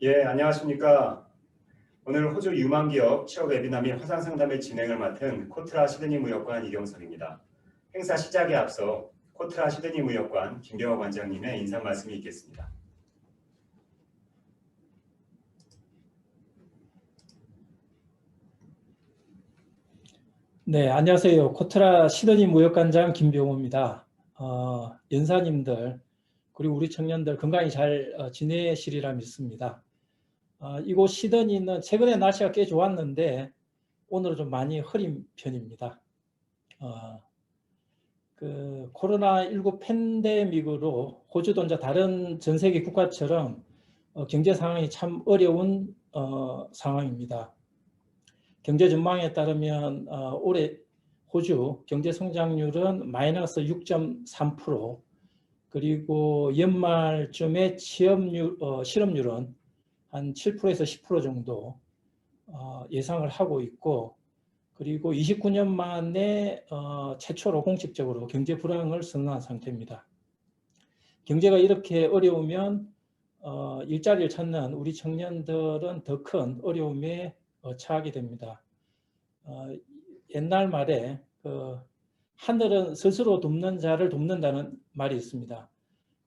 예, 안녕하십니까. 오늘 호주 유망기업 취업 웨비나 및 화상 상담의 진행을 맡은 코트라 시드니 무역관 이경석입니다. 행사 시작에 앞서 코트라 시드니 무역관 김경호 관장님의 인사 말씀이 있겠습니다. 네, 안녕하세요. 코트라 시드니 무역관장 김병호입니다. 연사님들 그리고 우리 청년들 건강히 잘 지내시리라 믿습니다. 이곳 시드니는 최근에 날씨가 꽤 좋았는데 오늘은 좀 많이 흐린 편입니다. 코로나19 팬데믹으로 호주도 이제 다른 전 세계 국가처럼 경제 상황이 참 어려운 상황입니다. 경제 전망에 따르면 올해 호주 경제 성장률은 마이너스 6.3%, 그리고 연말쯤에 실업률은 한 7%에서 10% 정도 예상을 하고 있고, 그리고 29년 만에 최초로 공식적으로 경제 불황을 선언한 상태입니다. 경제가 이렇게 어려우면 일자리를 찾는 우리 청년들은 더 큰 어려움에 처하게 됩니다. 옛날 말에 하늘은 스스로 돕는 자를 돕는다는 말이 있습니다.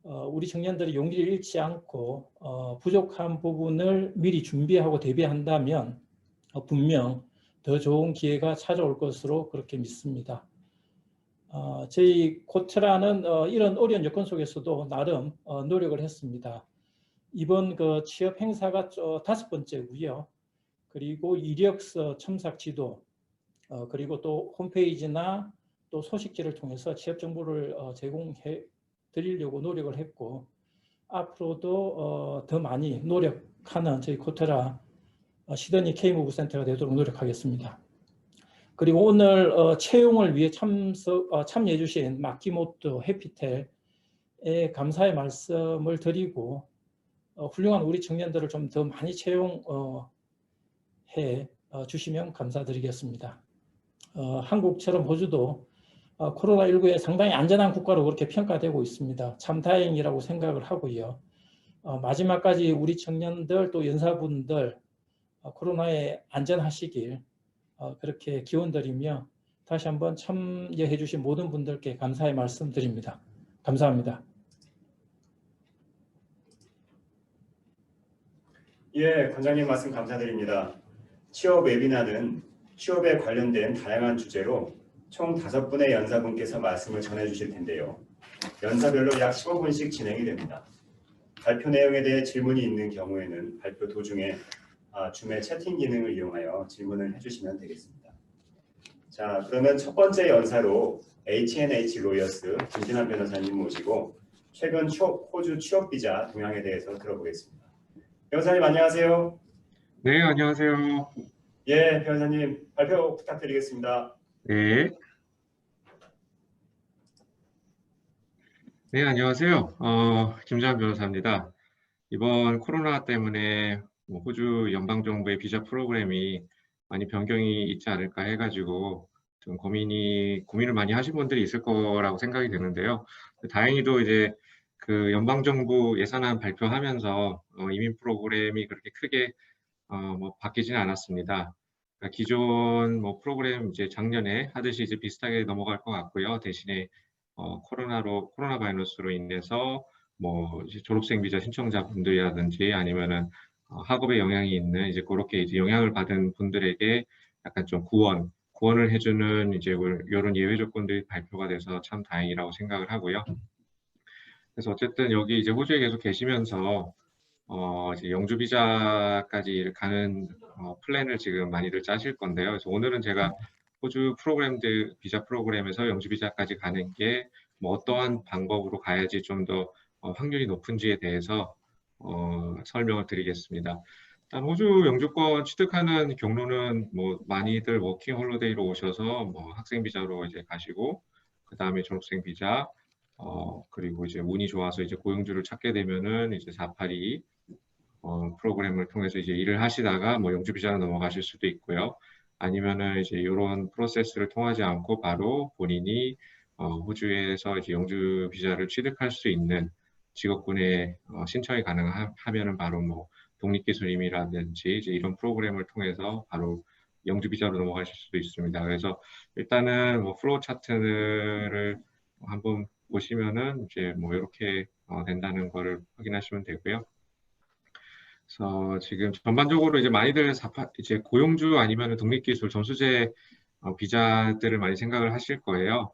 우리 청년들이 용기를 잃지 않고 부족한 부분을 미리 준비하고 대비한다면 분명 더 좋은 기회가 찾아올 것으로 그렇게 믿습니다. 저희 코트라는 이런 어려운 여건 속에서도 나름 노력을 했습니다. 이번 취업 행사가 5번째고요. 그리고 이력서 첨삭 지도, 그리고 또 홈페이지나 또 소식지를 통해서 취업 정보를 제공해 드리려고 노력을 했고, 앞으로도 더 많이 노력하는 저희 코트라 시드니 K무브 센터가 되도록 노력하겠습니다. 그리고 오늘 채용을 위해 참여해 주신 마키모토 해피텔에 감사의 말씀을 드리고, 훌륭한 우리 청년들을 좀 더 많이 채용해 주시면 감사드리겠습니다. 한국처럼 호주도 코로나19에 상당히 안전한 국가로 그렇게 평가되고 있습니다. 참 다행이라고 생각을 하고요. 마지막까지 우리 청년들 또 연사분들 코로나에 안전하시길 그렇게 기원드리며 다시 한번 참여해 주신 모든 분들께 감사의 말씀 드립니다. 감사합니다. 예, 관장님 말씀 감사드립니다. 취업 웨비나는 취업에 관련된 다양한 주제로 총 5분의 연사분께서 말씀을 전해주실 텐데요. 연사별로 약 15분씩 진행이 됩니다. 발표 내용에 대해 질문이 있는 경우에는 발표 도중에 줌의 채팅 기능을 이용하여 질문을 해주시면 되겠습니다. 자, 그러면 첫 번째 연사로 H&H 로이어스 김진환 변호사님 모시고 최근 호주 취업 비자 동향에 대해서 들어보겠습니다. 변호사님 안녕하세요. 네, 안녕하세요. 예, 변호사님 발표 부탁드리겠습니다. 네. 네, 안녕하세요. 김재환 변호사입니다. 이번 코로나 때문에 호주 연방정부의 비자 프로그램이 많이 변경이 있지 않을까 해가지고 좀 고민을 많이 하신 분들이 있을 거라고 생각이 되는데요. 다행히도 이제 그 연방정부 예산안 발표하면서 이민 프로그램이 그렇게 크게 바뀌지는 않았습니다. 그러니까 기존 프로그램 이제 작년에 하듯이 이제 비슷하게 넘어갈 것 같고요. 대신에 코로나 바이러스로 인해서 이제 졸업생 비자 신청자분들이라든지 아니면은 학업에 영향이 있는 이제 그렇게 이제 영향을 받은 분들에게 약간 좀 구원을 해주는 이제 이런 예외 조건들이 발표가 돼서 참 다행이라고 생각을 하고요. 그래서 어쨌든 여기 이제 호주에 계속 계시면서 이제 영주 비자까지 가는 플랜을 지금 많이들 짜실 건데요. 그래서 오늘은 제가 호주 비자 프로그램에서 영주 비자까지 가는 게 어떠한 방법으로 가야지 좀 더 확률이 높은지에 대해서 설명을 드리겠습니다. 일단 호주 영주권 취득하는 경로는 많이들 워킹 홀리데이로 오셔서 학생 비자로 이제 가시고, 그 다음에 졸업생 비자, 그리고 이제 운이 좋아서 이제 고용주를 찾게 되면은 이제 482 프로그램을 통해서 이제 일을 하시다가 영주 비자로 넘어가실 수도 있고요. 아니면은 이제 이런 프로세스를 통하지 않고 바로 본인이 호주에서 이제 영주 비자를 취득할 수 있는 직업군에 신청이 가능하면은 바로 독립기술임이라든지 이제 이런 프로그램을 통해서 바로 영주 비자로 넘어가실 수도 있습니다. 그래서 일단은 뭐 플로우 차트를 한번 보시면은 이제 뭐 이렇게 된다는 거를 확인하시면 되고요. 그래서 지금 전반적으로 이제 많이들 이제 고용주 아니면 독립기술 점수제 비자들을 많이 생각을 하실 거예요.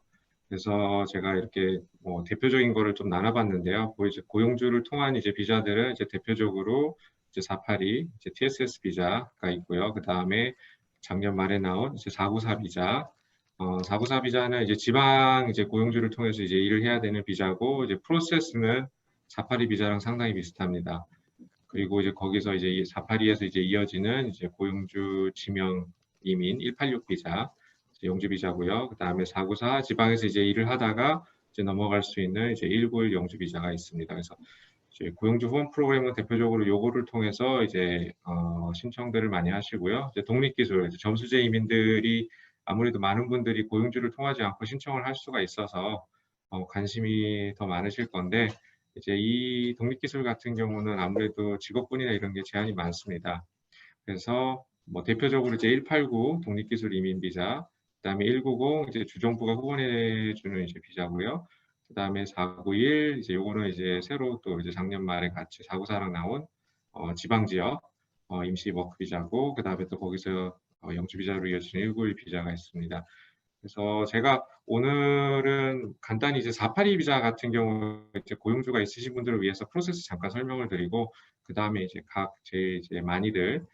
그래서 제가 이렇게 뭐 대표적인 거를 좀 나눠봤는데요. 이제 고용주를 통한 이제 비자들은 이제 대표적으로 이제 482, 이제 TSS 비자가 있고요. 그 다음에 작년 말에 나온 이제 494 비자. 494 비자는 이제 지방 이제 고용주를 통해서 이제 일을 해야 되는 비자고, 이제 프로세스는 482 비자랑 상당히 비슷합니다. 그리고 이제 거기서 이제 482에서 이제 이어지는 이제 고용주 지명 이민 186 비자, 영주 비자고요. 그 다음에 494 지방에서 이제 일을 하다가 이제 넘어갈 수 있는 이제 191 영주 비자가 있습니다. 그래서 이제 고용주 후원 프로그램은 대표적으로 요거를 통해서 이제 신청들을 많이 하시고요. 이제 독립기술, 점수제 이민들이 아무래도 많은 분들이 고용주를 통하지 않고 신청을 할 수가 있어서 관심이 더 많으실 건데, 이제 이 독립기술 같은 경우는 아무래도 직업군이나 이런 게 제한이 많습니다. 그래서 뭐 대표적으로 이제 189 독립기술 이민 비자, 그다음에 190 이제 주정부가 후원해 주는 이제 비자고요. 그다음에 491 이제 요거는 이제 새로 또 이제 작년 말에 같이 494랑 나온 지방 지역 임시 워크 비자고, 그다음에 또 거기서 영주 비자로 이어지는 191 비자가 있습니다. 그래서 제가 오늘은 간단히 이제 482 비자 같은 경우 이제 고용주가 있으신 분들을 위해서 프로세스 잠깐 설명을 드리고, 그 다음에 이제 각 이제 많이들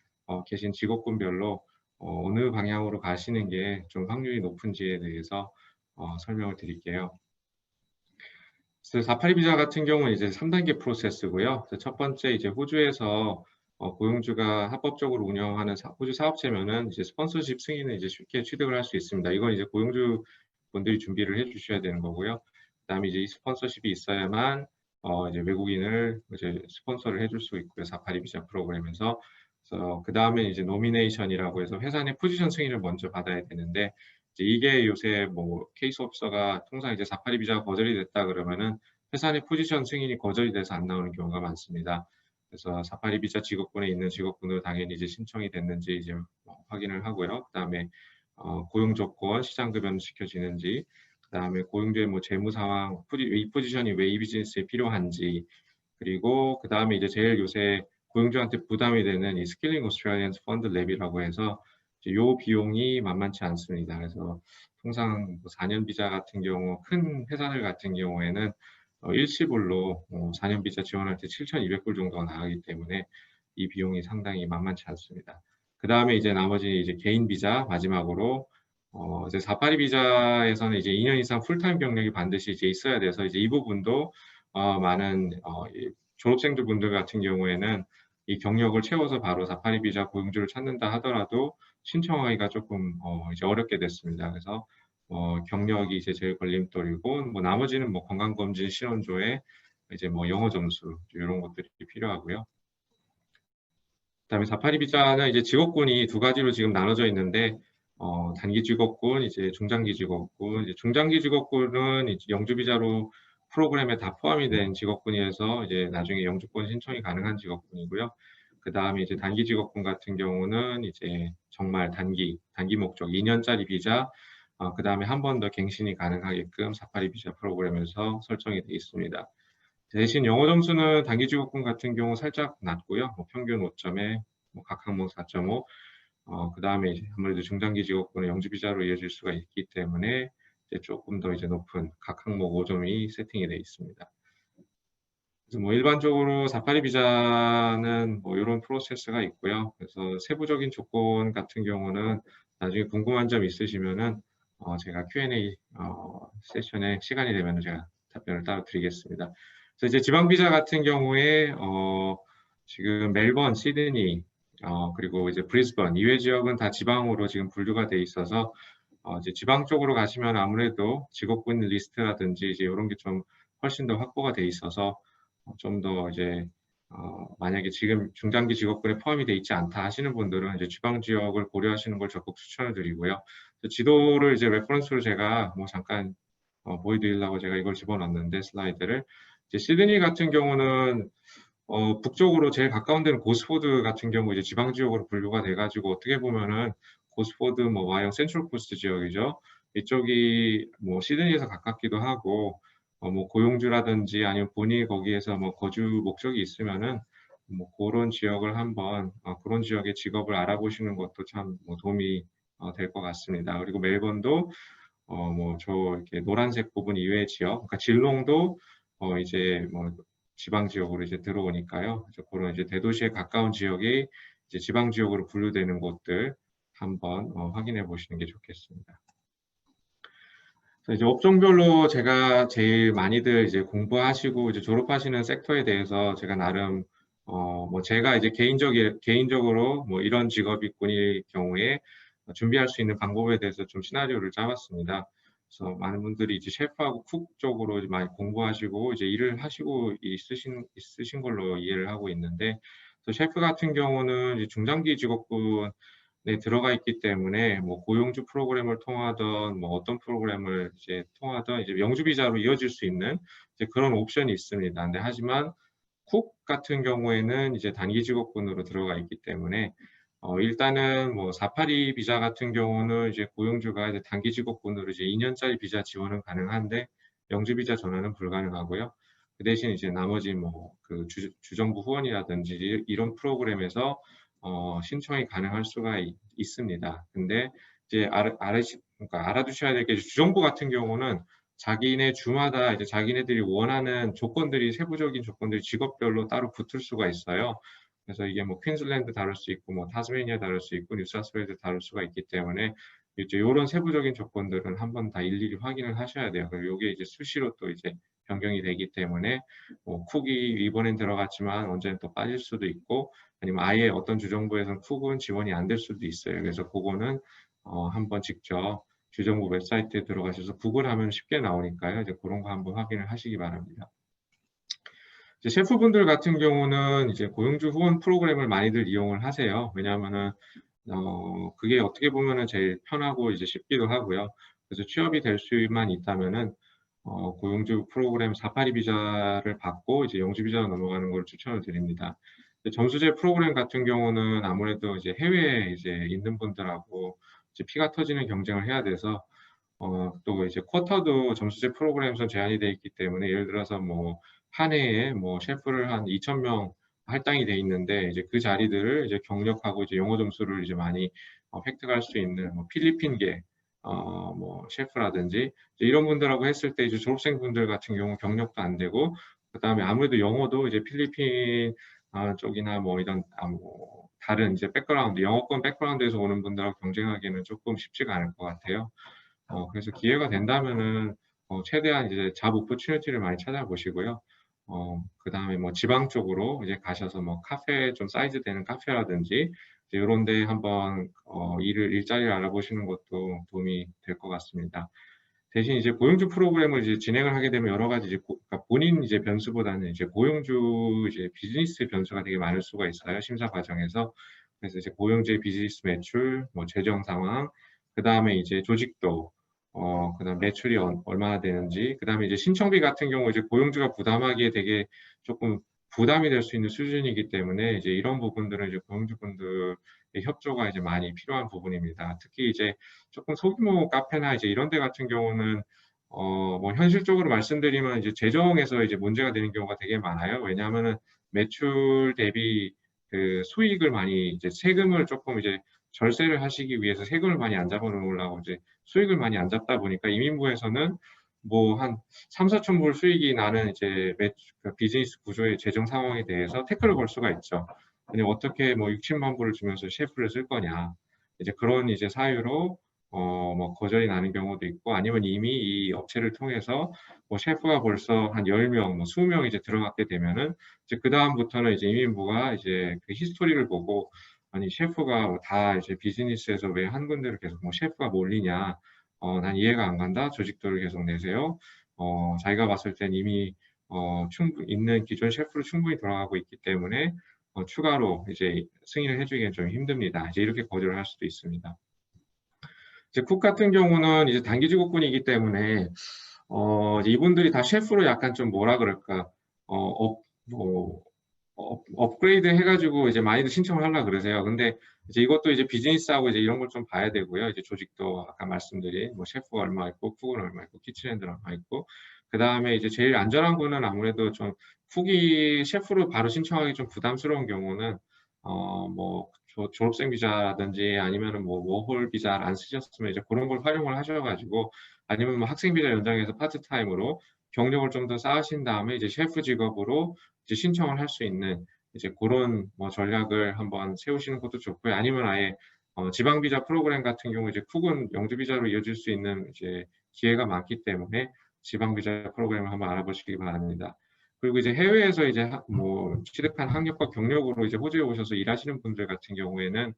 계신 직업군별로 어느 방향으로 가시는 게 좀 확률이 높은지에 대해서 설명을 드릴게요. 그래서 482 비자 같은 경우는 이제 3단계 프로세스고요. 첫 번째 이제 호주에서 고용주가 합법적으로 운영하는 호주 사업체면은 이제 스폰서십 승인을 이제 쉽게 취득을 할 수 있습니다. 이건 이제 고용주 분들이 준비를 해주셔야 되는 거고요. 그다음에 이제 이 스폰서십이 있어야만 이제 외국인을 이제 스폰서를 해줄 수 있고요. 482 비자 프로그램에서. 그래서 그 다음에 이제 노미네이션이라고 해서 회사 내 포지션 승인을 먼저 받아야 되는데, 이제 이게 요새 뭐 케이스 옵서가 통상 이제 482 비자가 거절이 됐다 그러면은 회사 내 포지션 승인이 거절이 돼서 안 나오는 경우가 많습니다. 그래서 482 비자 직업군에 있는 직업군으로 당연히 이제 신청이 됐는지 이제 확인을 하고요. 그다음에 고용 조건, 시장급여는 지켜지는지, 그다음에 고용주의 뭐 재무 상황, 이 포지션이 왜 이 비즈니스에 필요한지, 그리고 그다음에 이제 제일 요새 고용주한테 부담이 되는 이 스킬링 오스트레일리언 펀드 랩이라고 해서 이제 요 비용이 만만치 않습니다. 그래서 통상 4년 비자 같은 경우 큰 회사들 같은 경우에는 일시불로 4년 비자 지원할 때 7,200불 정도가 나가기 때문에 이 비용이 상당히 만만치 않습니다. 그 다음에 이제 나머지 이제 개인 비자 마지막으로 이제 482 비자에서는 이제 2년 이상 풀타임 경력이 반드시 이제 있어야 돼서 이제 이 부분도 많은 졸업생들 분들 같은 경우에는 이 경력을 채워서 바로 482 비자 고용주를 찾는다 하더라도 신청하기가 조금 이제 어렵게 됐습니다. 그래서 경력이 이제 제일 걸림돌이고, 뭐 나머지는 뭐 건강검진, 신원조회, 이제 뭐 영어 점수 이런 것들이 필요하고요. 그다음에 482 비자는 이제 직업군이 두 가지로 지금 나눠져 있는데, 단기 직업군, 이제 중장기 직업군, 이제 중장기 직업군은 이제 영주 비자로 프로그램에 다 포함이 된 직업군이어서 이제 나중에 영주권 신청이 가능한 직업군이고요. 그 다음에 이제 단기 직업군 같은 경우는 이제 정말 단기 목적 2년짜리 비자, 그 다음에 한 번 더 갱신이 가능하게끔 482 비자 프로그램에서 설정이 되어 있습니다. 대신 영어 점수는 단기 직업군 같은 경우 살짝 낮고요. 뭐 평균 5점에 뭐 각 항목 4.5. 그 다음에 이제 아무래도 중장기 직업군은 영주 비자로 이어질 수가 있기 때문에 이제 조금 더 이제 높은 각 항목 5점이 세팅이 되어 있습니다. 그래서 뭐 일반적으로 482 비자는 뭐 이런 프로세스가 있고요. 그래서 세부적인 조건 같은 경우는 나중에 궁금한 점 있으시면은 제가 Q&A 세션에 시간이 되면 제가 답변을 따로 드리겠습니다. 그래서 이제 지방 비자 같은 경우에 지금 멜번, 시드니, 그리고 이제 브리즈번 이외 지역은 다 지방으로 지금 분류가 돼 있어서 이제 지방 쪽으로 가시면 아무래도 직업군 리스트라든지 이제 이런 게 좀 훨씬 더 확보가 돼 있어서 좀 더 이제 만약에 지금 중장기 직업군에 포함이 돼 있지 않다 하시는 분들은 이제 지방 지역을 고려하시는 걸 적극 추천을 드리고요. 지도를 이제 레퍼런스로 제가 뭐 잠깐 보여드리려고 제가 이걸 집어넣었는데 슬라이드를, 이제 시드니 같은 경우는 북쪽으로 제일 가까운 데는 고스포드 같은 경우 이제 지방 지역으로 분류가 돼가지고 어떻게 보면은 고스포드 뭐 와이어 센트럴 코스트 지역이죠. 이쪽이 뭐 시드니에서 가깝기도 하고 뭐 고용주라든지 아니면 본인이 거기에서 뭐 거주 목적이 있으면은 뭐 그런 지역을 한번 그런 지역의 직업을 알아보시는 것도 참 뭐 도움이 될 것 같습니다. 그리고 멜번도 뭐 저 이렇게 노란색 부분 이외의 지역, 그러니까 질롱도 이제 뭐 지방 지역으로 이제 들어오니까요. 그래서 그런 이제 대도시에 가까운 지역이 이제 지방 지역으로 분류되는 곳들 한번 확인해 보시는 게 좋겠습니다. 그래서 이제 업종별로 제가 제일 많이들 이제 공부하시고 이제 졸업하시는 섹터에 대해서 제가 나름 뭐 제가 이제 개인적으로 뭐 이런 직업군일 경우에 준비할 수 있는 방법에 대해서 좀 시나리오를 짜봤습니다. 그래서 많은 분들이 이제 셰프하고 쿡 쪽으로 이제 많이 공부하시고 이제 일을 하시고 있으신 걸로 이해를 하고 있는데, 또 셰프 같은 경우는 이제 중장기 직업군에 들어가 있기 때문에 뭐 고용주 프로그램을 통하던 뭐 어떤 프로그램을 이제 통하던 이제 영주 비자로 이어질 수 있는 이제 그런 옵션이 있습니다. 근데 하지만 쿡 같은 경우에는 이제 단기 직업군으로 들어가 있기 때문에 일단은 뭐 482 비자 같은 경우는 이제 고용주가 이제 단기 직업군으로 이제 2년짜리 비자 지원은 가능한데 영주 비자 전환은 불가능하고요. 그 대신 이제 나머지 뭐 그 주정부 후원이라든지 이런 프로그램에서 신청이 가능할 수가 있습니다. 근데 이제 그러니까 알아두셔야 될 게 주정부 같은 경우는 자기네 주마다 이제 자기네들이 원하는 조건들이 세부적인 조건들이 직업별로 따로 붙을 수가 있어요. 그래서 이게 뭐 퀸즐랜드 다를 수 있고 뭐 타스메니아 다를 수 있고 뉴사우스웨일스 다를 수가 있기 때문에 이제 이런 세부적인 조건들은 한번 다 일일이 확인을 하셔야 돼요. 그리고 이게 이제 수시로 또 이제 변경이 되기 때문에 뭐 쿡이 이번엔 들어갔지만 언제는 또 빠질 수도 있고 아니면 아예 어떤 주정부에서는 쿡은 지원이 안 될 수도 있어요. 그래서 그거는 한번 직접 주정부 웹사이트에 들어가셔서 구글하면 쉽게 나오니까요. 이제 그런 거 한번 확인을 하시기 바랍니다. 이제 셰프분들 같은 경우는 이제 고용주 후원 프로그램을 많이들 이용을 하세요. 왜냐하면은 그게 어떻게 보면은 제일 편하고 이제 쉽기도 하고요. 그래서 취업이 될 수만 있다면은 고용주 프로그램 482 비자를 받고 이제 영주 비자로 넘어가는 걸 추천을 드립니다. 점수제 프로그램 같은 경우는 아무래도 이제 해외에 이제 있는 분들하고 이제 피가 터지는 경쟁을 해야 돼서 또 이제 쿼터도 점수제 프로그램에서 제한이 되어 있기 때문에 예를 들어서 뭐 한 해에 뭐 셰프를 한 2,000명 할당이 돼 있는데 이제 그 자리들을 이제 경력하고 이제 영어 점수를 이제 많이 획득할 수 있는 뭐 필리핀계 뭐 셰프라든지 이런 분들하고 했을 때 이제 졸업생분들 같은 경우 경력도 안 되고 그다음에 아무래도 영어도 이제 필리핀 쪽이나 뭐 이런 뭐 다른 이제 백그라운드 영어권 백그라운드에서 오는 분들하고 경쟁하기에는 조금 쉽지가 않을 것 같아요. 그래서 기회가 된다면은 최대한 이제 잡 오퍼튜니티를 많이 찾아보시고요. 그다음에 뭐 지방 쪽으로 이제 가셔서 뭐 카페 좀 사이즈 되는 카페라든지 이런 데 한번 일자리를 알아보시는 것도 도움이 될 것 같습니다. 대신 이제 고용주 프로그램을 이제 진행을 하게 되면 여러 가지 이제 그러니까 본인 이제 변수보다는 이제 고용주 이제 비즈니스 변수가 되게 많을 수가 있어요. 심사 과정에서. 그래서 이제 고용주의 비즈니스 매출, 뭐 재정 상황, 그다음에 이제 조직도 그다음 매출이 얼마나 되는지, 그다음에 이제 신청비 같은 경우 이제 고용주가 부담하기에 되게 조금 부담이 될 수 있는 수준이기 때문에 이제 이런 부분들은 이제 고용주분들의 협조가 이제 많이 필요한 부분입니다. 특히 이제 조금 소규모 카페나 이제 이런 데 같은 경우는 뭐 현실적으로 말씀드리면 이제 재정에서 이제 문제가 되는 경우가 되게 많아요. 왜냐하면은 매출 대비 그 수익을 많이 이제 세금을 조금 이제 절세를 하시기 위해서 세금을 많이 안 잡아 놓으려고 이제 수익을 많이 안 잡다 보니까 이민부에서는 뭐 한 3, 4천 불 수익이 나는 이제 그 비즈니스 구조의 재정 상황에 대해서 태클을 걸 수가 있죠. 아니 어떻게 뭐 6, 7만 불을 주면서 셰프를 쓸 거냐. 이제 그런 이제 사유로 뭐 거절이 나는 경우도 있고 아니면 이미 이 업체를 통해서 뭐 셰프가 벌써 한 10명, 뭐 20명 이제 들어갔게 되면은 이제 그다음부터는 이제 이민부가 이제 그 히스토리를 보고 아니 셰프가 다 이제 비즈니스에서 왜 한 군데를 계속 뭐 셰프가 몰리냐 난 이해가 안 간다. 조직도를 계속 내세요. 자기가 봤을 땐 이미 충분히 있는 기존 셰프로 충분히 돌아가고 있기 때문에 추가로 이제 승인을 해주기엔 좀 힘듭니다. 이제 이렇게 거절을 할 수도 있습니다. 이제 쿡 같은 경우는 이제 단기 직업군이기 때문에 이제 이분들이 다 셰프로 약간 좀 뭐라 그럴까 뭐 업그레이드 해가지고 이제 많이들 신청을 하려고 그러세요. 근데 이제 이것도 이제 비즈니스하고 이제 이런 걸 좀 봐야 되고요. 이제 조직도 아까 말씀드린 뭐 셰프가 얼마 있고, 쿡은 얼마 있고, 키친핸들 얼마 있고, 그 다음에 이제 제일 안전한 거는 아무래도 좀 쿡이 셰프로 바로 신청하기 좀 부담스러운 경우는 뭐 졸업생 비자라든지 아니면은 뭐 워홀 비자를 안 쓰셨으면 이제 그런 걸 활용을 하셔가지고, 아니면 뭐 학생 비자 연장해서 파트타임으로 경력을 좀 더 쌓으신 다음에 이제 셰프 직업으로 이제 신청을 할 수 있는 이제 그런 뭐 전략을 한번 세우시는 것도 좋고요. 아니면 아예 지방 비자 프로그램 같은 경우 이제 쿡은 영주 비자로 이어질 수 있는 이제 기회가 많기 때문에 지방 비자 프로그램을 한번 알아보시기 바랍니다. 그리고 이제 해외에서 이제 뭐 취득한 학력과 경력으로 이제 호주에 오셔서 일하시는 분들 같은 경우에는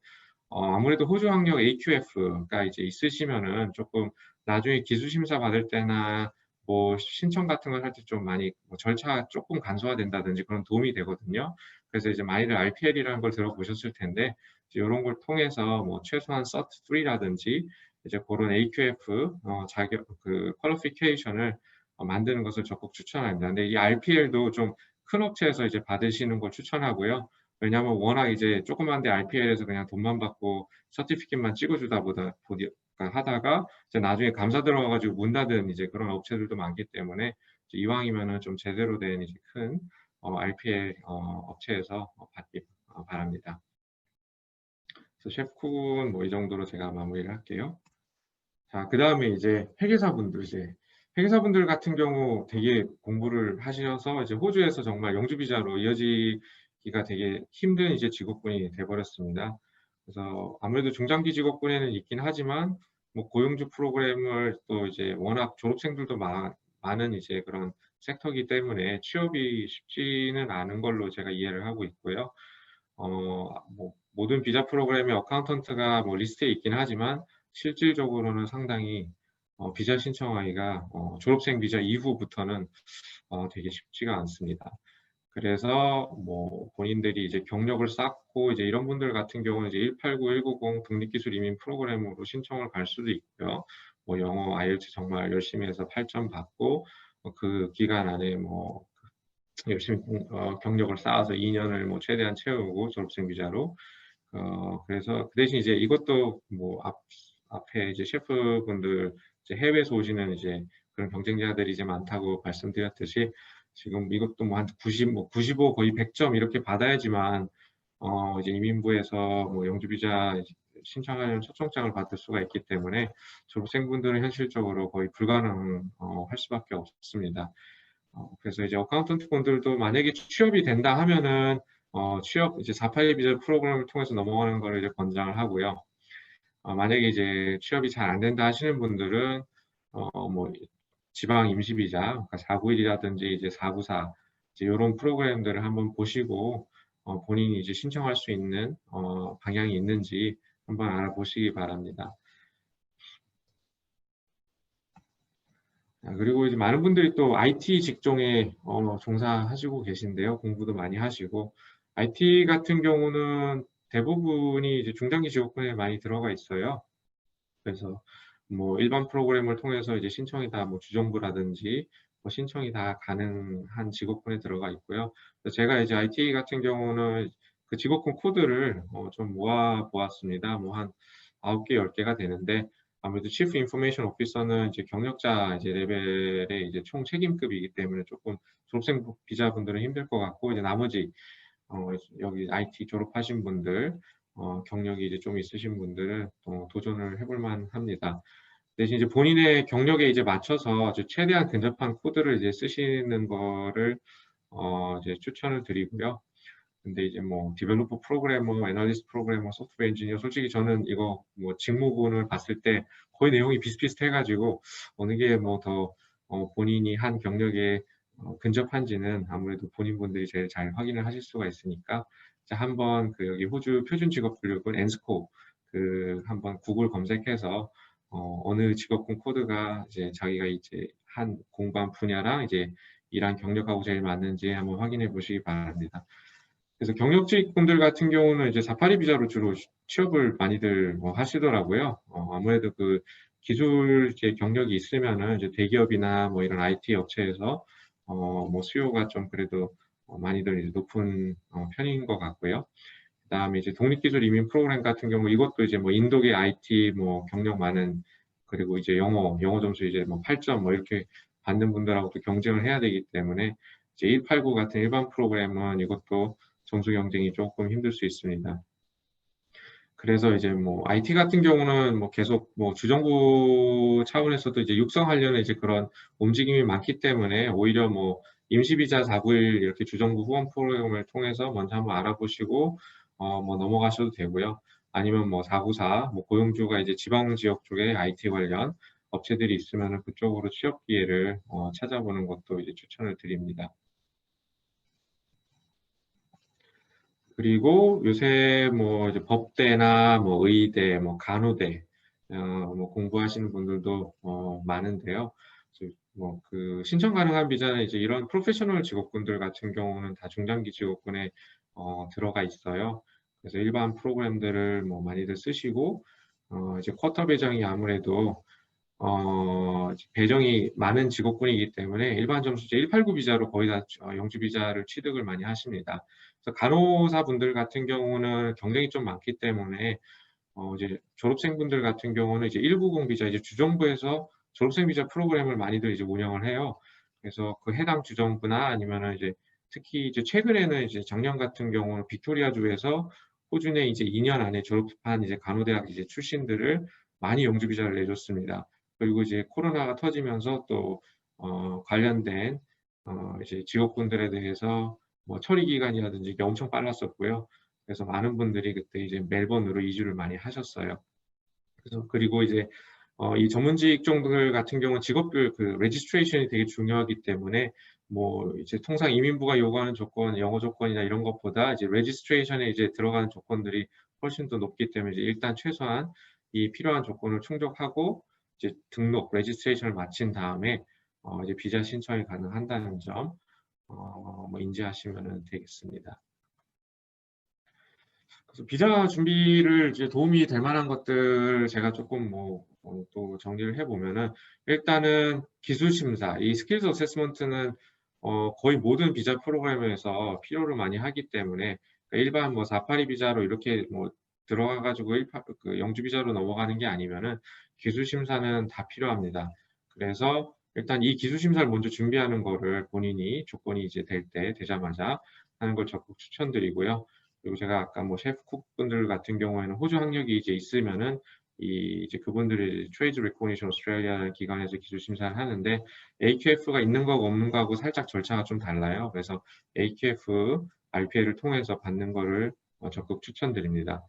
아무래도 호주 학력 AQF가 이제 있으시면은 조금 나중에 기술 심사 받을 때나 뭐 신청 같은 걸 할 때 좀 많이 뭐 절차가 조금 간소화된다든지 그런 도움이 되거든요. 그래서 이제 많이들 RPL이라는 걸 들어보셨을 텐데 이런 걸 통해서 뭐 최소한 CERT3라든지 이제 그런 AQF 자격 그 퀄리피케이션을 만드는 것을 적극 추천합니다. 근데 이 RPL도 좀 큰 업체에서 이제 받으시는 걸 추천하고요. 왜냐하면 워낙 이제 조그만데 RPL에서 그냥 돈만 받고 서티피켓만 찍어주다 하다가 이제 나중에 감사 들어가가지고 문 닫은 이제 그런 업체들도 많기 때문에 이왕이면은 좀 제대로 된 이제 큰 RPL 업체에서 받기 바랍니다. 그래서 셰프쿡은 뭐 이 정도로 제가 마무리를 할게요. 자, 그 다음에 이제 회계사분들 같은 경우 되게 공부를 하셔서 이제 호주에서 정말 영주 비자로 이어지기가 되게 힘든 이제 직업군이 돼버렸습니다. 그래서 아무래도 중장기 직업군에는 있긴 하지만 뭐 고용주 프로그램을 또 이제 워낙 졸업생들도 많은 이제 그런 섹터이기 때문에 취업이 쉽지는 않은 걸로 제가 이해를 하고 있고요. 뭐 모든 비자 프로그램에 어카운턴트가 뭐 리스트에 있긴 하지만 실질적으로는 상당히 비자 신청하기가 졸업생 비자 이후부터는 되게 쉽지가 않습니다. 그래서 뭐 본인들이 이제 경력을 쌓고 이제 이런 분들 같은 경우는 이제 189, 190 독립기술 이민 프로그램으로 신청을 갈 수도 있고요. 뭐 영어 IELTS 정말 열심히 해서 8점 받고 그 기간 안에 뭐 열심히 경력을 쌓아서 2년을 뭐 최대한 채우고 졸업생 비자로 그래서 그 대신 이제 이것도 뭐 앞에 이제 셰프분들 이제 해외에서 오시는 이제 그런 경쟁자들이 이제 많다고 말씀드렸듯이 지금 이것도 뭐 한 90, 뭐 95 거의 100점 이렇게 받아야지만 이제 이민부에서 뭐 영주 비자 신청하려는 초청장을 받을 수가 있기 때문에 졸업생분들은 현실적으로 거의 불가능할 수밖에 없습니다. 그래서 이제 어카운턴트 분들도 만약에 취업이 된다 하면은 취업 이제 482 비자 프로그램을 통해서 넘어가는 걸 이제 권장을 하고요. 만약에 이제 취업이 잘 안 된다 하시는 분들은 뭐 지방 임시 비자, 그러니까 491이라든지 이제 494 이제 이런 프로그램들을 한번 보시고 본인이 이제 신청할 수 있는 방향이 있는지 한번 알아보시기 바랍니다. 그리고 이제 많은 분들이 또 IT 직종에 종사하시고 계신데요. 공부도 많이 하시고 IT 같은 경우는 대부분이 이제 중장기 직업군에 많이 들어가 있어요. 그래서 뭐 일반 프로그램을 통해서 이제 신청이 다 뭐 주정부라든지 뭐 신청이 다 가능한 직업군에 들어가 있고요. 그래서 제가 이제 IT 같은 경우는 그 직업군 코드를 좀 모아 보았습니다. 뭐 한 9개, 10개가 되는데 아무래도 Chief Information Officer는 이제 경력자 이제 레벨의 이제 총 책임급이기 때문에 조금 졸업생 비자분들은 힘들 것 같고 이제 나머지 여기 IT 졸업하신 분들 경력이 이제 좀 있으신 분들은 도전을 해볼 만합니다. 대신 이제 본인의 경력에 이제 맞춰서 이제 최대한 근접한 코드를 이제 쓰시는 거를 이제 추천을 드리고요. 근데 이제 뭐 디벨로퍼 프로그래머, 애널리스트 프로그래머, 소프트웨어 엔지니어 솔직히 저는 이거 뭐 직무군을 봤을 때 거의 내용이 비슷비슷해가지고 어느 게 뭐 더 본인이 한 경력에 근접한지는 아무래도 본인분들이 제일 잘 확인을 하실 수가 있으니까 한번 그 여기 호주 표준 직업 분류군 엔스코 그 한번 구글 검색해서 어느 직업군 코드가 이제 자기가 이제 한 공부한 분야랑 이제 일한 경력하고 제일 맞는지 한번 확인해 보시기 바랍니다. 그래서 경력직분들 같은 경우는 이제 482 비자로 주로 취업을 많이들 하시더라고요. 아무래도 그 기술 이제 경력이 있으면은 이제 대기업이나 뭐 이런 IT 업체에서 뭐 수요가 좀 그래도 많이들 이제 높은 편인 것 같고요. 그다음에 이제 독립기술 이민 프로그램 같은 경우 이것도 이제 뭐 인도계 IT 뭐 경력 많은 그리고 이제 영어 점수 이제 뭐 8점 뭐 이렇게 받는 분들하고도 경쟁을 해야 되기 때문에 이제 189 같은 일반 프로그램은 이것도 점수 경쟁이 조금 힘들 수 있습니다. 그래서 이제 뭐 IT 같은 경우는 뭐 계속 뭐 주정부 차원에서도 이제 육성하려는 이제 그런 움직임이 많기 때문에 오히려 뭐 임시비자 491 이렇게 주정부 후원 프로그램을 통해서 먼저 한번 알아보시고 뭐 넘어가셔도 되고요. 아니면 뭐 494, 뭐 고용주가 이제 지방 지역 쪽에 IT 관련 업체들이 있으면은 그쪽으로 취업 기회를 찾아보는 것도 이제 추천을 드립니다. 그리고 요새 뭐 이제 법대나 뭐 의대, 뭐 간호대 뭐 공부하시는 분들도 많은데요. 뭐 그 신청 가능한 비자는 이제 이런 프로페셔널 직업군들 같은 경우는 다 중장기 직업군에 들어가 있어요. 그래서 일반 프로그램들을 뭐 많이들 쓰시고 이제 쿼터 배정이 아무래도 배정이 많은 직업군이기 때문에 일반 점수제 189 비자로 거의 다 영주 비자를 취득을 많이 하십니다. 그래서 간호사분들 같은 경우는 경쟁이 좀 많기 때문에 이제 졸업생분들 같은 경우는 이제 190 비자 이제 주정부에서 졸업생 비자 프로그램을 많이들 이제 운영을 해요. 그래서 그 해당 주정부나 아니면은 이제 특히 이제 최근에는 이제 작년 같은 경우는 빅토리아주에서 호주 내 이제 2년 안에 졸업한 이제 간호대학 이제 출신들을 많이 영주 비자를 내줬습니다. 그리고 이제 코로나가 터지면서 또 관련된 이제 직업군들에 대해서 뭐 처리 기간이라든지 이게 엄청 빨랐었고요. 그래서 많은 분들이 그때 이제 멜번으로 이주를 많이 하셨어요. 그래서 그리고 이제 이 전문직 직종들 같은 경우는 직업별 그 레지스트레이션이 되게 중요하기 때문에 뭐 이제 통상 이민부가 요구하는 조건, 영어 조건이나 이런 것보다 이제 레지스트레이션에 이제 들어가는 조건들이 훨씬 더 높기 때문에 이제 일단 최소한 이 필요한 조건을 충족하고 이제 등록, 레지스트레이션을 마친 다음에 이제 비자 신청이 가능한다는 점 뭐 인지하시면 되겠습니다. 그래서 비자 준비를 이제 도움이 될 만한 것들 제가 조금 뭐 또 정리를 해보면은 일단은 기술 심사, 이 스킬즈 어세스먼트는 거의 모든 비자 프로그램에서 필요를 많이 하기 때문에 그러니까 일반 뭐 482 비자로 이렇게 뭐 들어가가지고 그 영주 비자로 넘어가는 게 아니면은 기술 심사는 다 필요합니다. 그래서 일단 이 기술 심사를 먼저 준비하는 거를 본인이 조건이 이제 되자마자 하는 걸 적극 추천드리고요. 그리고 제가 아까 뭐 셰프쿡 분들 같은 경우에는 호주 학력이 이제 있으면은 이제 그분들이 트레이드 리코니션 오스트레일리아라는 기관에서 기술 심사를 하는데 AQF가 있는 거하고 없는 거하고 살짝 절차가 좀 달라요. 그래서 AQF RPA를 통해서 받는 거를 적극 추천드립니다.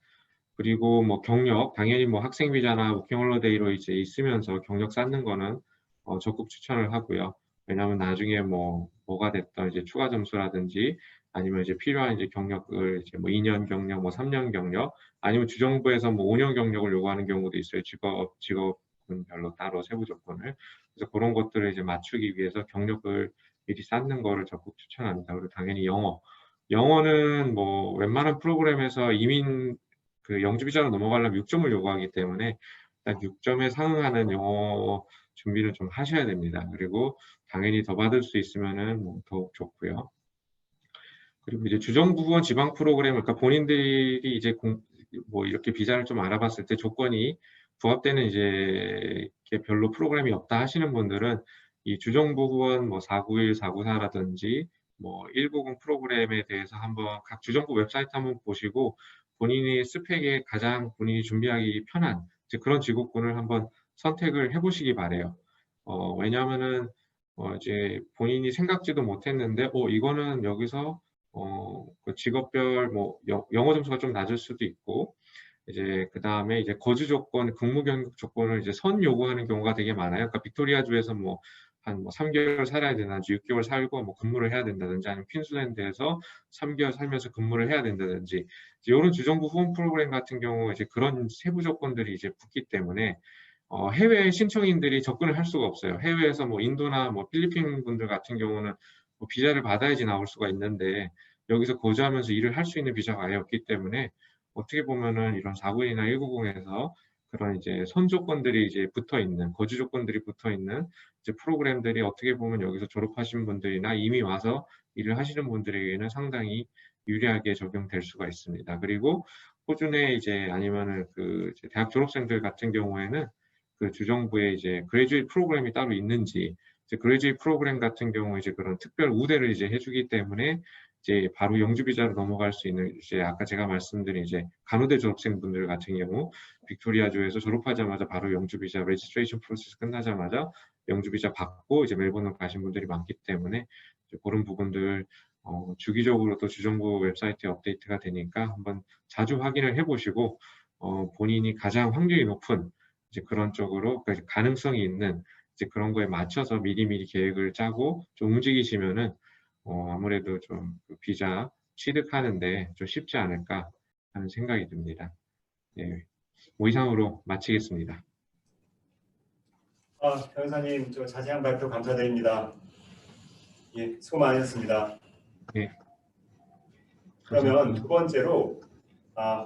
그리고 뭐 경력 당연히 뭐 학생 비자나 워킹 홀리데이로 이제 있으면서 경력 쌓는 거는 적극 추천을 하고요. 왜냐하면 나중에 뭐가 됐던 이제 추가 점수라든지 아니면 이제 필요한 이제 경력을 이제 뭐 2년 경력, 뭐 3년 경력, 아니면 주정부에서 뭐 5년 경력을 요구하는 경우도 있어요. 직업군별로 따로 세부 조건을. 그래서 그런 것들을 이제 맞추기 위해서 경력을 미리 쌓는 거를 적극 추천합니다. 그리고 당연히 영어는 뭐 웬만한 프로그램에서 이민 그 영주 비자로 넘어가려면 6점을 요구하기 때문에 일단 6점에 상응하는 영어 준비를 좀 하셔야 됩니다. 그리고 당연히 더 받을 수 있으면은 뭐 더욱 좋고요. 그리고 이제 주정부 후원 지방 프로그램, 그러니까 본인들이 이제 뭐 이렇게 비자를 좀 알아봤을 때 조건이 부합되는 이제 별로 프로그램이 없다 하시는 분들은 이 주정부 후원 뭐 491, 494라든지 뭐 190 프로그램에 대해서 한번 각 주정부 웹사이트 한번 보시고 본인이 스펙에 가장 본인이 준비하기 편한 그런 직업군을 한번 선택을 해보시기 바래요. 왜냐하면은 이제 본인이 생각지도 못했는데 이거는 여기서 그 직업별 뭐 영어 점수가 좀 낮을 수도 있고 이제 그 다음에 이제 거주 조건, 근무 경력 조건을 이제 선 요구하는 경우가 되게 많아요. 그러니까 빅토리아주에서 뭐 한 3개월 살아야 되는지 6개월 살고 뭐 근무를 해야 된다든지 아니면 퀸즐랜드에서 3개월 살면서 근무를 해야 된다든지 이런 주정부 후원 프로그램 같은 경우 이제 그런 세부 조건들이 이제 붙기 때문에 해외 신청인들이 접근을 할 수가 없어요. 해외에서 뭐 인도나 뭐 필리핀 분들 같은 경우는 뭐 비자를 받아야지 나올 수가 있는데 여기서 거주하면서 일을 할 수 있는 비자가 아예 없기 때문에 어떻게 보면은 이런 491이나 190에서 그런 이제 선 조건들이 이제 붙어 있는, 거주 조건들이 붙어 있는 이제 프로그램들이 어떻게 보면 여기서 졸업하신 분들이나 이미 와서 일을 하시는 분들에게는 상당히 유리하게 적용될 수가 있습니다. 그리고 호주 내 이제 아니면은 그 이제 대학 졸업생들 같은 경우에는 그 주정부의 이제 그레듀에이트 프로그램이 따로 있는지, 이제 그레듀에이트 프로그램 같은 경우 이제 그런 특별 우대를 이제 해주기 때문에 이제 바로 영주 비자로 넘어갈 수 있는, 이제 아까 제가 말씀드린 이제 간호대 졸업생분들 같은 경우 빅토리아주에서 졸업하자마자 바로 영주 비자 레지스트레이션 프로세스 끝나자마자 영주 비자 받고 이제 멜버른 가신 분들이 많기 때문에 이제 그런 부분들 주기적으로 또 주정부 웹사이트에 업데이트가 되니까 한번 자주 확인을 해보시고 본인이 가장 확률이 높은 이제 그런 쪽으로 가능성이 있는 이제 그런 거에 맞춰서 미리미리 계획을 짜고 좀 움직이시면은 아무래도 좀그 비자 취득하는데 좀 쉽지 않을까 하는 생각이 듭니다. 네, 뭐 이상으로 마치겠습니다. 변호사님, 저 자세한 발표 감사드립니다. 예, 수고 많으셨습니다. 네, 그러면 감사합니다. 두 번째로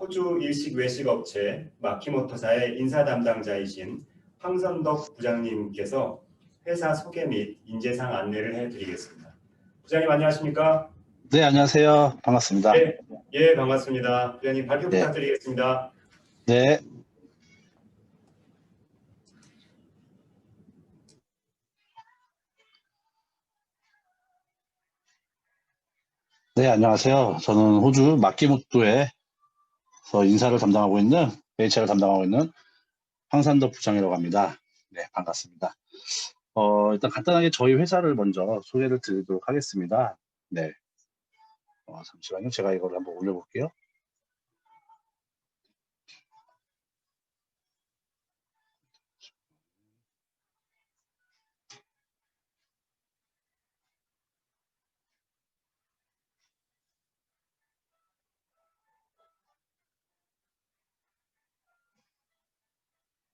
호주 일식 외식 업체 마키모토사의 인사 담당자이신 황선덕 부장님께서 회사 소개 및 인재상 안내를 해드리겠습니다. 부장님 안녕하십니까? 네, 안녕하세요. 반갑습니다. 네, 예, 반갑습니다. 부장님 발표 네. 부탁드리겠습니다. 네. 네, 안녕하세요. 저는 호주 마키모토에서 인사를 담당하고 있는, HR을 담당하고 있는 황산덕 부장이라고 합니다. 네, 반갑습니다. 일단 간단하게 저희 회사를 먼저 소개를 드리도록 하겠습니다. 네. 잠시만요. 제가 이걸 한번 올려볼게요.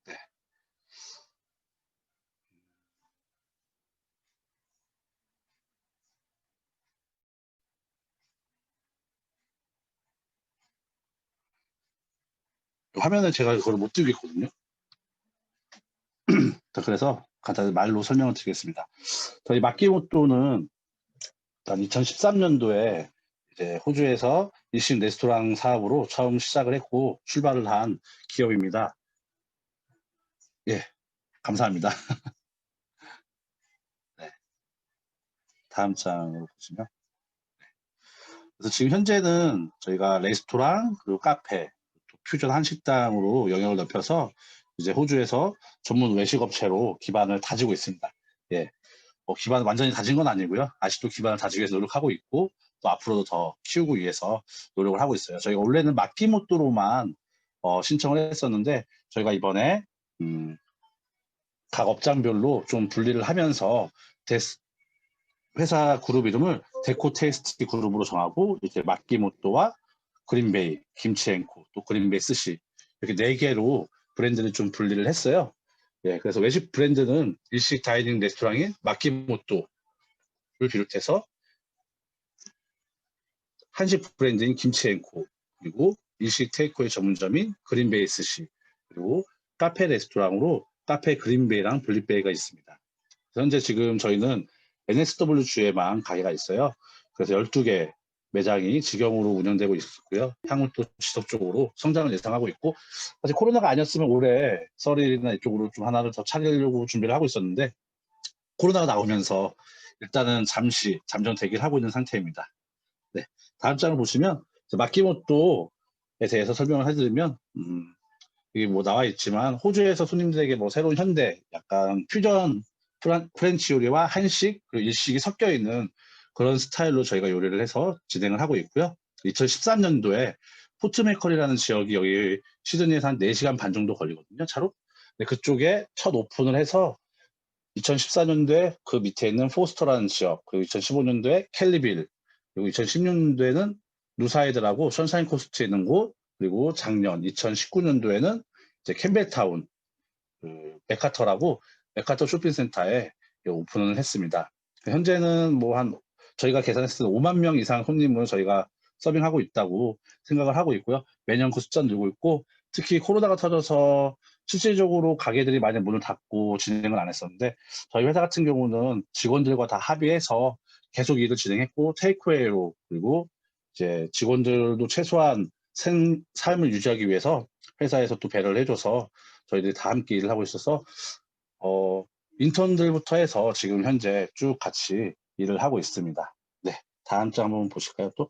네. 화면에 제가 그걸 못 띄우겠거든요. 그래서 간단히 말로 설명을 드리겠습니다. 저희 마키모토는 2013년도에 이제 호주에서 일식 레스토랑 사업으로 처음 시작을 했고 출발을 한 기업입니다. 예, 감사합니다. 네, 다음 장으로 보시면. 그래서 지금 현재는 저희가 레스토랑 그리고 카페, 퓨전 한식당으로 영역을 넓혀서 이제 호주에서 전문 외식업체로 기반을 다지고 있습니다. 예, 기반을 완전히 다진 건 아니고요. 아직도 기반을 다지기 위해서 노력하고 있고 또 앞으로도 더 키우고 위해서 노력을 하고 있어요. 저희가 원래는 마키모토로만 신청을 했었는데 저희가 이번에 각 업장별로 좀 분리를 하면서 회사 그룹 이름을 데코 테이스티 그룹으로 정하고 이렇게 마키모토와 그린베이, 김치앤코, 또 그린베이 스시 이렇게 4개로 브랜드를 좀 분리를 했어요. 예, 그래서 외식 브랜드는 일식 다이닝 레스토랑인 마키모토를 비롯해서 한식 브랜드인 김치앤코, 그리고 일식 테이크어웨이 전문점인 그린베이 스시, 그리고 카페 레스토랑으로 카페 그린베이랑 블리베이가 있습니다. 현재 지금 저희는 NSW주에만 가게가 있어요. 그래서 12개 매장이 직영으로 운영되고 있고요. 향후 또 지속적으로 성장을 예상하고 있고, 사실 코로나가 아니었으면 올해 서울이나 이쪽으로 좀 하나를 더 차리려고 준비를 하고 있었는데 코로나가 나오면서 일단은 잠시 잠정 대기를 하고 있는 상태입니다. 네, 다음 장을 보시면 마키모토에 대해서 설명을 해드리면 이게 뭐 나와 있지만 호주에서 손님들에게 뭐 새로운 현대, 약간 퓨전 프렌치 요리와 한식 그리고 일식이 섞여 있는 그런 스타일로 저희가 요리를 해서 진행을 하고 있고요. 2013년도에 포트메커리라는 지역이 여기 시드니에서 한 4시간 반 정도 걸리거든요, 차로. 네, 그쪽에 첫 오픈을 해서 2014년도에 그 밑에 있는 포스터라는 지역, 그리고 2015년도에 캘리빌, 그리고 2016년도에는 누사이드라고 선샤인 코스트에 있는 곳, 그리고 작년 2019년도에는 이제 캠벨타운 그 메카터라고 메카터 쇼핑센터에 오픈을 했습니다. 현재는 뭐 저희가 계산했을 때 5만 명 이상 손님을 저희가 서빙하고 있다고 생각을 하고 있고요. 매년 그 숫자는 늘고 있고 특히 코로나가 터져서 실질적으로 가게들이 많이 문을 닫고 진행을 안 했었는데 저희 회사 같은 경우는 직원들과 다 합의해서 계속 일을 진행했고 테이크웨이로 그리고 이제 직원들도 최소한 삶을 유지하기 위해서 회사에서 또 배려를 해줘서 저희들이 다 함께 일을 하고 있어서 인턴들부터 해서 지금 현재 쭉 같이 일을 하고 있습니다. 네, 다음 장 한번 보실까요? 또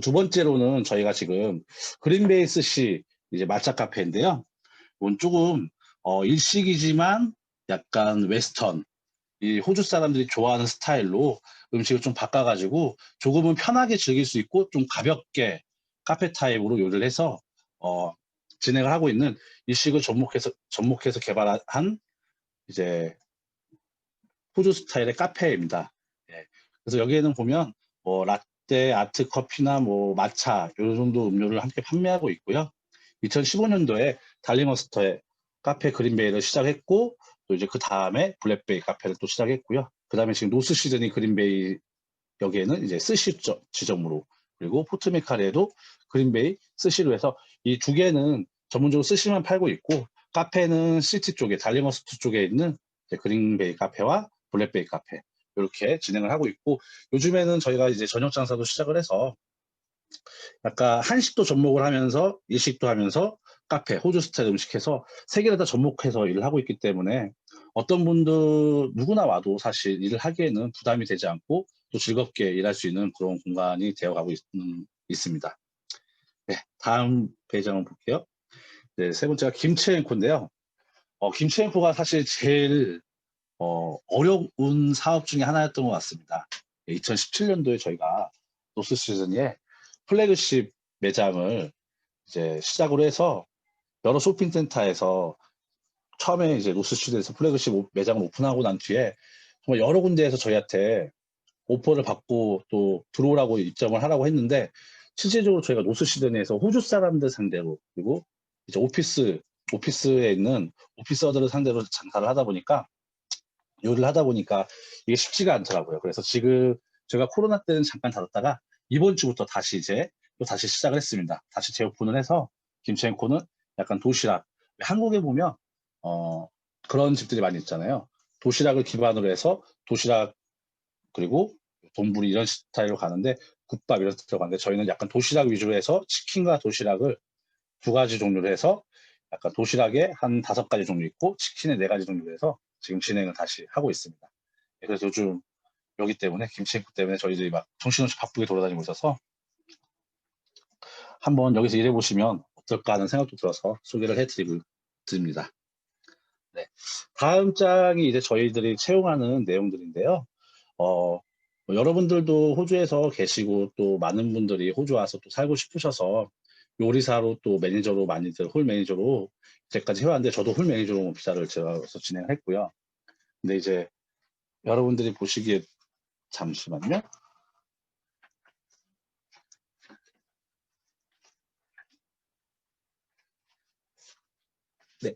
두 번째로는 저희가 지금 그린베이스시 이제 맛집 카페인데요. 이건 조금 일식이지만 약간 웨스턴, 이 호주 사람들이 좋아하는 스타일로 음식을 좀 바꿔가지고 조금은 편하게 즐길 수 있고 좀 가볍게 카페 타입으로 요리를 해서 진행을 하고 있는 일식을 접목해서 개발한 이제 호주 스타일의 카페입니다. 예. 그래서 여기에는 보면 뭐 라떼, 아트 커피나 뭐 마차 요 정도 음료를 함께 판매하고 있고요. 2015년도에 달링어스터에 카페 그린베이를 시작했고 또 이제 그 다음에 블랙베이 카페를 또 시작했고요. 그 다음에 지금 노스 시드니 그린베이 여기에는 이제 스시 지점으로 그리고 포트메카리에도 그린베이 스시로 해서 이 두 개는 전문적으로 스시만 팔고 있고 카페는 시티 쪽에 달링어스터 쪽에 있는 그린베이 카페와 블랙베이 카페 이렇게 진행을 하고 있고 요즘에는 저희가 이제 저녁 장사도 시작을 해서 약간 한식도 접목을 하면서 일식도 하면서 카페, 호주 스타일 음식해서 세 개를 다 접목해서 일을 하고 있기 때문에 어떤 분들 누구나 와도 사실 일을 하기에는 부담이 되지 않고 또 즐겁게 일할 수 있는 그런 공간이 되어가고 있습니다. 네, 다음 페이지 한번 볼게요. 네, 세 번째가 김치앤코인데요. 김치앤코가 사실 제일 어려운 사업 중에 하나였던 것 같습니다. 2017년도에 저희가 노스 시즈니에 플래그십 매장을 이제 시작으로 해서 여러 쇼핑센터에서 처음에 이제 노스시드에서 플래그십 매장을 오픈하고 난 뒤에 정말 여러 군데에서 저희한테 오퍼를 받고 또 들어오라고 입점을 하라고 했는데 실질적으로 저희가 노스시드니에서 호주 사람들 상대로 그리고 이제 오피스에 있는 오피서들을 상대로 장사를 하다 보니까 요리를 하다 보니까 이게 쉽지가 않더라고요. 그래서 지금 제가 코로나 때는 잠깐 닫았다가 이번 주부터 다시 이제 또 다시 시작을 했습니다. 다시 재오픈을 해서 김치앤코는 약간 도시락, 한국에 보면 그런 집들이 많이 있잖아요. 도시락을 기반으로 해서 도시락 그리고 돈부리 이런 스타일로 가는데 국밥 이런 스타일로 가는데 저희는 약간 도시락 위주로 해서 치킨과 도시락을 두 가지 종류로 해서 약간 도시락에 한 5가지 종류 있고 치킨에 4가지 종류로 해서 지금 진행을 다시 하고 있습니다. 그래서 요즘 여기 때문에 김치앤코 때문에 저희들이 막 정신없이 바쁘게 돌아다니고 있어서 한번 여기서 일해보시면 어떨까 하는 생각도 들어서 소개를 해드립니다. 네. 다음 장이 이제 저희들이 채용하는 내용들인데요. 여러분들도 호주에서 계시고 또 많은 분들이 호주 와서 또 살고 싶으셔서 요리사로 또 매니저로 많이들 홀 매니저로 이제까지 해왔는데 저도 홀 매니저로 비자를 제가 진행을 했고요. 근데 이제 여러분들이 보시기에 잠시만요. 네.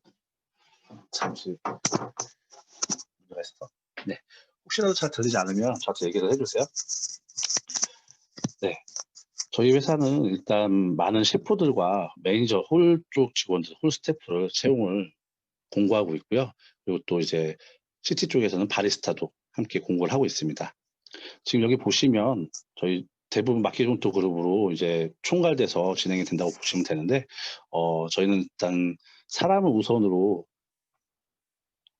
잠시 문제가 있어. 네. 혹시라도 잘 들리지 않으면 저한테 얘기를 해주세요. 네. 저희 회사는 일단 많은 셰프들과 매니저, 홀 쪽 직원들, 홀 스태프를 채용을 공고하고 있고요. 그리고 또 이제 시티 쪽에서는 바리스타도 함께 공고를 하고 있습니다. 지금 여기 보시면 저희 대부분 마케존토 그룹으로 이제 총괄돼서 진행이 된다고 보시면 되는데 저희는 일단 사람을 우선으로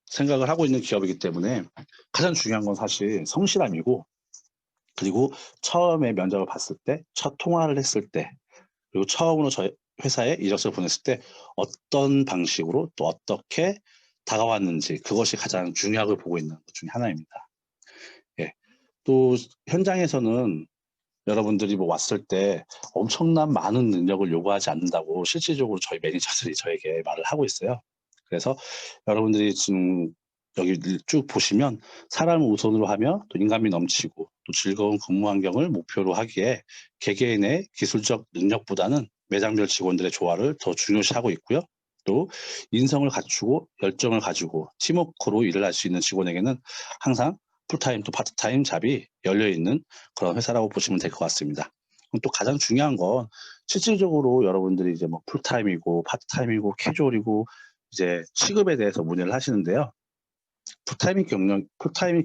생각을 하고 있는 기업이기 때문에 가장 중요한 건 사실 성실함이고 그리고 처음에 면접을 봤을 때, 첫 통화를 했을 때, 그리고 처음으로 저희 회사에 이력서를 보냈을 때 어떤 방식으로 또 어떻게 다가왔는지 그것이 가장 중요하게 보고 있는 것 중에 하나입니다. 예. 또 현장에서는 여러분들이 뭐 왔을 때 엄청난 많은 능력을 요구하지 않는다고 실질적으로 저희 매니저들이 저에게 말을 하고 있어요. 그래서 여러분들이 지금 여기 쭉 보시면 사람을 우선으로 하며 또 인간미 넘치고 또 즐거운 근무 환경을 목표로 하기에 개개인의 기술적 능력보다는 매장별 직원들의 조화를 더 중요시하고 있고요. 또 인성을 갖추고 열정을 가지고 팀워크로 일을 할 수 있는 직원에게는 항상 풀타임 또 파트타임 잡이 열려있는 그런 회사라고 보시면 될 것 같습니다. 또 가장 중요한 건 실질적으로 여러분들이 이제 뭐 풀타임이고 파트타임이고 캐주얼이고 이제 시급에 대해서 문의를 하시는데요. 풀타임의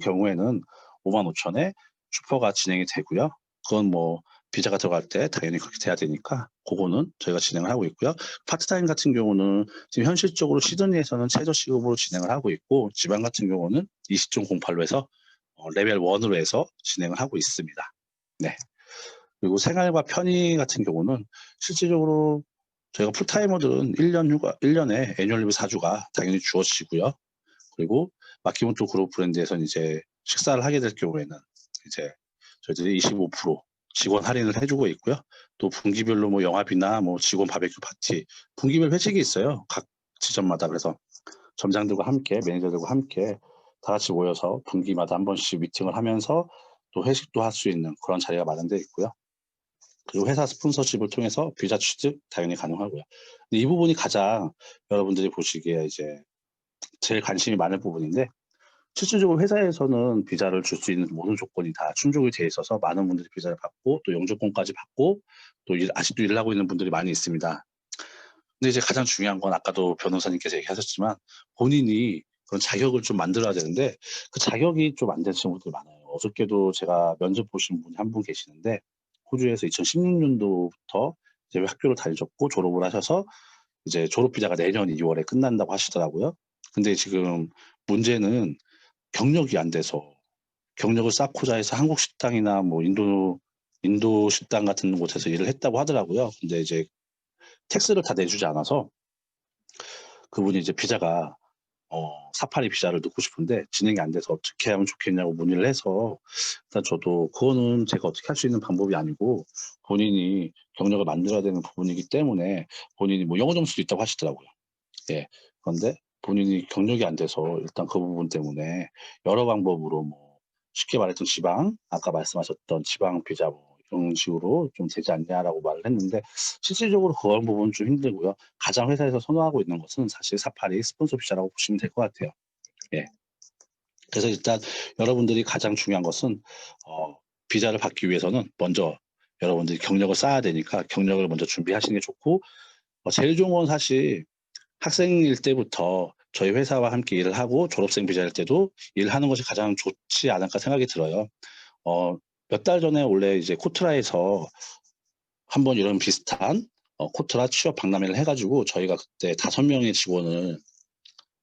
경우에는 55,000에 슈퍼가 진행이 되고요. 그건 뭐 비자가 들어갈 때 당연히 그렇게 돼야 되니까 그거는 저희가 진행을 하고 있고요. 파트타임 같은 경우는 지금 현실적으로 시드니에서는 최저 시급으로 진행을 하고 있고 지방 같은 경우는 20.08로 해서 레벨 1으로 해서 진행을 하고 있습니다. 네. 그리고 생활과 편의 같은 경우는 실질적으로 저희가 풀타이머들은 1년에 애뉴얼리브 4주가 당연히 주어지고요. 그리고 마키모토 그룹 브랜드에서는 이제 식사를 하게 될 경우에는 이제 저희들이 25% 직원 할인을 해주고 있고요. 또 분기별로 뭐 영화비나 뭐 직원 바베큐 파티, 분기별 회식이 있어요. 각 지점마다. 그래서 점장들과 함께, 매니저들과 함께 다 같이 모여서 분기마다 한 번씩 미팅을 하면서 또 회식도 할 수 있는 그런 자리가 마련되어 있고요. 그리고 회사 스폰서십을 통해서 비자 취득 당연히 가능하고요. 근데 이 부분이 가장 여러분들이 보시기에 이제 제일 관심이 많은 부분인데 실질적으로 회사에서는 비자를 줄 수 있는 모든 조건이 다 충족이 돼 있어서 많은 분들이 비자를 받고 또 영주권까지 받고 또 아직도 일을 하고 있는 분들이 많이 있습니다. 근데 이제 가장 중요한 건 아까도 변호사님께서 얘기하셨지만 본인이 그런 자격을 좀 만들어야 되는데 그 자격이 좀 안 되는 친구들이 많아요. 어저께도 제가 면접 보신 분이 한 분 계시는데 호주에서 2016년도부터 이제 학교를 다니셨고 졸업을 하셔서 이제 졸업 비자가 내년 2월에 끝난다고 하시더라고요. 근데 지금 문제는 경력이 안 돼서 경력을 쌓고자 해서 한국 식당이나 뭐 인도 식당 같은 곳에서 일을 했다고 하더라고요. 근데 이제 텍스를 다 내주지 않아서 그분이 이제 비자가 사파리 비자를 넣고 싶은데 진행이 안 돼서 어떻게 하면 좋겠냐고 문의를 해서 일단 저도 그거는 제가 어떻게 할 수 있는 방법이 아니고 본인이 경력을 만들어야 되는 부분이기 때문에 본인이 뭐 영어 점수도 있다고 하시더라고요. 예. 그런데 본인이 경력이 안 돼서 일단 그 부분 때문에 여러 방법으로 뭐 쉽게 말했던 아까 말씀하셨던 지방 비자 뭐 이런 식으로 좀 되지 않냐라고 말을 했는데 실질적으로 그런 부분은 좀 힘들고요. 가장 회사에서 선호하고 있는 것은 사실 사파리 스폰서 비자라고 보시면 될 것 같아요. 예. 그래서 일단 여러분들이 가장 중요한 것은 비자를 받기 위해서는 먼저 여러분들이 경력을 쌓아야 되니까 경력을 먼저 준비하시는 게 좋고 제일 좋은 건 사실 학생일 때부터 저희 회사와 함께 일을 하고 졸업생 비자일 때도 일하는 것이 가장 좋지 않을까 생각이 들어요. 몇 달 전에 원래 이제 코트라에서 한번 이런 비슷한 코트라 취업 박람회를 해가지고 저희가 그때 5명의 직원을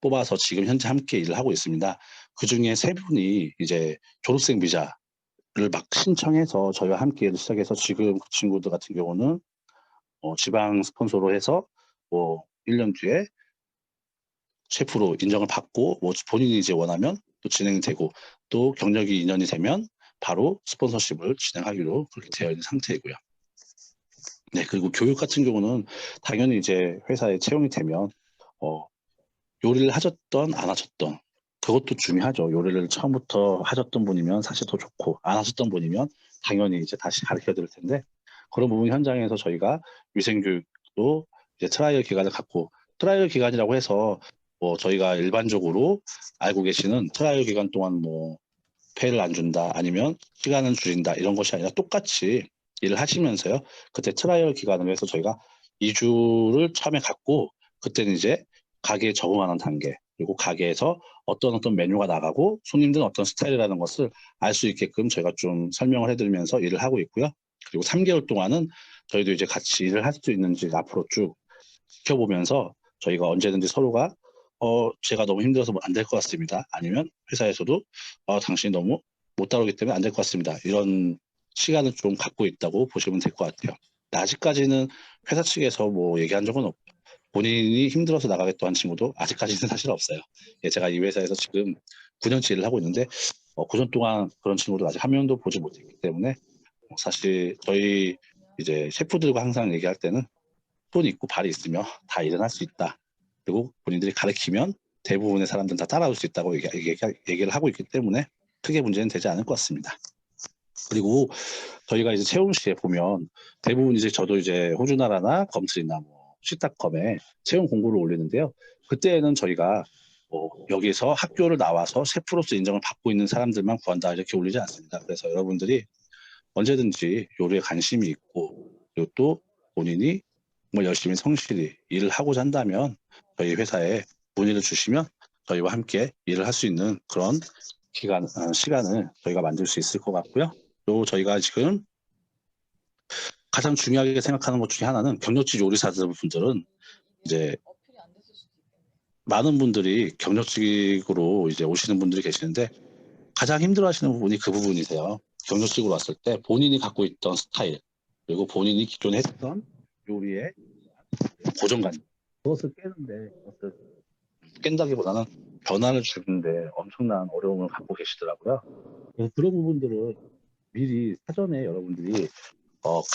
뽑아서 지금 현재 함께 일을 하고 있습니다. 그 중에 3분이 이제 졸업생 비자를 막 신청해서 저희와 함께 일을 시작해서 지금 그 친구들 같은 경우는 지방 스폰서로 해서 뭐 1년 뒤에 셰프로 인정을 받고 뭐 본인이 이제 원하면 또 진행이 되고 또 경력이 2년이 되면 바로 스폰서십을 진행하기로 그렇게 되어 있는 상태이고요. 네, 그리고 교육 같은 경우는 당연히 이제 회사에 채용이 되면 요리를 하셨던 안 하셨던 그것도 중요하죠. 요리를 처음부터 하셨던 분이면 사실 더 좋고 안 하셨던 분이면 당연히 이제 다시 가르쳐 드릴 텐데 그런 부분 현장에서 저희가 위생교육도 이제 트라이얼 기간을 갖고 트라이얼 기간이라고 해서 뭐 저희가 일반적으로 알고 계시는 트라이얼 기간 동안 뭐 페이를 안 준다 아니면 시간을 줄인다 이런 것이 아니라 똑같이 일을 하시면서요. 그때 트라이얼 기간을 해서 저희가 2주를 처음에 갖고 그때는 이제 가게에 적응하는 단계 그리고 가게에서 어떤 메뉴가 나가고 손님들은 어떤 스타일이라는 것을 알 수 있게끔 저희가 좀 설명을 해드리면서 일을 하고 있고요. 그리고 3개월 동안은 저희도 이제 같이 일을 할 수 있는지 앞으로 쭉 지켜보면서 저희가 언제든지 서로가 제가 너무 힘들어서 안 될 것 같습니다. 아니면 회사에서도 당신이 너무 못 다루기 때문에 안 될 것 같습니다. 이런 시간을 좀 갖고 있다고 보시면 될 것 같아요. 아직까지는 회사 측에서 뭐 얘기한 적은 없고 본인이 힘들어서 나가겠다는 친구도 아직까지는 사실 없어요. 예, 제가 이 회사에서 지금 9년치 일을 하고 있는데 9년 동안 그런 친구도 아직 한 명도 보지 못했기 때문에 사실 저희 이제 셰프들과 항상 얘기할 때는 손이 있고 발이 있으며 다 일어날 수 있다. 그리고 본인들이 가르치면 대부분의 사람들은 다 따라올 수 있다고 얘기를 하고 있기 때문에 크게 문제는 되지 않을 것 같습니다. 그리고 저희가 이제 채용 시에 보면 대부분 이제 저도 이제 호주나라나 검트리나 뭐 시타컴에 채용 공고를 올리는데요. 그때는 저희가 여기서 학교를 나와서 셰프로서 인정을 받고 있는 사람들만 구한다 이렇게 올리지 않습니다. 그래서 여러분들이 언제든지 요리에 관심이 있고 그리고 또 본인이 정말 열심히 성실히 일을 하고자 한다면 저희 회사에 문의를 주시면 저희와 함께 일을 할 수 있는 그런 시간을 저희가 만들 수 있을 것 같고요. 또 저희가 지금 가장 중요하게 생각하는 것 중에 하나는 경력직 요리사들 분들은 이제 많은 분들이 경력직으로 이제 오시는 분들이 계시는데 가장 힘들어하시는 부분이 그 부분이세요. 경력직으로 왔을 때 본인이 갖고 있던 스타일 그리고 본인이 기존에 했던 요리의 고정관념 그것을 깨는데 그것을 깬다기보다는 변화를 주는데 엄청난 어려움을 갖고 계시더라고요. 그래서 그런 부분들은 미리 사전에 여러분들이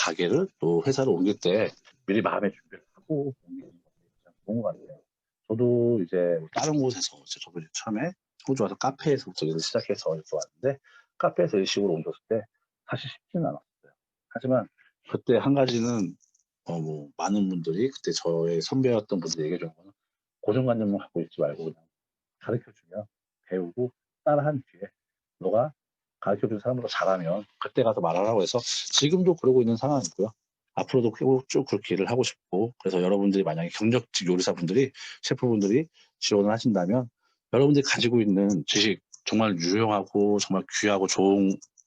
가게를 또 회사를 옮길 때 미리 마음의 준비를 하고 옮기는 것이 가장 좋은 것 같아요. 저도 이제 다른 곳에서 저도 이제 처음에 호주 와서 카페에서부터 일을 시작해서 이렇게 왔는데 카페에서 일식으로 옮겼을 때 사실 쉽지는 않았어요. 하지만 그때 한 가지는 뭐 많은 분들이 그때 저의 선배였던 분들이 얘기해 준 거는 고정관념을 갖고 있지 말고 그냥 가르쳐주면 배우고 따라한 뒤에 너가 가르쳐준 사람보다 잘하면 그때 가서 말하라고 해서 지금도 그러고 있는 상황이고요. 앞으로도 쭉 그렇게 일을 하고 싶고 그래서 여러분들이 만약에 경력직 요리사분들이 셰프분들이 지원을 하신다면 여러분들이 가지고 있는 지식 정말 유용하고 정말 귀하고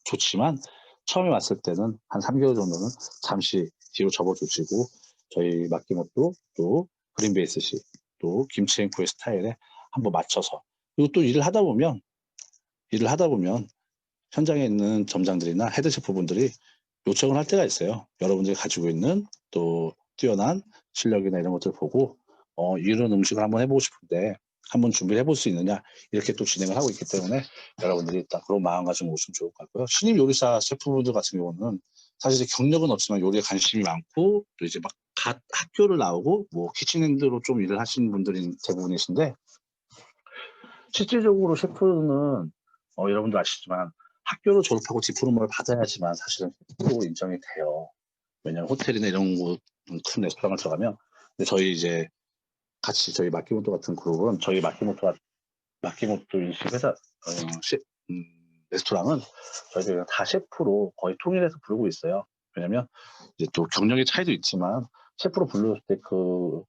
좋지만 처음에 왔을 때는 한 3개월 정도는 잠시 뒤로 접어두시고 저희 맡김옷도 또 그린베이스식 또 김치앤코의 스타일에 한번 맞춰서 그리고 또 일을 하다 보면 현장에 있는 점장들이나 헤드 셰프분들이 요청을 할 때가 있어요. 여러분들이 가지고 있는 또 뛰어난 실력이나 이런 것들을 보고 이런 음식을 한번 해보고 싶은데 한번 준비를 해볼 수 있느냐 이렇게 또 진행을 하고 있기 때문에 여러분들이 일단 그런 마음가짐을 오시면 좋을 것 같고요. 신입 요리사 셰프분들 같은 경우는 사실 이제 경력은 없지만 요리에 관심이 많고 또 이제 막 학교를 나오고 뭐 키친핸드로 좀 일을 하시는 분들이 대부분이신데 실질적으로 셰프는 여러분도 아시지만 학교를 졸업하고 디플로마를 받아야지만 사실은 셰프로 인정이 돼요. 왜냐하면 호텔이나 이런 곳 큰 레스토랑을 들어가면 근데 저희 이제 같이 저희 마키모토 같은 그룹은 저희 마키모토 인식 회사 레스토랑은 저희들 다 셰프로 거의 통일해서 부르고 있어요. 왜냐면 이제 또 경력의 차이도 있지만 셰프로 불렀을 때 그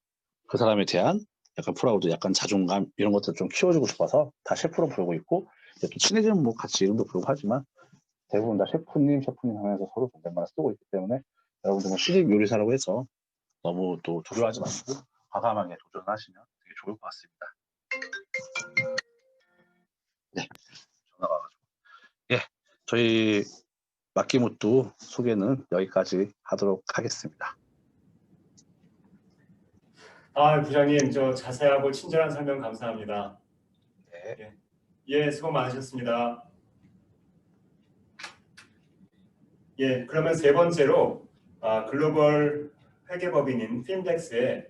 사람에 대한 약간 프라우드, 약간 자존감 이런 것들 좀 키워주고 싶어서 다 셰프로 부르고 있고 이제 또 친해지면 뭐 같이 이름도 부르고 하지만 대부분 다 셰프님 하면서 서로 존댓말 쓰고 있기 때문에 여러분들 뭐 신입 요리사라고 해서 너무 또 두려워하지 마시고 과감하게 도전하시면 되게 좋을 것 같습니다. 네, 전화가 와가지고 예, 저희 마키모토 소개는 여기까지 하도록 하겠습니다. 부장님, 저 자세하고 친절한 설명 감사합니다. 네. 예, 수고 많으셨습니다. 예, 그러면 세 번째로 글로벌 회계법인인 핀덱스의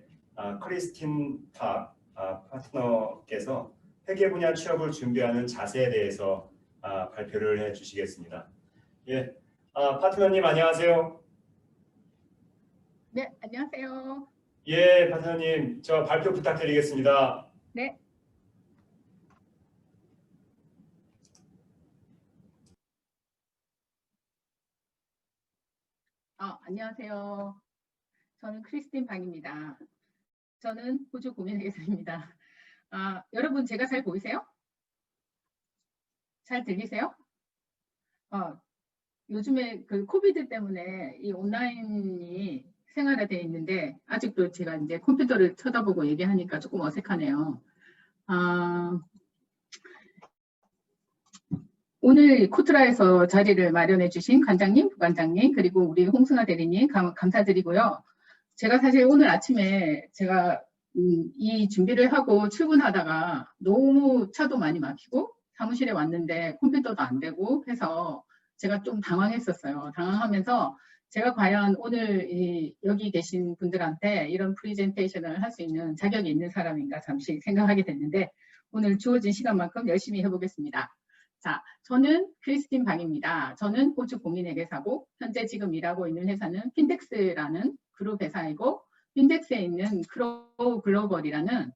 크리스틴 박 파트너께서 회계 분야 취업을 준비하는 자세에 대해서 발표를 해주시겠습니다. 예, 파트너님 안녕하세요. 네, 안녕하세요. 예, 파트너님, 저 발표 부탁드리겠습니다. 네. 안녕하세요. 저는 크리스틴 박입니다. 저는 호주 고민회계사입니다. 여러분 제가 잘 보이세요? 잘 들리세요? 요즘에 그 코비드 때문에 이 온라인이 생활화되어 있는데 아직도 제가 이제 컴퓨터를 쳐다보고 얘기하니까 조금 어색하네요. 오늘 코트라에서 자리를 마련해 주신 관장님, 부관장님, 그리고 우리 홍승아 대리님 감사드리고요. 제가 사실 오늘 아침에 제가 이 준비를 하고 출근하다가 너무 차도 많이 막히고 사무실에 왔는데 컴퓨터도 안 되고 해서 제가 좀 당황했었어요. 당황하면서 제가 과연 오늘 여기 계신 분들한테 이런 프리젠테이션을 할 수 있는 자격이 있는 사람인가 잠시 생각하게 됐는데 오늘 주어진 시간만큼 열심히 해보겠습니다. 자, 저는 크리스틴 박입니다. 저는 호주 공인회계사고 현재 지금 일하고 있는 회사는 핀덱스라는 그룹 회사이고 핀덱스에 있는 크로우 글로벌이라는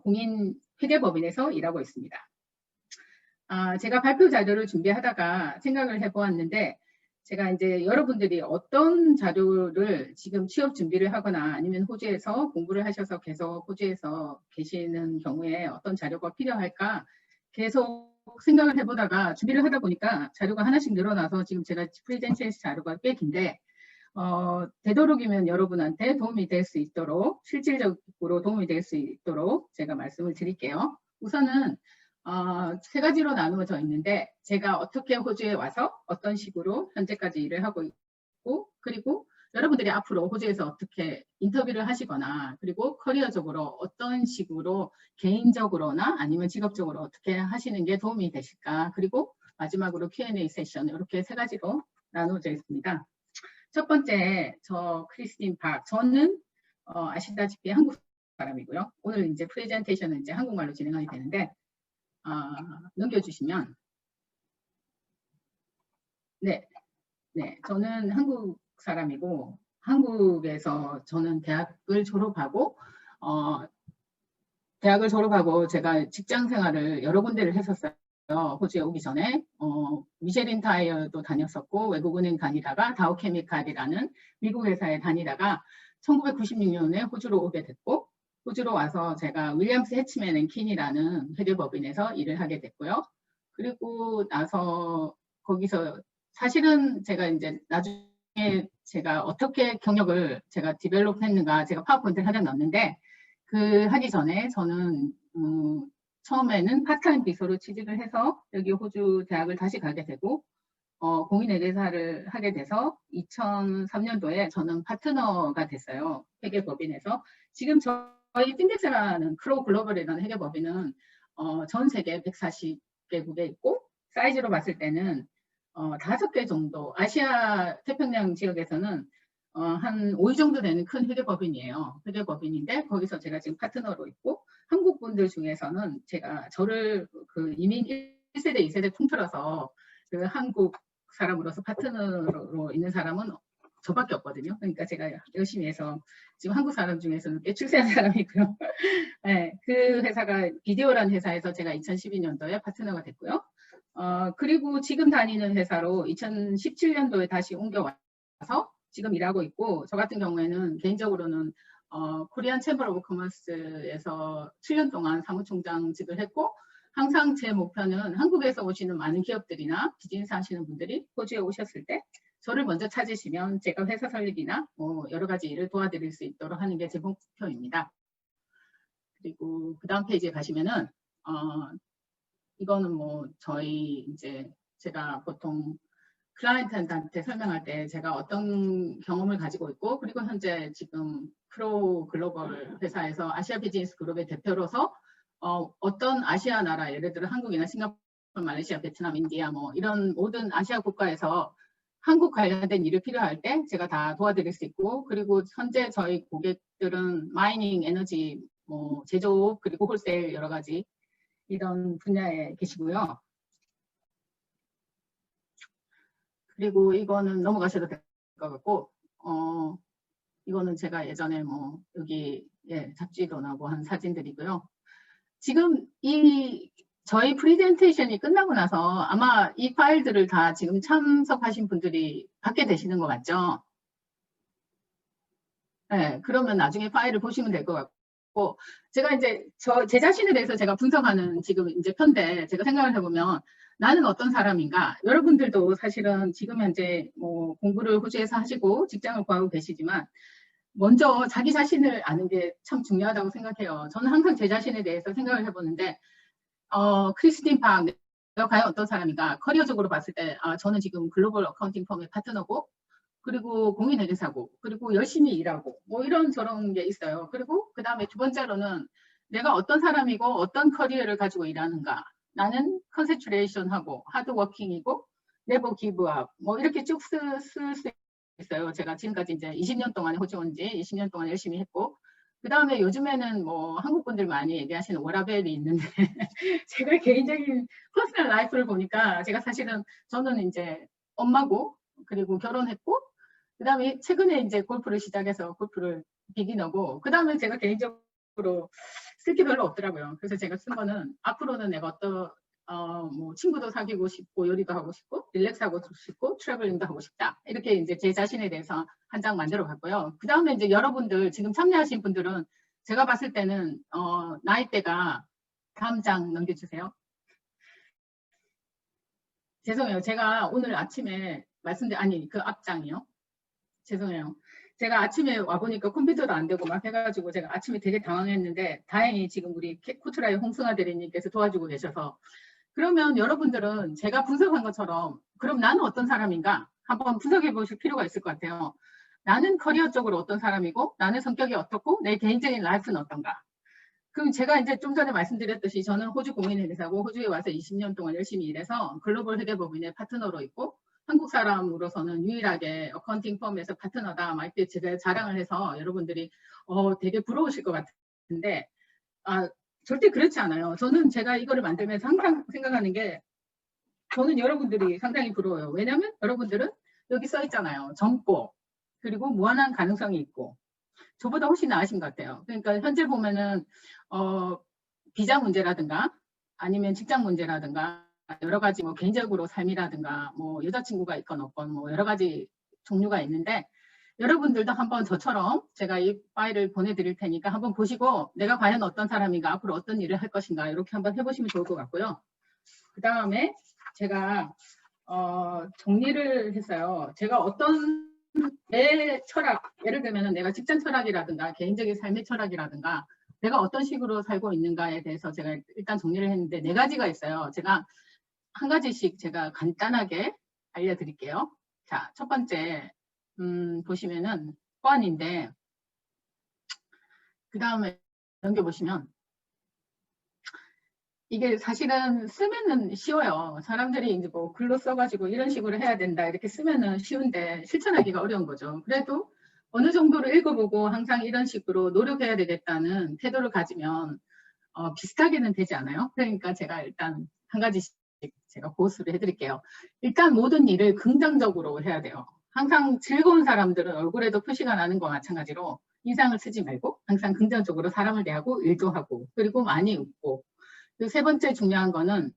공인 회계법인에서 일하고 있습니다. 제가 발표 자료를 준비하다가 생각을 해보았는데 제가 이제 여러분들이 어떤 자료를 지금 취업 준비를 하거나 아니면 호주에서 공부를 하셔서 계속 호주에서 계시는 경우에 어떤 자료가 필요할까 계속 생각을 해보다가 준비를 하다 보니까 자료가 하나씩 늘어나서 지금 제가 프레젠테이션 자료가 꽤 긴데 되도록이면 여러분한테 도움이 될 수 있도록 실질적으로 도움이 될 수 있도록 제가 말씀을 드릴게요. 우선은 세 가지로 나누어져 있는데 제가 어떻게 호주에 와서 어떤 식으로 현재까지 일을 하고 있고 그리고 여러분들이 앞으로 호주에서 어떻게 인터뷰를 하시거나 그리고 커리어적으로 어떤 식으로 개인적으로나 아니면 직업적으로 어떻게 하시는 게 도움이 되실까 그리고 마지막으로 Q&A 세션 이렇게 세 가지로 나누어져 있습니다. 첫 번째 저 크리스틴 박 저는 아시다시피 한국 사람이고요. 오늘 이제 프레젠테이션은 이제 한국말로 진행하게 되는데 넘겨주시면 네, 저는 한국 사람이고 한국에서 저는 대학을 졸업하고 제가 직장 생활을 여러 군데를 했었어요. 호주에 오기 전에 미쉐린 타이어도 다녔었고 외국은행 다니다가 다우케미칼이라는 미국 회사에 다니다가 1996년에 호주로 오게 됐고 호주로 와서 제가 윌리엄스 해치맨 앤 킨이라는 회계법인에서 일을 하게 됐고요. 그리고 나서 거기서 사실은 제가 이제 나중에 제가 어떻게 경력을 제가 디벨롭 했는가 제가 파워포인트를 하나 넣었는데 그 하기 전에 저는 처음에는 파트타임 비서로 취직을 해서 여기 호주 대학을 다시 가게 되고 공인회계사를 하게 돼서 2003년도에 저는 파트너가 됐어요. 회계법인에서. 지금 저희 핀덱스라는 크로우 글로벌이라는 회계법인은 전 세계 140개국에 있고 사이즈로 봤을 때는 5개 정도 아시아 태평양 지역에서는 한 5위 정도 되는 큰 회계법인이에요. 회계법인인데 거기서 제가 지금 파트너로 있고 한국 분들 중에서는 제가 저를 그 이민 1세대, 2세대 통틀어서 그 한국 사람으로서 파트너로 있는 사람은 저밖에 없거든요. 그러니까 제가 열심히 해서 지금 한국 사람 중에서는 꽤 출세한 사람이고요. 네, 그 회사가 비디오라는 회사에서 제가 2012년도에 파트너가 됐고요. 그리고 지금 다니는 회사로 2017년도에 다시 옮겨와서 지금 일하고 있고 저 같은 경우에는 개인적으로는 코리안 챔버 오브 커머스에서 7년 동안 사무총장직을 했고 항상 제 목표는 한국에서 오시는 많은 기업들이나 비즈니스 하시는 분들이 호주에 오셨을 때 저를 먼저 찾으시면 제가 회사 설립이나 여러 가지 일을 도와드릴 수 있도록 하는 게 제 목표입니다. 그리고 그 다음 페이지에 가시면은 이거는 뭐 저희 이제 제가 보통 클라이언트한테 설명할 때 제가 어떤 경험을 가지고 있고 그리고 현재 지금 크로우 글로벌 회사에서 아시아 비즈니스 그룹의 대표로서 어떤 아시아 나라 예를 들어 한국이나 싱가포르, 말레이시아, 베트남, 인디아 뭐 이런 모든 아시아 국가에서 한국 관련된 일이 필요할 때 제가 다 도와드릴 수 있고 그리고 현재 저희 고객들은 마이닝, 에너지, 뭐 제조업 그리고 홀세일 여러 가지 이런 분야에 계시고요. 그리고 이거는 넘어가셔도 될 것 같고 이거는 제가 예전에 뭐 여기 잡지도 나고 한 사진들이고요. 지금 저희 프레젠테이션이 끝나고 나서 아마 이 파일들을 다 지금 참석하신 분들이 받게 되시는 것 같죠? 네, 그러면 나중에 파일을 보시면 될 것 같고 제가 이제 제 자신에 대해서 제가 분석하는 지금 이제 편데 제가 생각을 해보면 나는 어떤 사람인가? 여러분들도 사실은 지금 현재 뭐 공부를 호주에서 하시고 직장을 구하고 계시지만 먼저 자기 자신을 아는 게 참 중요하다고 생각해요. 저는 항상 제 자신에 대해서 생각을 해보는데 크리스틴 박 내가 과연 어떤 사람인가? 커리어적으로 봤을 때 저는 지금 글로벌 어카운팅 펌의 파트너고 그리고 공인회계사고 그리고 열심히 일하고 뭐 이런 저런 게 있어요. 그리고 그 다음에 두 번째로는 내가 어떤 사람이고 어떤 커리어를 가지고 일하는가? 나는 컨센트레이션하고 하드워킹이고 네버 기브업 뭐 이렇게 쭉 쓸 수 있어요. 제가 지금까지 이제 20년 동안 호주 온 지 20년 동안 열심히 했고 그 다음에 요즘에는 뭐 한국 분들 많이 얘기하시는 워라밸이 있는데 제가 개인적인 퍼스널 라이프를 보니까 제가 사실은 저는 이제 엄마고 그리고 결혼했고 그 다음에 최근에 이제 골프를 시작해서 골프를 비기너고 그 다음에 제가 개인적으로 쓸 게 별로 없더라고요. 그래서 제가 쓴 거는 앞으로는 내가 뭐 친구도 사귀고 싶고 요리도 하고 싶고 릴렉스하고 싶고 트래블링도 하고 싶다. 이렇게 이제 제 자신에 대해서 한 장 만들어 봤고요. 그 다음에 이제 여러분들 지금 참여하신 분들은 제가 봤을 때는 나이대가 다음 장 넘겨주세요. 죄송해요. 제가 오늘 아침에 아니 그 앞장이요. 죄송해요. 제가 아침에 와보니까 컴퓨터도 안 되고 막 해가지고 제가 아침에 되게 당황했는데 다행히 지금 우리 코트라의 홍승아 대리님께서 도와주고 계셔서 그러면 여러분들은 제가 분석한 것처럼 그럼 나는 어떤 사람인가 한번 분석해 보실 필요가 있을 것 같아요. 나는 커리어 쪽으로 어떤 사람이고 나는 성격이 어떻고 내 개인적인 라이프는 어떤가. 그럼 제가 이제 좀 전에 말씀드렸듯이 저는 호주 공인회계사고 호주에 와서 20년 동안 열심히 일해서 글로벌 회계법인의 파트너로 있고 한국 사람으로서는 유일하게 어카운팅 펌에서 파트너다 막 이렇게 제가 자랑을 해서 여러분들이 되게 부러우실 것 같은데 절대 그렇지 않아요. 저는 제가 이거를 만들면서 항상 생각하는 게 저는 여러분들이 상당히 부러워요. 왜냐하면 여러분들은 여기 써 있잖아요. 젊고 그리고 무한한 가능성이 있고 저보다 훨씬 나으신 것 같아요. 그러니까 현재 보면은 비자 문제라든가 아니면 직장 문제라든가 여러 가지 뭐 개인적으로 삶이라든가 뭐 여자친구가 있건 없건 뭐 여러 가지 종류가 있는데 여러분들도 한번 저처럼 제가 이 파일을 보내드릴 테니까 한번 보시고 내가 과연 어떤 사람인가 앞으로 어떤 일을 할 것인가 이렇게 한번 해보시면 좋을 것 같고요. 그 다음에 제가 정리를 했어요. 제가 어떤 내 철학, 예를 들면 내가 직장 철학이라든가 개인적인 삶의 철학이라든가 내가 어떤 식으로 살고 있는가에 대해서 제가 일단 정리를 했는데 4가지가 있어요. 제가 한 가지씩 제가 간단하게 알려드릴게요. 자, 첫 번째 보시면은 호환인데 그 다음에 넘겨보시면 이게 사실은 쓰면은 쉬워요. 사람들이 이제 뭐 글로 써가지고 이런 식으로 해야 된다 이렇게 쓰면은 쉬운데 실천하기가 어려운 거죠. 그래도 어느 정도로 읽어보고 항상 이런 식으로 노력해야 되겠다는 태도를 가지면 비슷하게는 되지 않아요? 그러니까 제가 일단 한 가지씩 제가 보수를 해드릴게요. 일단 모든 일을 긍정적으로 해야 돼요. 항상 즐거운 사람들은 얼굴에도 표시가 나는 것과 마찬가지로 인상을 쓰지 말고 항상 긍정적으로 사람을 대하고 일도 하고 그리고 많이 웃고 그 3번째 중요한 거는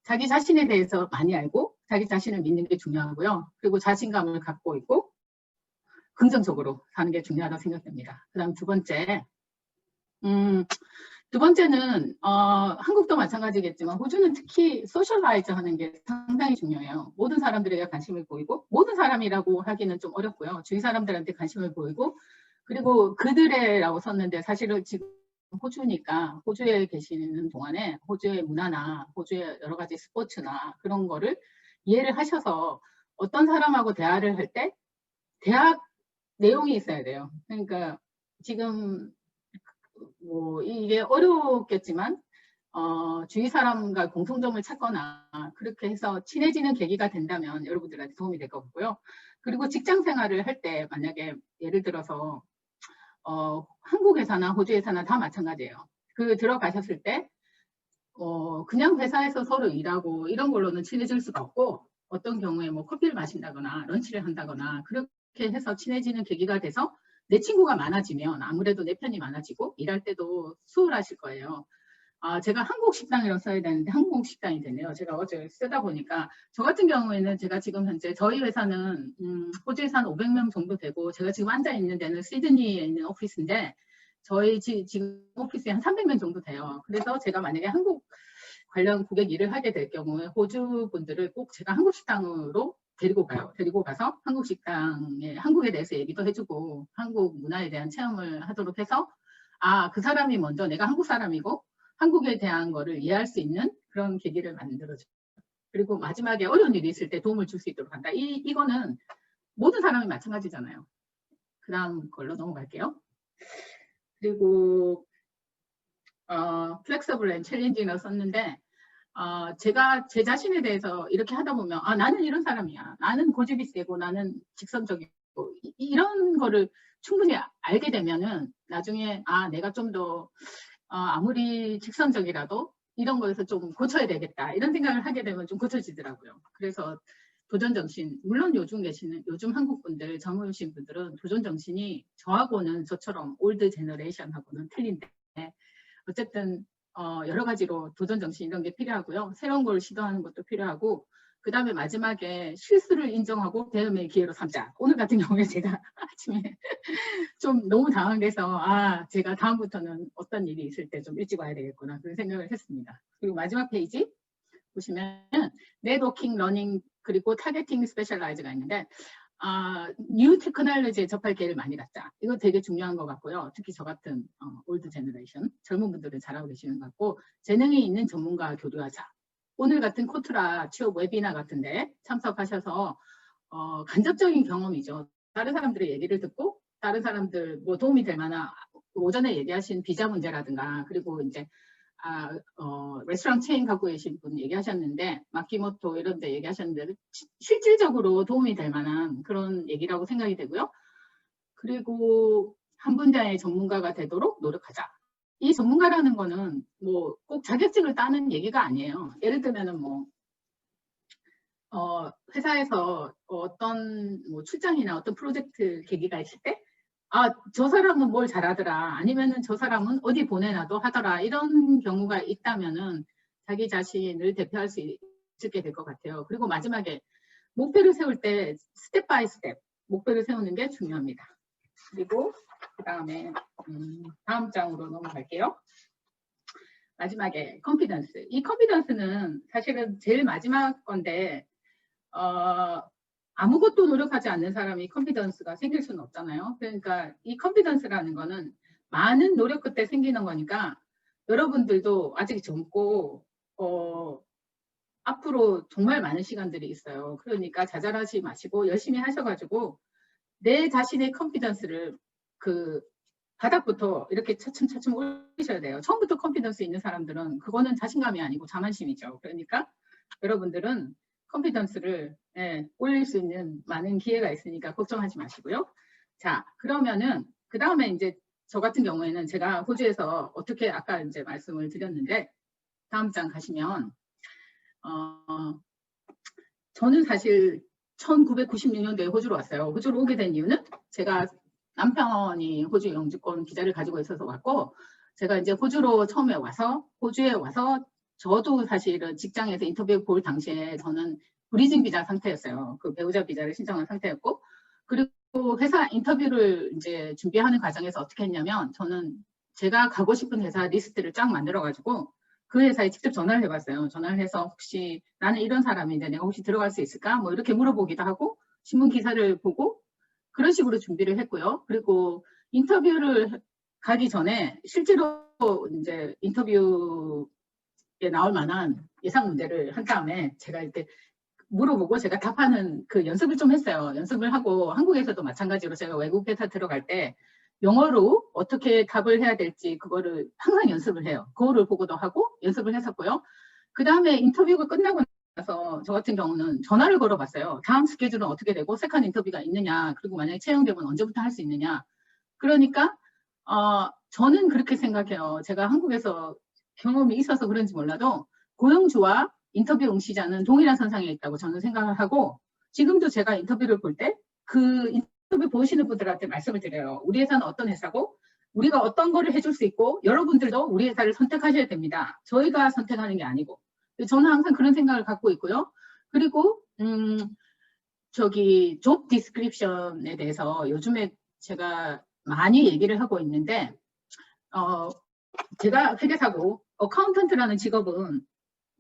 자기 자신에 대해서 많이 알고 자기 자신을 믿는 게 중요하고요. 그리고 자신감을 갖고 있고 긍정적으로 사는 게 중요하다고 생각됩니다. 그 다음 2번째 두 번째는 한국도 마찬가지겠지만 호주는 특히 소셜라이즈 하는 게 상당히 중요해요. 모든 사람들에게 관심을 보이고 모든 사람이라고 하기는 좀 어렵고요. 주위 사람들한테 관심을 보이고 그리고 그들의라고 썼는데 사실은 지금 호주니까 호주에 계시는 동안에 호주의 문화나 호주의 여러 가지 스포츠나 그런 거를 이해를 하셔서 어떤 사람하고 대화를 할 때 대화 내용이 있어야 돼요. 그러니까 지금 뭐 이게 어렵겠지만 주위 사람과 공통점을 찾거나 그렇게 해서 친해지는 계기가 된다면 여러분들한테 도움이 될 것 같고요. 그리고 직장 생활을 할 때 만약에 예를 들어서 한국 회사나 호주 회사나 다 마찬가지예요. 그 들어가셨을 때 그냥 회사에서 서로 일하고 이런 걸로는 친해질 수가 없고 어떤 경우에 뭐 커피를 마신다거나 런치를 한다거나 그렇게 해서 친해지는 계기가 돼서 내 친구가 많아지면 아무래도 내 편이 많아지고 일할 때도 수월하실 거예요. 제가 한국 식당이라고 써야 되는데 한국 식당이 되네요. 제가 어제 쓰다 보니까 저 같은 경우에는 제가 지금 현재 저희 회사는 호주에서 한 500명 정도 되고 제가 지금 앉아 있는 데는 시드니에 있는 오피스인데 저희 지금 오피스에 한 300명 정도 돼요. 그래서 제가 만약에 한국 관련 고객 일을 하게 될 경우에 호주 분들을 꼭 제가 한국 식당으로 데리고 가요. 데리고 가서 한국 식당에 한국에 대해서 얘기도 해주고 한국 문화에 대한 체험을 하도록 해서 그 사람이 먼저 내가 한국 사람이고 한국에 대한 거를 이해할 수 있는 그런 계기를 만들어줘요. 그리고 마지막에 어려운 일이 있을 때 도움을 줄 수 있도록 한다. 이거는 모든 사람이 마찬가지잖아요. 그 다음 걸로 넘어갈게요. 그리고 flexible and challenging이라고 썼는데 제가 제 자신에 대해서 이렇게 하다 보면 나는 이런 사람이야. 나는 고집이 세고 나는 직선적이고 이런 거를 충분히 알게 되면은 나중에 내가 좀 더 아무리 직선적이라도 이런 거에서 좀 고쳐야 되겠다 이런 생각을 하게 되면 좀 고쳐지더라고요. 그래서 도전 정신, 물론 요즘 한국 분들 젊으신 분들은 도전 정신이 저하고는 저처럼 올드 제너레이션하고는 틀린데 어쨌든 여러 가지로 도전 정신 이런 게 필요하고요. 새로운 걸 시도하는 것도 필요하고 그 다음에 마지막에 실수를 인정하고 대응의 기회로 삼자. 오늘 같은 경우에 제가 아침에 좀 너무 당황돼서 제가 다음부터는 어떤 일이 있을 때 좀 일찍 와야 되겠구나 그런 생각을 했습니다. 그리고 마지막 페이지 보시면 네트워킹, 러닝 그리고 타겟팅 스페셜라이즈가 있는데 뉴 테크놀로지에 접할 기회를 많이 갖자. 이거 되게 중요한 것 같고요. 특히 저 같은 올드 제너레이션 젊은 분들은 잘하고 계시는 것 같고 재능이 있는 전문가와 교류하자. 오늘 같은 코트라 취업 웨비나 같은데 참석하셔서 간접적인 경험이죠. 다른 사람들의 얘기를 듣고 다른 사람들 뭐 도움이 될 만한 오전에 얘기하신 비자 문제라든가 그리고 이제 레스토랑 체인 갖고 계신 분 얘기하셨는데 마키모토 이런 데 얘기하셨는데 실질적으로 도움이 될 만한 그런 얘기라고 생각이 되고요. 그리고 한 분야의 전문가가 되도록 노력하자. 이 전문가라는 거는 뭐 꼭 자격증을 따는 얘기가 아니에요. 예를 들면은 뭐 회사에서 어떤 뭐 출장이나 어떤 프로젝트 계기가 있을 때 저 사람은 뭘 잘하더라 아니면은 저 사람은 어디 보내놔도 하더라 이런 경우가 있다면은 자기 자신을 대표할 수 있게 될 것 같아요. 그리고 마지막에 목표를 세울 때 스텝 바이 스텝 목표를 세우는 게 중요합니다. 그리고 그 다음에 다음 장으로 넘어갈게요. 마지막에 컨피던스. 이 컨피던스는 사실은 제일 마지막 건데 아무것도 노력하지 않는 사람이 컨피던스가 생길 수는 없잖아요. 그러니까 이 컨피던스라는 거는 많은 노력 끝에 생기는 거니까 여러분들도 아직 젊고 앞으로 정말 많은 시간들이 있어요. 그러니까 자잘하지 마시고 열심히 하셔가지고 내 자신의 컨피던스를 그 바닥부터 이렇게 차츰차츰 올리셔야 돼요. 처음부터 컨피던스 있는 사람들은 그거는 자신감이 아니고 자만심이죠. 그러니까 여러분들은 컨피던스를 올릴 수 있는 많은 기회가 있으니까 걱정하지 마시고요. 자, 그러면은 그 다음에 이제 저 같은 경우에는 제가 호주에서 어떻게 아까 이제 말씀을 드렸는데 다음 장 가시면 저는 사실 1996년도에 호주로 왔어요. 호주로 오게 된 이유는 제가 남편이 호주 영주권 비자를 가지고 있어서 왔고 제가 이제 호주로 처음에 호주에 와서 저도 사실은 직장에서 인터뷰 볼 당시에 저는 브리징 비자 상태였어요. 그 배우자 비자를 신청한 상태였고 그리고 회사 인터뷰를 이제 준비하는 과정에서 어떻게 했냐면 저는 제가 가고 싶은 회사 리스트를 쫙 만들어가지고 그 회사에 직접 전화를 해봤어요. 전화를 해서 혹시 나는 이런 사람인데 내가 혹시 들어갈 수 있을까? 뭐 이렇게 물어보기도 하고 신문 기사를 보고 그런 식으로 준비를 했고요. 그리고 인터뷰를 가기 전에 실제로 이제 인터뷰에 나올 만한 예상 문제를 한 다음에 제가 이렇게 물어보고 제가 답하는 그 연습을 좀 했어요. 연습을 하고 한국에서도 마찬가지로 제가 외국 회사 들어갈 때 영어로 어떻게 답을 해야 될지 그거를 항상 연습을 해요. 거울을 보고도 하고 연습을 했었고요. 그 다음에 인터뷰가 끝나고 나서 저 같은 경우는 전화를 걸어봤어요. 다음 스케줄은 어떻게 되고 세컨 인터뷰가 있느냐 그리고 만약에 채용되면 언제부터 할 수 있느냐. 그러니까 저는 그렇게 생각해요. 제가 한국에서 경험이 있어서 그런지 몰라도 고용주와 인터뷰 응시자는 동일한 선상에 있다고 저는 생각을 하고 지금도 제가 인터뷰를 볼 때 그 인터뷰 보시는 분들한테 말씀을 드려요. 우리 회사는 어떤 회사고 우리가 어떤 거를 해줄 수 있고 여러분들도 우리 회사를 선택하셔야 됩니다. 저희가 선택하는 게 아니고 저는 항상 그런 생각을 갖고 있고요. 그리고 저기 job description에 대해서 요즘에 제가 많이 얘기를 하고 있는데 제가 회계사고 어카운턴트라는 직업은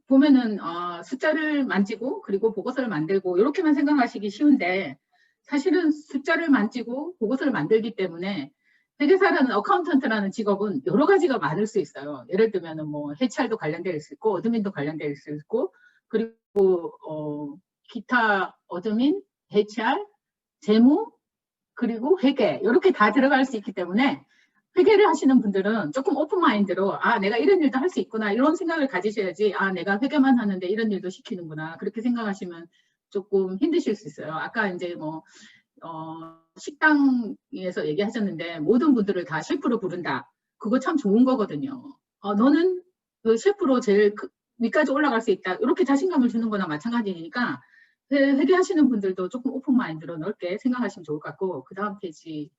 보면은 숫자를 만지고 그리고 보고서를 만들고 이렇게만 생각하시기 쉬운데 사실은 숫자를 만지고 보고서를 만들기 때문에 회계사라는 어카운턴트라는 직업은 여러 가지가 많을 수 있어요. 예를 들면은 뭐 HR도 관련되어 있고 어드민도 관련되어 있고 그리고 기타 어드민, HR, 재무 그리고 회계 이렇게 다 들어갈 수 있기 때문에 회계를 하시는 분들은 조금 오픈 마인드로 내가 이런 일도 할 수 있구나 이런 생각을 가지셔야지 내가 회계만 하는데 이런 일도 시키는구나 그렇게 생각하시면 조금 힘드실 수 있어요. 아까 이제 뭐 식당에서 얘기하셨는데 모든 분들을 다 셰프로 부른다. 그거 참 좋은 거거든요. 너는 그 셰프로 제일 위까지 올라갈 수 있다. 이렇게 자신감을 주는 거나 마찬가지니까 회계하시는 분들도 조금 오픈 마인드로 넓게 생각하시면 좋을 것 같고 그 다음 페이지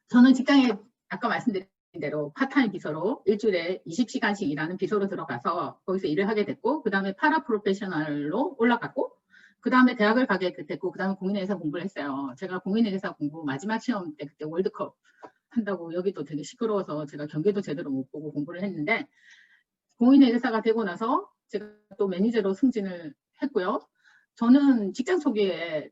저는 직장에 아까 말씀드린 대로 파타임 비서로 일주일에 20시간씩 일하는 비서로 들어가서 거기서 일을 하게 됐고, 그 다음에 파라 프로페셔널로 올라갔고, 그 다음에 대학을 가게 됐고, 그 다음에 공인회계사 공부를 했어요. 제가 공인회계사 공부 마지막 시험 때 그때 월드컵 한다고 여기도 되게 시끄러워서 제가 경기도 제대로 못 보고 공부를 했는데, 공인회계사가 되고 나서 제가 또 매니저로 승진을 했고요. 저는 직장 초기에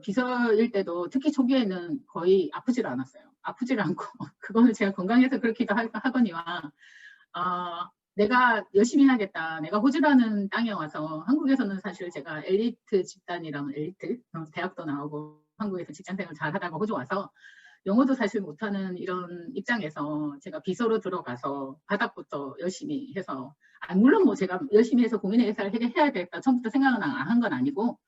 비서일 때도 특히 초기에는 거의 아프질 않았어요. 아프질 않고 그거는 제가 건강해서 그렇기도 하거니와 내가 열심히 해야겠다. 내가 호주라는 땅에 와서 한국에서는 사실 제가 엘리트 집단이라면 엘리트 대학도 나오고 한국에서 직장생활 잘 하다가 호주 와서 영어도 사실 못하는 이런 입장에서 제가 비서로 들어가서 바닥부터 열심히 해서 물론 뭐 제가 열심히 해서 공인회계사를 해야 되겠다 처음부터 생각은 한 건 아니고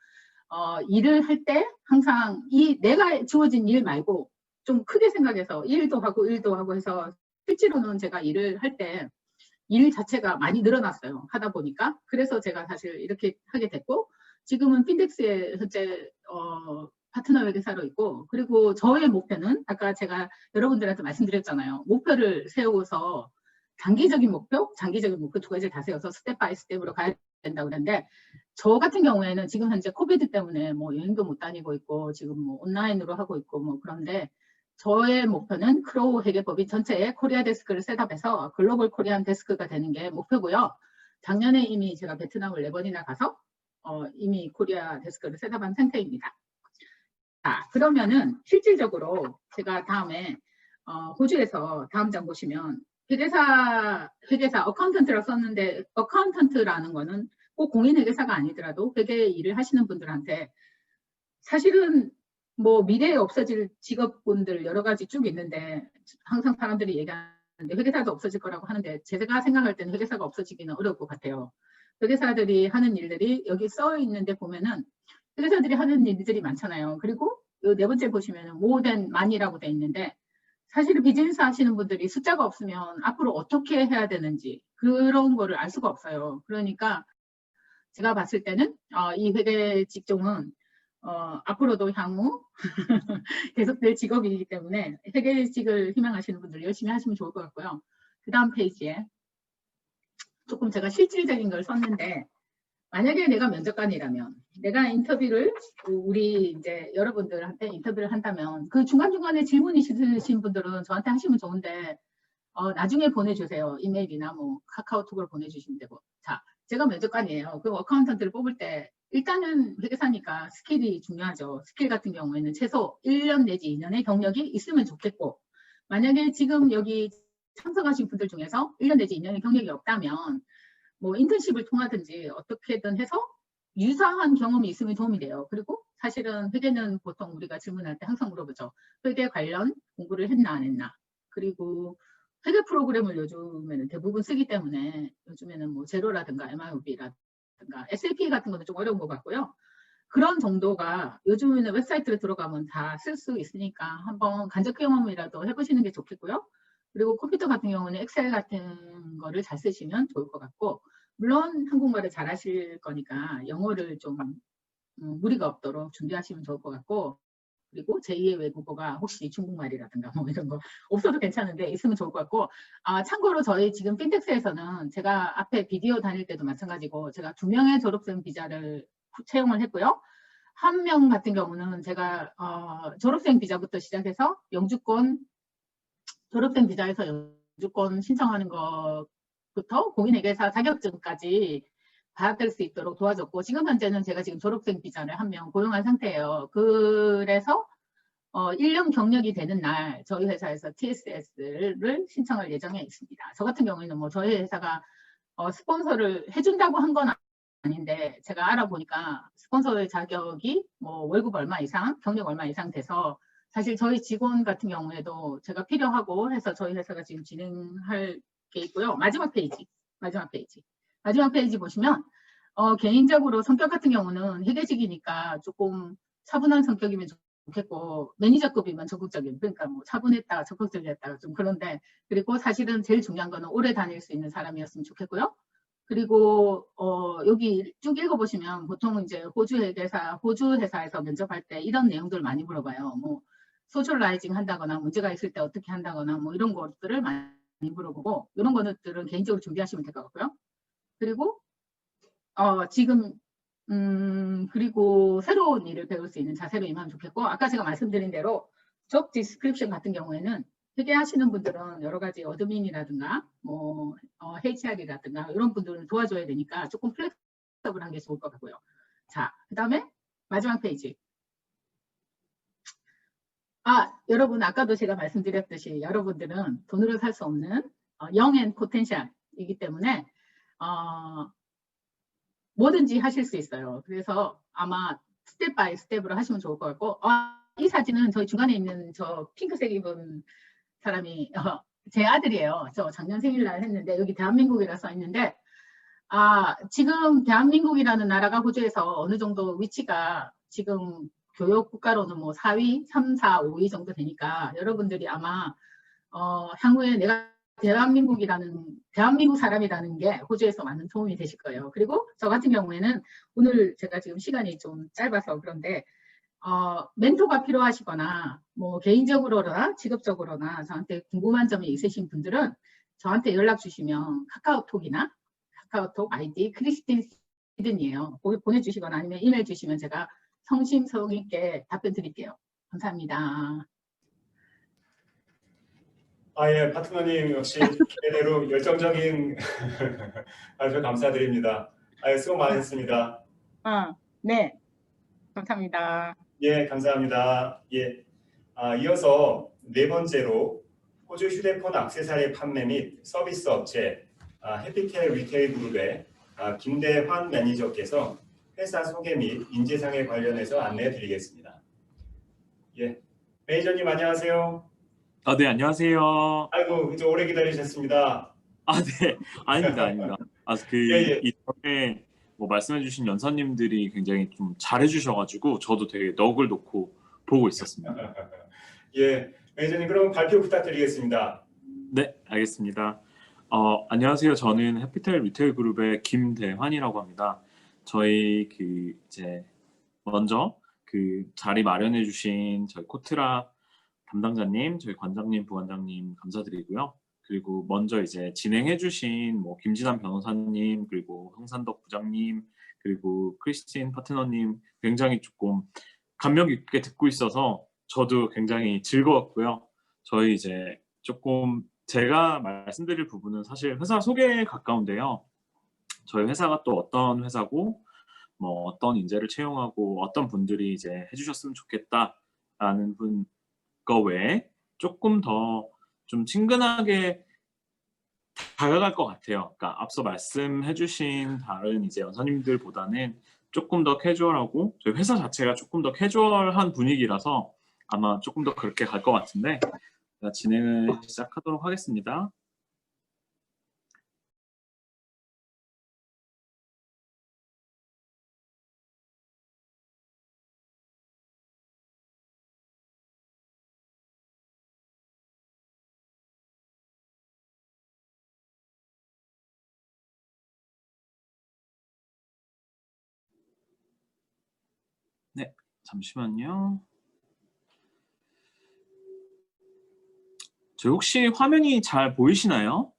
일을 할 때 항상 내가 주어진 일 말고 좀 크게 생각해서 일도 하고 해서 실제로는 제가 일을 할 때 일 자체가 많이 늘어났어요. 하다 보니까. 그래서 제가 사실 이렇게 하게 됐고 지금은 핀덱스에 현재 파트너 회계사로 있고, 그리고 저의 목표는 아까 제가 여러분들한테 말씀드렸잖아요. 목표를 세우고서 장기적인 목표 두 가지 다 세워서 스텝 바이 스텝으로 가야 된다고 그랬는데, 저 같은 경우에는 지금 현재 코비드 때문에 뭐 여행도 못 다니고 있고 지금 뭐 온라인으로 하고 있고 뭐 그런데, 저의 목표는 크로우 회계법인 전체에 코리아 데스크를 셋업해서 글로벌 코리안 데스크가 되는 게 목표고요. 작년에 이미 제가 베트남을 4번이나 가서 이미 코리아 데스크를 셋업한 상태입니다. 자, 그러면은 실질적으로 제가 다음에 호주에서 다음 장 보시면 회계사 어카운턴트라고 썼는데, 어카운턴트라는 거는 꼭 공인회계사가 아니더라도 회계 일을 하시는 분들한테 사실은 뭐 미래에 없어질 직업군들 여러 가지 쭉 있는데, 항상 사람들이 얘기하는데 회계사도 없어질 거라고 하는데 제가 생각할 때는 회계사가 없어지기는 어려울 것 같아요. 회계사들이 하는 일들이 여기 써 있는데 보면은 회계사들이 하는 일들이 많잖아요. 그리고 이 4번째 보시면은 more than money라고 돼 있는데, 사실은 비즈니스 하시는 분들이 숫자가 없으면 앞으로 어떻게 해야 되는지 그런 거를 알 수가 없어요. 그러니까 제가 봤을 때는 이 회계 직종은 앞으로도 향후 계속될 직업이기 때문에 회계직을 희망하시는 분들 열심히 하시면 좋을 것 같고요. 그 다음 페이지에 조금 제가 실질적인 걸 썼는데, 만약에 내가 면접관이라면 내가 인터뷰를 우리 이제 여러분들한테 인터뷰를 한다면 그 중간중간에 질문이 있으신 분들은 저한테 하시면 좋은데 나중에 보내주세요. 이메일이나 뭐 카카오톡으로 보내주시면 되고. 자, 제가 면접관이에요. 그 어카운턴트를 뽑을 때 일단은 회계사니까 스킬이 중요하죠. 스킬 같은 경우에는 최소 1년 내지 2년의 경력이 있으면 좋겠고, 만약에 지금 여기 참석하신 분들 중에서 1년 내지 2년의 경력이 없다면 뭐 인턴십을 통하든지 어떻게든 해서 유사한 경험이 있으면 도움이 돼요. 그리고 사실은 회계는 보통 우리가 질문할 때 항상 물어보죠. 회계 관련 공부를 했나 안 했나. 그리고 회계 프로그램을 요즘에는 대부분 쓰기 때문에 요즘에는 뭐 제로라든가 MIOB라든가 SAP 같은 거는 좀 어려운 것 같고요. 그런 정도가 요즘에는 웹사이트에 들어가면 다 쓸 수 있으니까 한번 간접 경험이라도 해보시는 게 좋겠고요. 그리고 컴퓨터 같은 경우는 엑셀 같은 거를 잘 쓰시면 좋을 것 같고, 물론 한국말을 잘 하실 거니까 영어를 좀 무리가 없도록 준비하시면 좋을 것 같고, 그리고 제2의 외국어가 혹시 중국말이라든가 뭐 이런 거 없어도 괜찮은데 있으면 좋을 것 같고, 참고로 저희 지금 핀텍스에서는 제가 앞에 비디오 다닐 때도 마찬가지고 제가 2명의 졸업생 비자를 채용을 했고요. 1명 같은 경우는 제가 졸업생 비자부터 시작해서 영주권, 졸업생 비자에서 영주권 신청하는 것부터 공인회계사 자격증까지 받을 수 있도록 도와줬고, 지금 현재는 제가 지금 졸업생 비자를 1명 고용한 상태예요. 그래서 1년 경력이 되는 날 저희 회사에서 TSS를 신청할 예정에 있습니다. 저 같은 경우에는 뭐 저희 회사가 스폰서를 해준다고 한 건 아닌데, 제가 알아보니까 스폰서의 자격이 뭐 월급 얼마 이상, 경력 얼마 이상 돼서 사실 저희 직원 같은 경우에도 제가 필요하고 해서 저희 회사가 지금 진행할 게 있고요. 마지막 페이지 보시면 개인적으로 성격 같은 경우는 회계직이니까 조금 차분한 성격이면 좋겠고, 매니저급이면 적극적인, 그러니까 뭐 차분했다가 적극적이었다가 좀 그런데, 그리고 사실은 제일 중요한 거는 오래 다닐 수 있는 사람이었으면 좋겠고요. 그리고 여기 쭉 읽어보시면 보통 이제 호주 회사에서 면접할 때 이런 내용들을 많이 물어봐요. 뭐 소셜라이징 한다거나 문제가 있을 때 어떻게 한다거나 뭐 이런 것들을 많이 물어보고 이런 것들은 개인적으로 준비하시면 될 것 같고요. 그리고 지금 그리고 새로운 일을 배울 수 있는 자세로 임하면 좋겠고 아까 제가 말씀드린 대로 job description 같은 경우에는 회계하시는 분들은 여러 가지 어드민이라든가 뭐 HR이라든가 이런 분들을 도와줘야 되니까 조금 플렉서블한 게 좋을 것 같고요. 자, 그다음에 마지막 페이지. 여러분 아까도 제가 말씀드렸듯이 여러분들은 돈으로 살 수 없는 young and potential이기 때문에 뭐든지 하실 수 있어요. 그래서 아마 스텝 바이 스텝으로 하시면 좋을 것 같고 이 사진은 저희 중간에 있는 저 핑크색 입은 사람이 제 아들이에요. 저 작년 생일날 했는데 여기 대한민국이라 써 있는데 지금 대한민국이라는 나라가 호주에서 어느 정도 위치가 지금 교육 국가로는 뭐 4위, 3, 4, 5위 정도 되니까 여러분들이 아마 향후에 내가 대한민국 사람이라는 게 호주에서 많은 도움이 되실 거예요. 그리고 저 같은 경우에는 오늘 제가 지금 시간이 좀 짧아서 그런데 멘토가 필요하시거나 뭐 개인적으로나 직업적으로나 저한테 궁금한 점이 있으신 분들은 저한테 연락 주시면 카카오톡 아이디 크리스틴 시든이에요. 거기 보내주시거나 아니면 이메일 주시면 제가 성심성 있게 답변 드릴게요. 감사합니다. 예, 파트너님 역시 기대대로 열정적인 아주 감사드립니다. 수고 많으셨습니다. 네, 감사합니다. 예, 감사합니다. 예, 이어서 네 번째로 호주 휴대폰 액세서리 판매 및 서비스 업체 해피텔 리테일 그룹의 김대환 매니저께서 회사 소개 및 인재상에 관련해서 안내해 드리겠습니다. 예, 매니저님 안녕하세요. 네, 안녕하세요. 아이고, 이제 오래 기다리셨습니다. 네, 아닙니다. 예. 이전에 뭐 말씀해주신 연사님들이 굉장히 좀 잘해주셔가지고 저도 되게 넋을 놓고 보고 있었습니다. 예, 매니저님 그럼 발표 부탁드리겠습니다. 네, 알겠습니다. 안녕하세요. 저는 해피텔 리테일 그룹의 김대환이라고 합니다. 저희 이제 먼저 자리 마련해주신 저희 코트라 담당자님, 저희 관장님, 부관장님 감사드리고요. 그리고 먼저 이제 진행해주신 뭐 김진환 변호사님, 그리고 황산덕 부장님, 그리고 크리스틴 파트너님 굉장히 조금 감명 깊게 듣고 있어서 저도 굉장히 즐거웠고요. 저희 이제 조금 제가 말씀드릴 부분은 사실 회사 소개에 가까운데요. 저희 회사가 또 어떤 회사고 뭐 어떤 인재를 채용하고 어떤 분들이 이제 해주셨으면 좋겠다라는 거 외에 조금 더 좀 친근하게 다가갈 것 같아요. 그러니까 앞서 말씀해주신 다른 이제 연사님들보다는 조금 더 캐주얼하고 저희 회사 자체가 조금 더 캐주얼한 분위기라서 아마 조금 더 그렇게 갈 것 같은데 진행을 시작하도록 하겠습니다. 네, 잠시만요. 저 혹시 화면이 잘 보이시나요?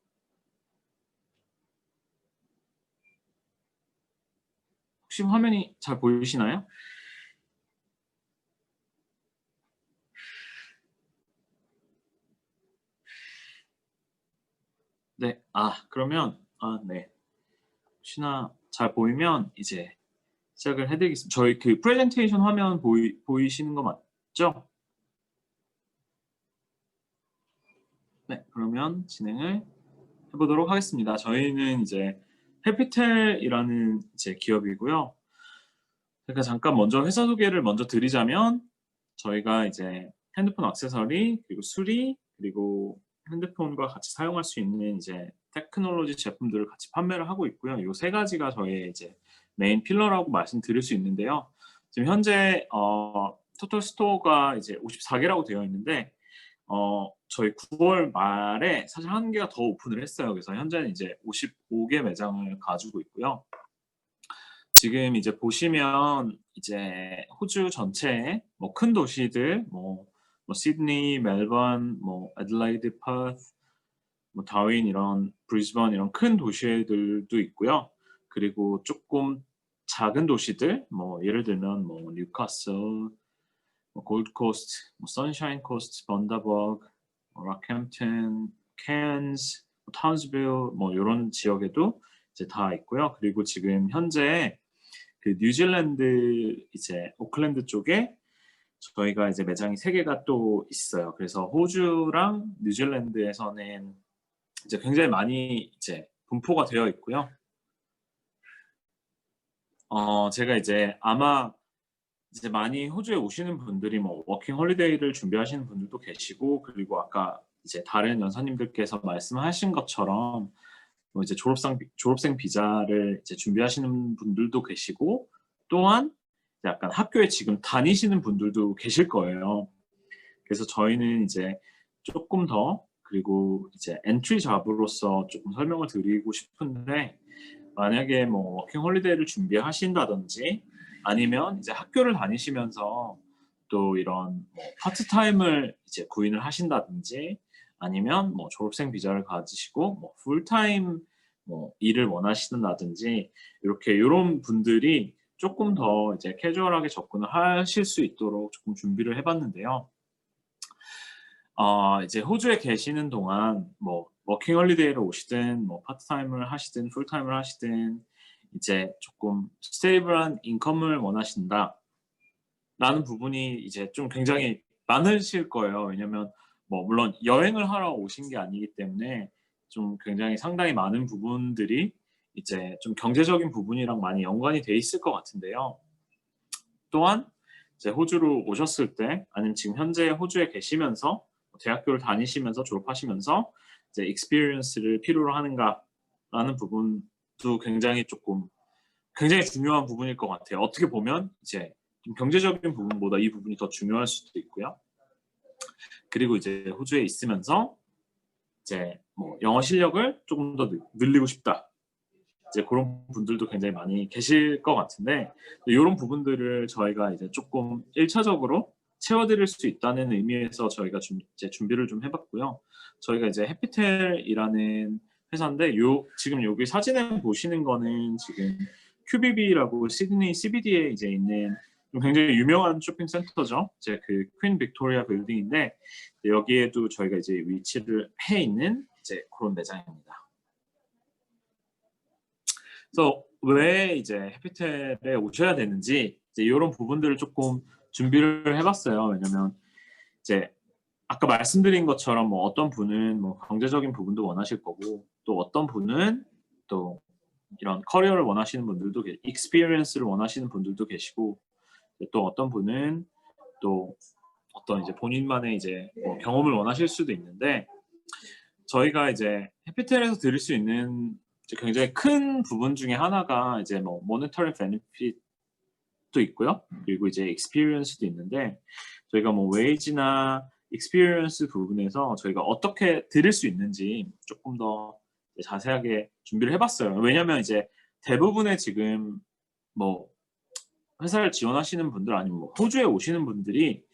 혹시 화면이 잘 보이시나요? 네, 그러면 네. 혹시나 잘 보이면 이제 시작을 해드리겠습니다. 저희 프레젠테이션 화면 보이시는 거 맞죠? 네, 그러면 진행을 해보도록 하겠습니다. 저희는 이제 해피텔이라는 이제 기업이고요. 그러니까 잠깐 먼저 회사 소개를 먼저 드리자면 저희가 이제 핸드폰 액세서리 그리고 수리 그리고 핸드폰과 같이 사용할 수 있는 이제 테크놀로지 제품들을 같이 판매를 하고 있고요. 이 세 가지가 저희의 이제 메인 필러라고 말씀드릴 수 있는데요. 지금 현재 토탈 스토어가 이제 54개라고 되어 있는데 저희 9월 말에 사실 한 개가 더 오픈을 했어요. 그래서 현재는 이제 55개 매장을 가지고 있고요. 지금 이제 보시면 이제 호주 전체에 뭐 큰 도시들 뭐 시드니, 멜번, 뭐 애들라이드, 퍼스, 뭐 다윈 이런 브리즈번 이런 큰 도시들도 있고요. 그리고 조금 작은 도시들 뭐 예를 들면 뭐 뉴카슬, 뭐 골드코스트, 뭐 선샤인 코스트, 번다버그, 뭐 락햄튼, 캔즈, 뭐 타운스빌 뭐 이런 지역에도 이제 다 있고요. 그리고 지금 현재 그 뉴질랜드 이제 오클랜드 쪽에 저희가 이제 매장이 3개가 또 있어요. 그래서 호주랑 뉴질랜드에서는 이제 굉장히 많이 이제 분포가 되어 있고요. 제가 이제 아마 이제 많이 호주에 오시는 분들이 뭐 워킹 홀리데이를 준비하시는 분들도 계시고, 그리고 아까 이제 다른 연사님들께서 말씀하신 것처럼 뭐 이제 졸업생 비자를 이제 준비하시는 분들도 계시고, 또한 약간 학교에 지금 다니시는 분들도 계실 거예요. 그래서 저희는 이제 조금 더, 그리고 이제 엔트리 잡으로서 조금 설명을 드리고 싶은데, 만약에 뭐 워킹 홀리데이를 준비하신다든지 아니면 이제 학교를 다니시면서 또 이런 뭐 파트타임을 이제 구인을 하신다든지 아니면 뭐 졸업생 비자를 가지시고 뭐 풀타임 뭐 일을 원하시는다든지 이런 분들이 조금 더 이제 캐주얼하게 접근을 하실 수 있도록 조금 준비를 해봤는데요. 이제 호주에 계시는 동안 뭐 워킹 홀리데이를 오시든 뭐 파트타임을 하시든 풀타임을 하시든 이제 조금 스테이블한 인컴을 원하신다 라는 부분이 이제 좀 굉장히 많으실 거예요. 왜냐면 뭐 물론 여행을 하러 오신 게 아니기 때문에 좀 굉장히 상당히 많은 부분들이 이제 좀 경제적인 부분이랑 많이 연관이 돼 있을 것 같은데요. 또한 이제 호주로 오셨을 때 아니면 지금 현재 호주에 계시면서 대학교를 다니시면서 졸업하시면서 이제 익스피리언스를 필요로 하는가라는 부분도 굉장히 중요한 부분일 것 같아요. 어떻게 보면 이제 좀 경제적인 부분보다 이 부분이 더 중요할 수도 있고요. 그리고 이제 호주에 있으면서 이제 뭐 영어 실력을 조금 더 늘리고 싶다. 이제 그런 분들도 굉장히 많이 계실 것 같은데, 이런 부분들을 저희가 이제 조금 1차적으로 채워드릴 수 있다는 의미에서 저희가 이제 준비를 좀 해봤고요. 저희가 이제 해피텔이라는 회사인데, 지금 여기 사진에 보시는 거는 지금 QBB라고 시드니 CBD에 이제 있는 좀 굉장히 유명한 쇼핑센터죠. 이제 그 퀸 빅토리아 빌딩인데, 여기에도 저희가 이제 위치를 해 있는 이제 그런 매장입니다. 그래서 왜 이제 해피텔에 오셔야 되는지 이제 이런 부분들을 조금 준비를 해봤어요. 왜냐면 이제 아까 말씀드린 것처럼 뭐 어떤 분은 뭐 경제적인 부분도 원하실 거고, 또 어떤 분은 또 이런 커리어를 원하시는 분들도 익스피리언스를 원하시는 분들도 계시고, 또 어떤 분은 또 어떤 이제 본인만의 이제 뭐 경험을 원하실 수도 있는데, 저희가 이제 해피텔에서 드릴 수 있는 굉장히 큰 부분 중에 하나가 이제 뭐 모니터리 베네핏도 있고요. 그리고 이제 익스피리언스도 있는데, 저희가 뭐 웨이지나 익스피리언스 부분에서 저희가 어떻게 드릴 수 있는지 조금 더 자세하게 준비를 해봤어요. 왜냐면 이제 대부분의 지금 뭐 회사를 지원하시는 분들 아니면 뭐 호주에 오시는 분들이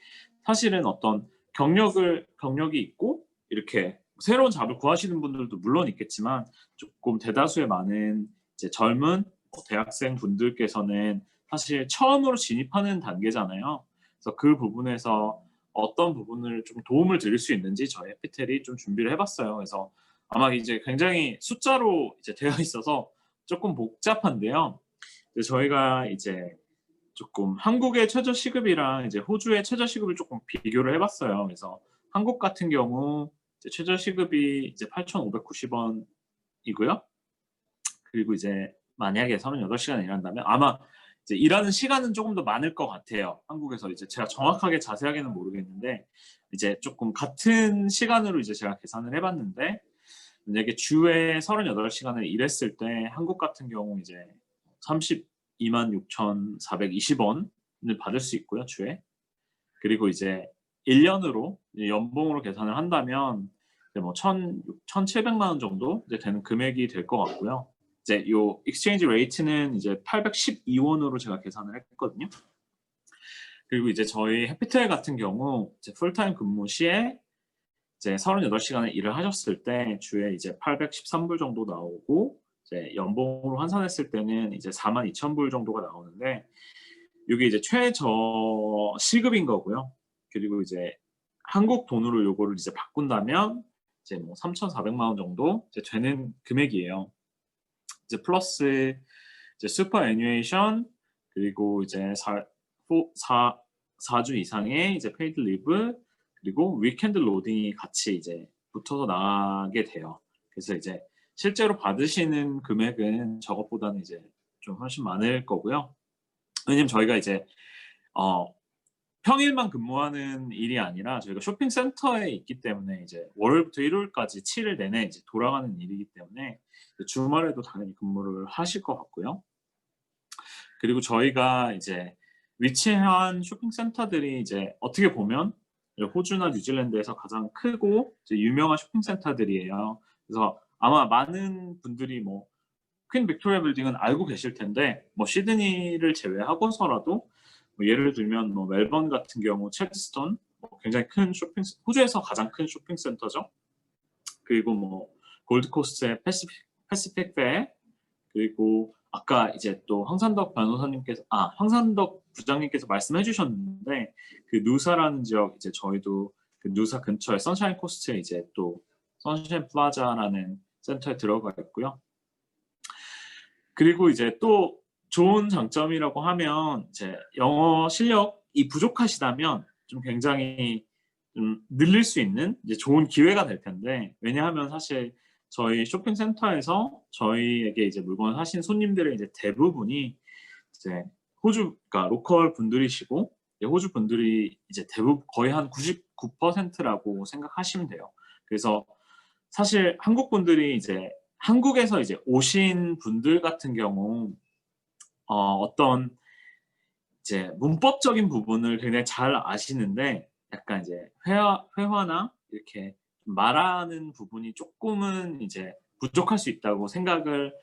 사실은 어떤 경력이 있고 이렇게 새로운 잡을 구하시는 분들도 물론 있겠지만, 조금 대다수의 많은 이제 젊은 대학생 분들께서는 사실 처음으로 진입하는 단계잖아요. 그래서 그 부분에서 어떤 부분을 좀 도움을 드릴 수 있는지 저희 해피텔이 좀 준비를 해봤어요. 그래서 아마 이제 굉장히 숫자로 이제 되어 있어서 조금 복잡한데요. 저희가 이제 조금 한국의 최저 시급이랑 이제 호주의 최저 시급을 조금 비교를 해봤어요. 그래서 한국 같은 경우 이제 최저 시급이 이제 8,590원이고요. 그리고 이제 만약에 38시간 일한다면 아마 이제 일하는 시간은 조금 더 많을 것 같아요. 한국에서 이제 제가 정확하게 자세하게는 모르겠는데, 이제 조금 같은 시간으로 이제 제가 계산을 해봤는데, 만약에 주에 38시간을 일했을 때 한국 같은 경우 이제 326,420원을 받을 수 있고요, 주에. 그리고 이제 1년으로 연봉으로 계산을 한다면 이제 뭐 1,700만 원 정도 이제 되는 금액이 될 것 같고요. 이제 요 익스체인지 레이트는 이제 812원으로 제가 계산을 했거든요. 그리고 이제 저희 해피텔 같은 경우 이제 풀타임 근무 시에 이제 38시간을 일을 하셨을 때 주에 이제 813불 정도 나오고 이제 연봉으로 환산했을 때는 이제 42,000불 정도가 나오는데 이게 이제 최저 시급인 거고요. 그리고 이제 한국 돈으로 요거를 이제 바꾼다면 이제 뭐 3,400만 원 정도 이제 되는 금액이에요. 이제 플러스 이제 슈퍼 애니메이션 그리고 이제 4주 이상의 이제 페이드 리브 그리고 위켄드 로딩이 같이 이제 붙어서 나가게 돼요. 그래서 이제 실제로 받으시는 금액은 저것보다는 이제 좀 훨씬 많을 거고요. 왜냐면 저희가 이제 평일만 근무하는 일이 아니라 저희가 쇼핑센터에 있기 때문에 이제 월요일부터 일요일까지 7일 내내 이제 돌아가는 일이기 때문에 주말에도 당연히 근무를 하실 것 같고요. 그리고 저희가 이제 위치한 쇼핑센터들이 이제 어떻게 보면 호주나 뉴질랜드에서 가장 크고 이제 유명한 쇼핑센터들이에요. 그래서 아마 많은 분들이 뭐 퀸 빅토리아 빌딩은 알고 계실 텐데 뭐 시드니를 제외하고서라도 뭐 예를 들면 뭐 멜번 같은 경우 첼스턴 뭐 굉장히 큰 호주에서 가장 큰 쇼핑센터죠. 그리고 뭐 골드코스트의 패시픽 배 그리고 아까 이제 또 황산덕 부장님께서 말씀해 주셨는데 그 누사라는 지역 이제 저희도 그 누사 근처에 선샤인 코스트에 이제 또 선샤인 플라자라는 센터에 들어가 있고요. 그리고 이제 또 좋은 장점이라고 하면 이제 영어 실력이 부족하시다면 좀 굉장히 좀 늘릴 수 있는 이제 좋은 기회가 될 텐데 왜냐하면 사실 저희 쇼핑센터에서 저희에게 이제 물건을 사신 손님들의 이제 대부분이 이제 그러니까 로컬 분들이시고 호주 분들이 이제 대부분 거의 한 99%라고 생각하시면 돼요. 그래서 사실 한국 분들이 이제 한국에서 이제 오신 분들 같은 경우 어떤 이제 문법적인 부분을 굉장히 잘 아시는데 약간 이제 회화나 이렇게 말하는 부분이 조금은 이제 부족할 수 있다고 생각을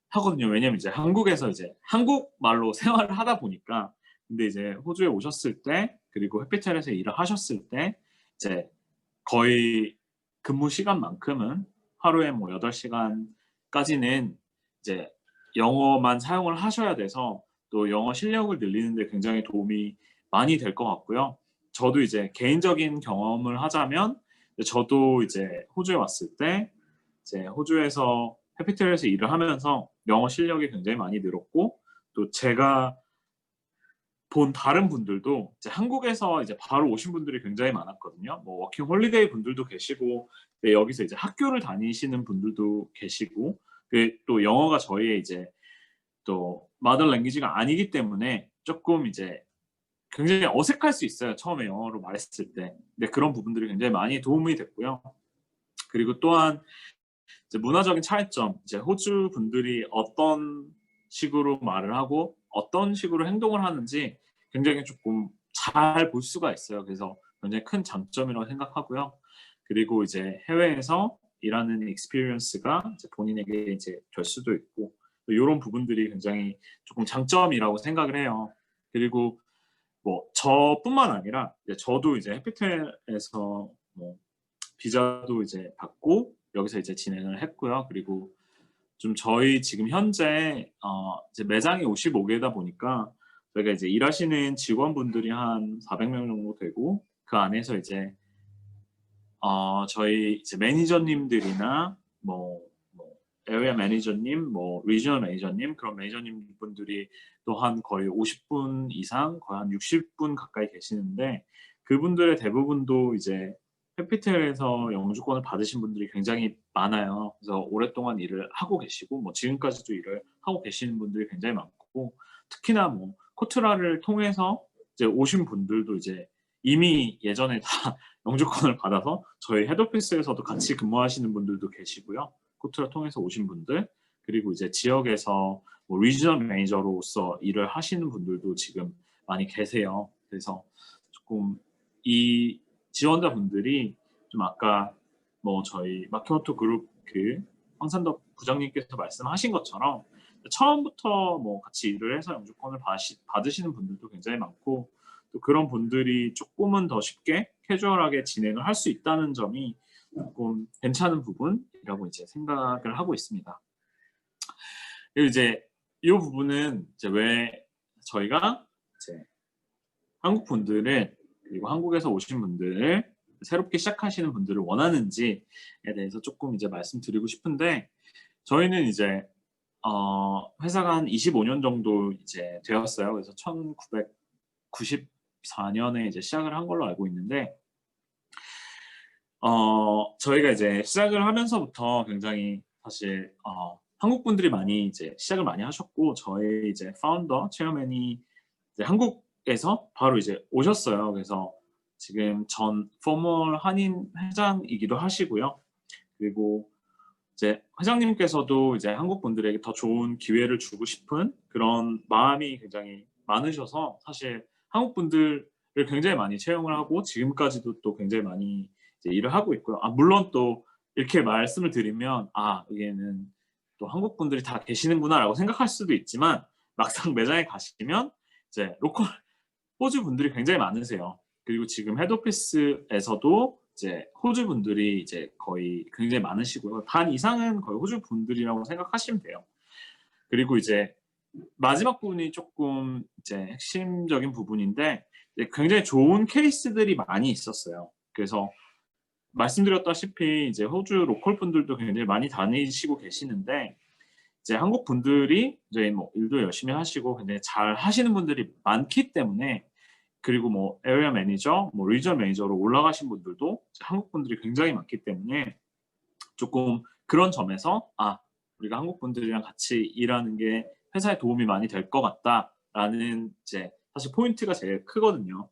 하거든요. 왜냐면 이제 한국에서 이제 한국말로 생활을 하다 보니까 근데 이제 호주에 오셨을 때 그리고 해피텔에서 일을 하셨을 때 이제 거의 근무 시간만큼은 하루에 뭐 8시간까지는 이제 영어만 사용을 하셔야 돼서 또 영어 실력을 늘리는데 굉장히 도움이 많이 될 것 같고요. 저도 이제 개인적인 경험을 하자면 저도 이제 호주에 왔을 때 이제 호주에서 해피텔에서 일을 하면서 영어 실력이 굉장히 많이 늘었고 또 제가 본 다른 분들도 이제 한국에서 이제 바로 오신 분들이 굉장히 많았거든요. 뭐 워킹 홀리데이 분들도 계시고 여기서 이제 학교를 다니시는 분들도 계시고 또 영어가 저희의 이제 또 마더 랭귀지가 아니기 때문에 조금 이제 굉장히 어색할 수 있어요. 처음에 영어로 말했을 때. 근데 그런 부분들이 굉장히 많이 도움이 됐고요. 그리고 또한 이제 문화적인 차이점, 이제 호주 분들이 어떤 식으로 말을 하고 어떤 식으로 행동을 하는지 굉장히 조금 잘 볼 수가 있어요. 그래서 굉장히 큰 장점이라고 생각하고요. 그리고 이제 해외에서 일하는 익스피리언스가 이제 본인에게 이제 될 수도 있고 이런 부분들이 굉장히 조금 장점이라고 생각을 해요. 그리고 뭐 저뿐만 아니라 저도 이제 해피텔에서 뭐 비자도 이제 받고 여기서 이제 진행을 했고요. 그리고 좀 저희 지금 현재 이제 매장이 55개다 보니까 저희가 이제 일하시는 직원분들이 한 400명 정도 되고 그 안에서 이제 저희 이제 매니저님들이나 뭐 에리아 매니저님, 뭐 리지널 매니저님 그런 매니저님 분들이 또한 거의 50분 이상, 거의 한 60분 가까이 계시는데 그분들의 대부분도 이제 해피텔에서 영주권을 받으신 분들이 굉장히 많아요. 그래서 오랫동안 일을 하고 계시고 뭐 지금까지도 일을 하고 계시는 분들이 굉장히 많고 특히나 뭐 코트라를 통해서 이제 오신 분들도 이제 이미 예전에 다 영주권을 받아서 저희 헤드오피스에서도 같이 근무하시는 분들도 계시고요. 코트라 통해서 오신 분들 그리고 이제 지역에서 뭐 리지널 매니저로서 일을 하시는 분들도 지금 많이 계세요. 그래서 조금 이 지원자분들이 좀 아까 뭐 저희 마키모토 그룹 그 황산덕 부장님께서 말씀하신 것처럼 처음부터 뭐 같이 일을 해서 영주권을 받으시는 분들도 굉장히 많고 또 그런 분들이 조금은 더 쉽게 캐주얼하게 진행을 할 수 있다는 점이 조금 괜찮은 부분이라고 이제 생각을 하고 있습니다. 그리고 이제 이 부분은 이제 왜 저희가 이제 한국 분들을 그리고 한국에서 오신 분들을 새롭게 시작하시는 분들을 원하는지에 대해서 조금 이제 말씀드리고 싶은데 저희는 이제 회사가 한 25년 정도 이제 되었어요. 그래서 1994년에 이제 시작을 한 걸로 알고 있는데 저희가 이제 시작을 하면서부터 굉장히 사실 한국 분들이 많이 이제 시작을 많이 하셨고 저희 이제 파운더 체어맨이 이제 한국에서 바로 이제 오셨어요. 그래서 지금 전 포멀 한인 회장이기도 하시고요. 그리고 이제 회장님께서도 이제 한국 분들에게 더 좋은 기회를 주고 싶은 그런 마음이 굉장히 많으셔서 사실 한국 분들을 굉장히 많이 채용을 하고 지금까지도 또 굉장히 많이 이제 일을 하고 있고요. 물론 또 이렇게 말씀을 드리면 여기에는 또 한국 분들이 다 계시는구나라고 생각할 수도 있지만 막상 매장에 가시면 이제 로컬 호주 분들이 굉장히 많으세요. 그리고 지금 헤드오피스에서도 이제 호주 분들이 이제 거의 굉장히 많으시고요. 반 이상은 거의 호주 분들이라고 생각하시면 돼요. 그리고 이제 마지막 부분이 조금 이제 핵심적인 부분인데 굉장히 좋은 케이스들이 많이 있었어요. 그래서 말씀드렸다시피 이제 호주 로컬 분들도 굉장히 많이 다니시고 계시는데 이제 한국 분들이 이제 뭐 일도 열심히 하시고 굉장히 잘 하시는 분들이 많기 때문에 그리고 뭐 에리어 매니저, 뭐 리전 매니저로 올라가신 분들도 한국 분들이 굉장히 많기 때문에 조금 그런 점에서 우리가 한국 분들이랑 같이 일하는 게 회사에 도움이 많이 될 것 같다라는 이제 사실 포인트가 제일 크거든요.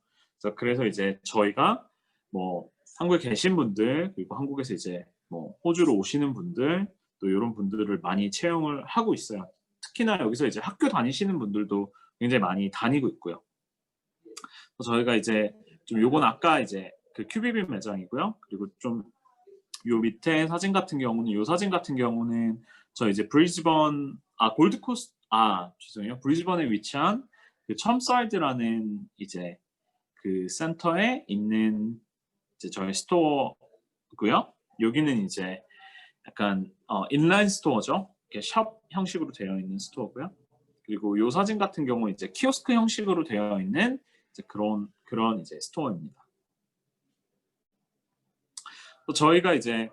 그래서 이제 저희가 뭐 한국에 계신 분들 그리고 한국에서 이제 뭐 호주로 오시는 분들 또 이런 분들을 많이 채용을 하고 있어요. 특히나 여기서 이제 학교 다니시는 분들도 굉장히 많이 다니고 있고요. 저희가 이제 좀 요건 아까 이제 그 QBB 매장이고요. 그리고 좀 요 밑에 사진 같은 경우는 요 사진 같은 경우는 저 이제 브리즈번 골드코스트 죄송해요. 브리즈번에 위치한 그 첨사이드라는 이제 그 센터에 있는 이제 저희 스토어고요. 여기는 이제 약간 인라인 스토어죠. 이렇게 샵 형식으로 되어 있는 스토어고요. 그리고 요 사진 같은 경우 이제 키오스크 형식으로 되어 있는 이제 그런 이제 스토어입니다. 또 저희가 이제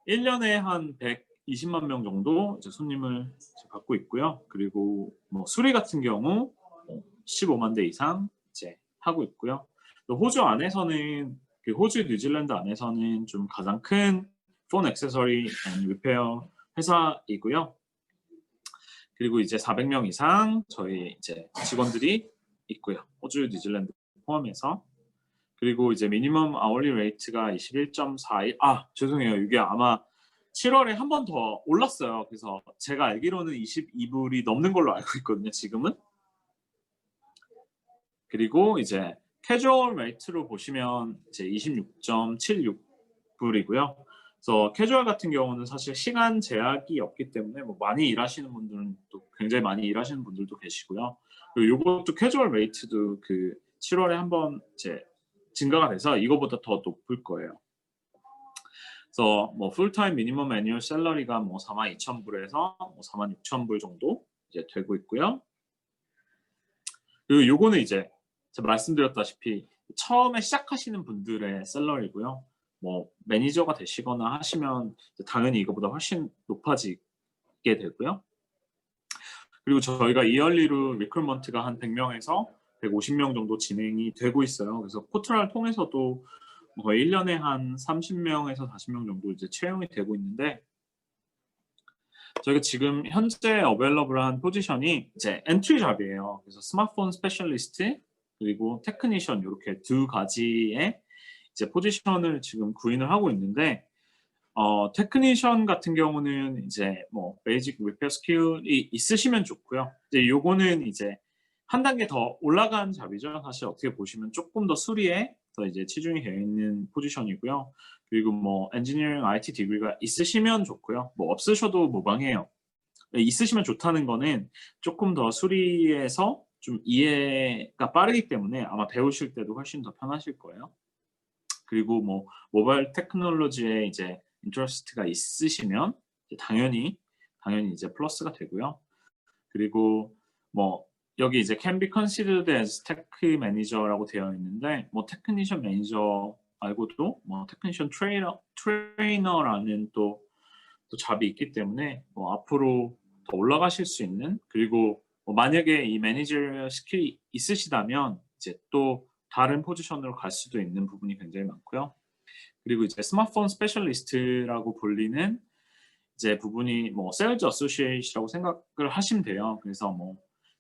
1년에 한 120만 명 정도 이제 손님을 이제 받고 있고요. 그리고 뭐 수리 같은 경우 15만 대 이상 이제 하고 있고요. 또 호주 안에서는 그 호주 뉴질랜드 안에서는 좀 가장 큰 폰 액세서리 앤 리페어 회사이고요. 그리고 이제 400명 이상 저희 이제 직원들이 있고요. 호주 뉴질랜드 포함해서. 그리고 이제 미니멈 아워리 레이트가 21.41. 죄송해요. 이게 아마 7월에 한 번 더 올랐어요. 그래서 제가 알기로는 22불이 넘는 걸로 알고 있거든요. 지금은. 그리고 이제 캐주얼 레이트로 보시면 이제 26.76불이고요. 그래서 캐주얼 같은 경우는 사실 시간 제약이 없기 때문에 뭐 많이 일하시는 분들은 또 굉장히 많이 일하시는 분들도 계시고요. 그리고 이것도 캐주얼 레이트도 그 7월에 한번 이제 증가가 돼서 이거보다 더 높을 거예요. 그래서 뭐 풀타임 미니멈 애뉴얼 셀러리가 뭐 42,000불에서 뭐 46,000불 정도 이제 되고 있고요. 그리고 요거는 이제 제가 말씀드렸다시피 처음에 시작하시는 분들의 셀러리고요. 뭐 매니저가 되시거나 하시면 당연히 이거보다 훨씬 높아지게 되고요. 그리고 저희가 이얼리로 리크루먼트가 한 100명에서 150명 정도 진행이 되고 있어요. 그래서 포트라를 통해서도 거의 1년에 한 30명에서 40명 정도 이제 채용이 되고 있는데 저희가 지금 현재 어베일러블한 포지션이 이제 엔트리 잡이에요. 그래서 스마트폰 스페셜리스트 그리고 테크니션 이렇게 두 가지의 이제 포지션을 지금 구인을 하고 있는데 테크니션 같은 경우는 이제 뭐 베이직 리페어 스킬이 있으시면 좋고요. 이제 요거는 이제 한 단계 더 올라간 잡이죠. 사실 어떻게 보시면 조금 더 수리에 더 이제 치중이 되어 있는 포지션이고요. 그리고 뭐 엔지니어링 IT 디그리가 있으시면 좋고요. 뭐 없으셔도 무방해요. 있으시면 좋다는 거는 조금 더 수리에서 좀 이해가 빠르기 때문에 아마 배우실 때도 훨씬 더 편하실 거예요. 그리고 뭐 모바일 테크놀로지에 이제 인터레스트가 있으시면 당연히 이제 플러스가 되고요. 그리고 뭐 여기 이제 can be considered as tech manager라고 되어 있는데 뭐 테크니션 매니저 말고도 뭐 테크니션 트레이너라는 또 잡이 있기 때문에 뭐 앞으로 더 올라가실 수 있는, 그리고 뭐 만약에 이 매니저 스킬이 있으시다면 이제 또 다른 포지션으로 갈 수도 있는 부분이 굉장히 많고요. 그리고 이제 스마트폰 스페셜리스트라고 불리는 이제 부분이 뭐 세일즈 어소시에이트라고 생각을 하시면 돼요. 그래서 뭐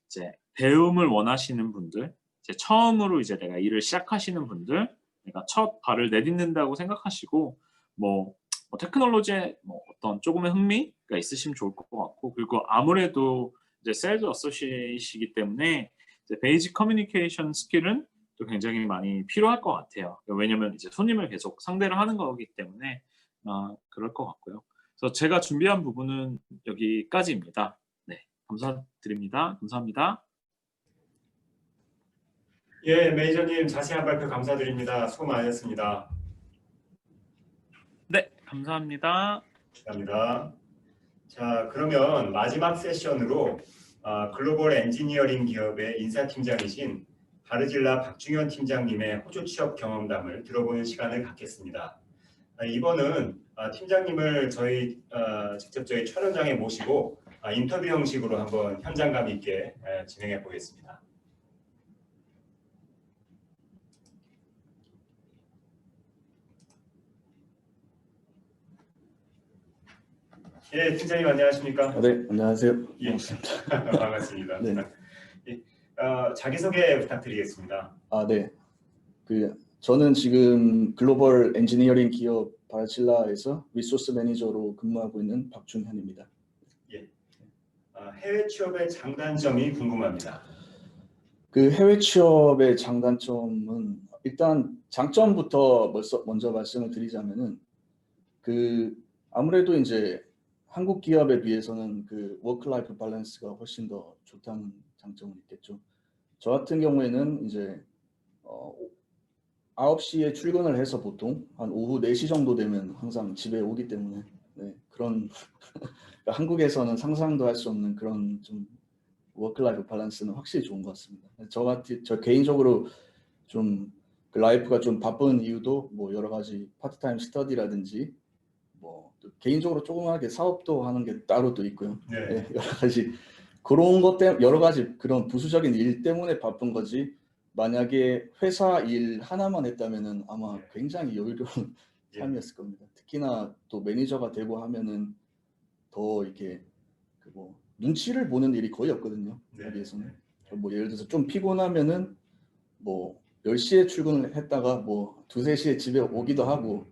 이제 배움을 원하시는 분들, 이제 처음으로 이제 내가 일을 시작하시는 분들, 내가 첫 발을 내딛는다고 생각하시고 뭐 테크놀로지에 뭐 어떤 조금의 흥미가 있으시면 좋을 것 같고, 그리고 아무래도 이제 세일즈 어소시에이트이기 때문에 이제 베이직 커뮤니케이션 스킬은 또 굉장히 많이 필요할 것 같아요. 왜냐면 이제 손님을 계속 상대를 하는 거기 때문에 그럴 것 같고요. 그래서 제가 준비한 부분은 여기까지입니다. 네, 감사드립니다. 감사합니다. 예, 매니저님 자세한 발표 감사드립니다. 수고 많으셨습니다. 네, 감사합니다. 감사합니다. 자, 그러면 마지막 세션으로 글로벌 엔지니어링 기업의 인사팀장이신 바르질라 박중현 팀장님의 호주 취업 경험담을 들어보는 시간을 갖겠습니다. 이번은 팀장님을 직접 저희 촬영장에 모시고 인터뷰 형식으로 한번 현장감 있게 진행해 보겠습니다. 예, 팀장님 안녕하십니까? 네, 안녕하세요. 예. 반갑습니다. 반갑습니다. 네. 예, 자기소개 부탁드리겠습니다. 네. 저는 지금 글로벌 엔지니어링 기업 바르질라에서 리소스 매니저로 근무하고 있는 박준현입니다. 예. 해외 취업의 장단점이 궁금합니다. 해외 취업의 장단점은 일단 장점부터 먼저 말씀을 드리자면은 아무래도 이제 한국 기업에 비해서는 워크 라이프 밸런스가 훨씬 더 좋다는 장점은 있겠죠. 저 같은 경우에는 이제 9시에 출근을 해서 보통 한 오후 4시 정도 되면 항상 집에 오기 때문에 그런 한국에서는 상상도 할 수 없는 그런 좀 워크 라이프 밸런스는 확실히 좋은 것 같습니다. 저 개인적으로 좀 라이프가 좀 바쁜 이유도 뭐 여러 가지 파트타임 스터디라든지 뭐 또 개인적으로 조그맣게 사업도 하는 게 따로 또 있고요. 네. 여러 가지 그런 것 때문에 여러 가지 그런 부수적인 일 때문에 바쁜 거지. 만약에 회사 일 하나만 했다면은 아마 굉장히 여유로운 삶이었을 겁니다. 특히나 또 매니저가 되고 하면은 더 이렇게 뭐 눈치를 보는 일이 거의 없거든요. 여기에서는. 뭐 예를 들어서 좀 피곤하면은 뭐 10시에 출근을 했다가 뭐 2, 3시에 집에 오기도 하고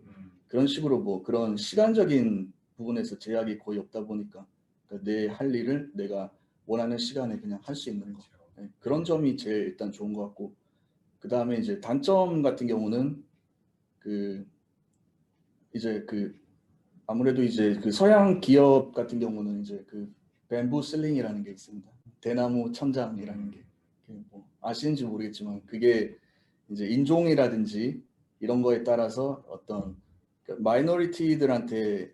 그런 식으로 뭐 그런 시간적인 부분에서 제약이 거의 없다 보니까 내 할 일을 내가 원하는 시간에 그냥 할 수 있는 거. 그런 점이 제일 일단 좋은 것 같고, 그 다음에 이제 단점 같은 경우는 아무래도 이제 서양 기업 같은 경우는 이제 뱀부 슬링이라는 게 있습니다. 대나무 천장이라는 게 뭐 아시는지 모르겠지만 그게 이제 인종이라든지 이런 거에 따라서 어떤 마이너리티들한테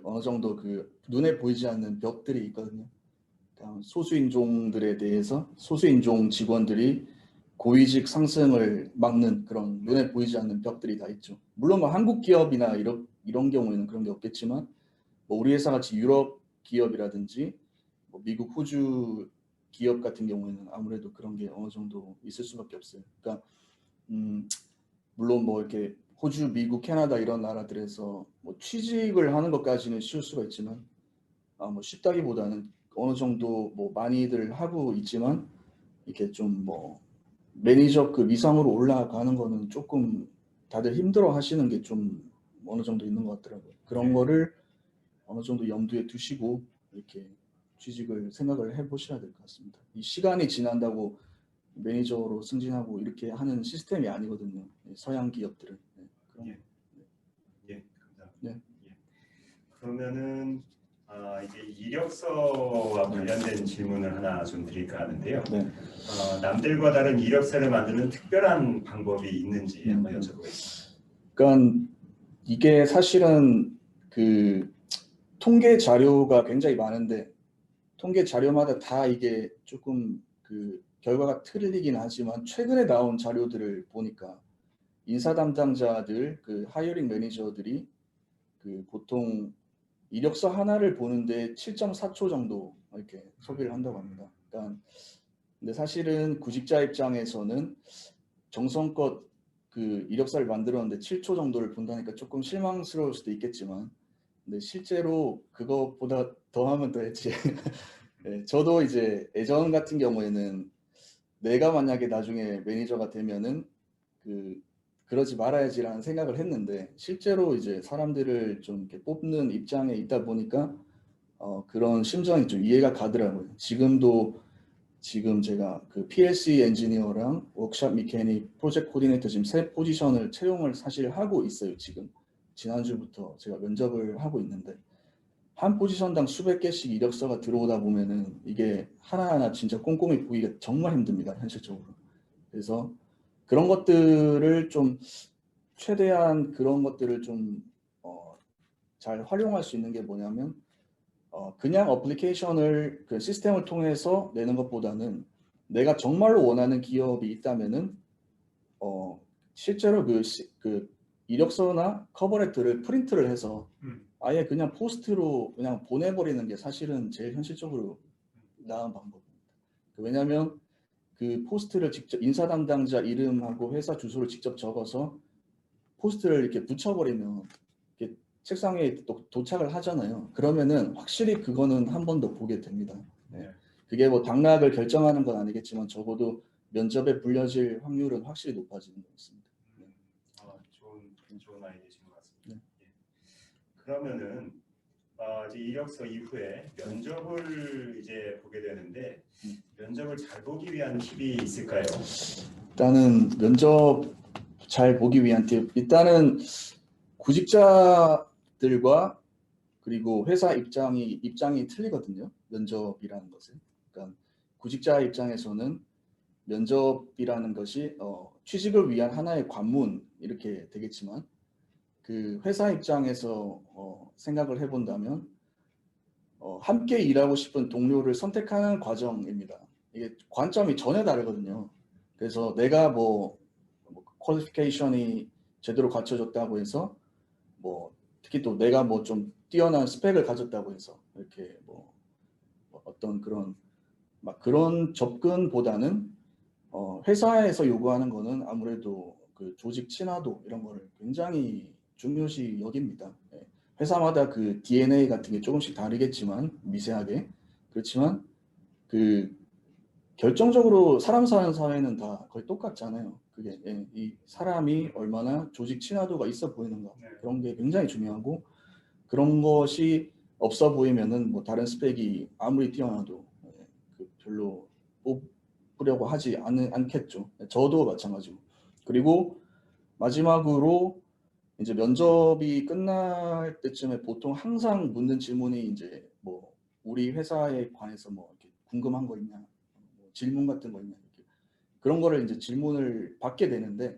어느 정도 눈에 보이지 않는 벽들이 있거든요. 소수인종들에 대해서 소수인종 직원들이 고위직 상승을 막는 그런 눈에 보이지 않는 벽들이 다 있죠. 물론 뭐 한국 기업이나 이런 경우에는 그런 게 없겠지만 뭐 우리 회사 같이 유럽 기업이라든지 뭐 미국, 호주 기업 같은 경우에는 아무래도 그런 게 어느 정도 있을 수밖에 없어요. 그러니까 물론 뭐 이렇게 호주, 미국, 캐나다 이런 나라들에서 뭐 취직을 하는 것까지는 쉬울 수가 있지만 뭐 쉽다기보다는 어느 정도 뭐 많이들 하고 있지만 이렇게 좀 뭐 매니저급 이상으로 올라가는 거는 조금 다들 힘들어 하시는 게 좀 어느 정도 있는 것 같더라고요. 그런 거를 어느 정도 염두에 두시고 이렇게 취직을 생각을 해보셔야 될 것 같습니다. 이 시간이 지난다고 매니저로 승진하고 이렇게 하는 시스템이 아니거든요. 서양 기업들은. 예, 감사합니다. 네. 예. 그러면은 이제 이력서와 관련된 질문을 하나 좀 드릴까 하는데요. 네. 남들과 다른 이력서를 만드는 특별한 방법이 있는지 한번 여쭤보겠습니다. 그러니까 이게 사실은 그 통계 자료가 굉장히 많은데 통계 자료마다 다 이게 조금 그 결과가 틀리긴 하지만 최근에 나온 자료들을 보니까 인사 담당자들 그 하이어링 매니저들이 그 보통 이력서 하나를 보는데 7.4초 정도 이렇게 소비를 한다고 합니다. 그러니까 근데 사실은 구직자 입장에서는 정성껏 그 이력서를 만들었는데 7초 정도를 본다니까 조금 실망스러울 수도 있겠지만 근데 실제로 그것보다 더 하면 더 했지. 네, 저도 이제 예전 같은 경우에는 내가 만약에 나중에 매니저가 되면은 그러지 말아야지라는 생각을 했는데 실제로 이제 사람들을 좀 이렇게 뽑는 입장에 있다 보니까 그런 심정이 좀 이해가 가더라고요. 지금 제가 그 PLC 엔지니어랑 워크샵 미케닉 프로젝트 코디네이터 지금 3포지션을 채용을 사실 하고 있어요. 지금 지난주부터 제가 면접을 하고 있는데 한 포지션당 수백 개씩 이력서가 들어오다 보면은 이게 하나하나 진짜 꼼꼼히 보기가 정말 힘듭니다. 현실적으로. 그래서 그런 것들을 좀 최대한 그런 것들을 좀 잘 활용할 수 있는 게 뭐냐면 그냥 어플리케이션을 그 시스템을 통해서 내는 것보다는 내가 정말로 원하는 기업이 있다면은 실제로 그 이력서나 커버레터를 프린트를 해서 아예 그냥 포스트로 그냥 보내버리는 게 사실은 제일 현실적으로 나은 방법입니다. 왜냐하면 그 포스트를 직접 인사 담당자 이름하고 회사 주소를 직접 적어서 포스트를 이렇게 붙여버리면 이렇게 책상 위에 도착을 하잖아요. 그러면은 확실히 그거는 한 번 더 보게 됩니다. 네. 그게 뭐 당락을 결정하는 건 아니겠지만 적어도 면접에 불려질 확률은 확실히 높아지는 것 같습니다. 네. 좋은 아이디어신 것 같습니다. 네. 그러면은 이제 이력서 이후에 면접을 이제 보게 되는데 면접을 잘 보기 위한 팁이 있을까요? 일단은 면접 잘 보기 위한 팁. 일단은 구직자들과 그리고 회사 입장이 틀리거든요. 면접이라는 것은. 그러니까 구직자 입장에서는 면접이라는 것이 취직을 위한 하나의 관문 이렇게 되겠지만 그 회사 입장에서 생각을 해본다면 함께 일하고 싶은 동료를 선택하는 과정입니다. 이게 관점이 전혀 다르거든요. 그래서 내가 뭐 퀄리피케이션이 제대로 갖춰졌다고 해서 뭐 특히 또 내가 뭐 좀 뛰어난 스펙을 가졌다고 해서 이렇게 뭐 어떤 그런 접근보다는 회사에서 요구하는 거는 아무래도 그 조직 친화도 이런 거를 굉장히 중요시 여깁니다. 회사마다 그 DNA 같은 게 조금씩 다르겠지만 미세하게 그렇지만 그 결정적으로 사람 사는 사회는 다 거의 똑같잖아요. 그게 이 사람이 얼마나 조직 친화도가 있어 보이는가 그런 게 굉장히 중요하고 그런 것이 없어 보이면은 뭐 다른 스펙이 아무리 뛰어나도 별로 뽑으려고 하지 않겠죠. 저도 마찬가지고. 그리고 마지막으로 이제 면접이 끝날 때쯤에 보통 항상 묻는 질문이 이제 뭐 우리 회사에 관해서 뭐 이렇게 궁금한 거 있냐, 뭐 질문 같은 거 있냐 이렇게 그런 거를 이제 질문을 받게 되는데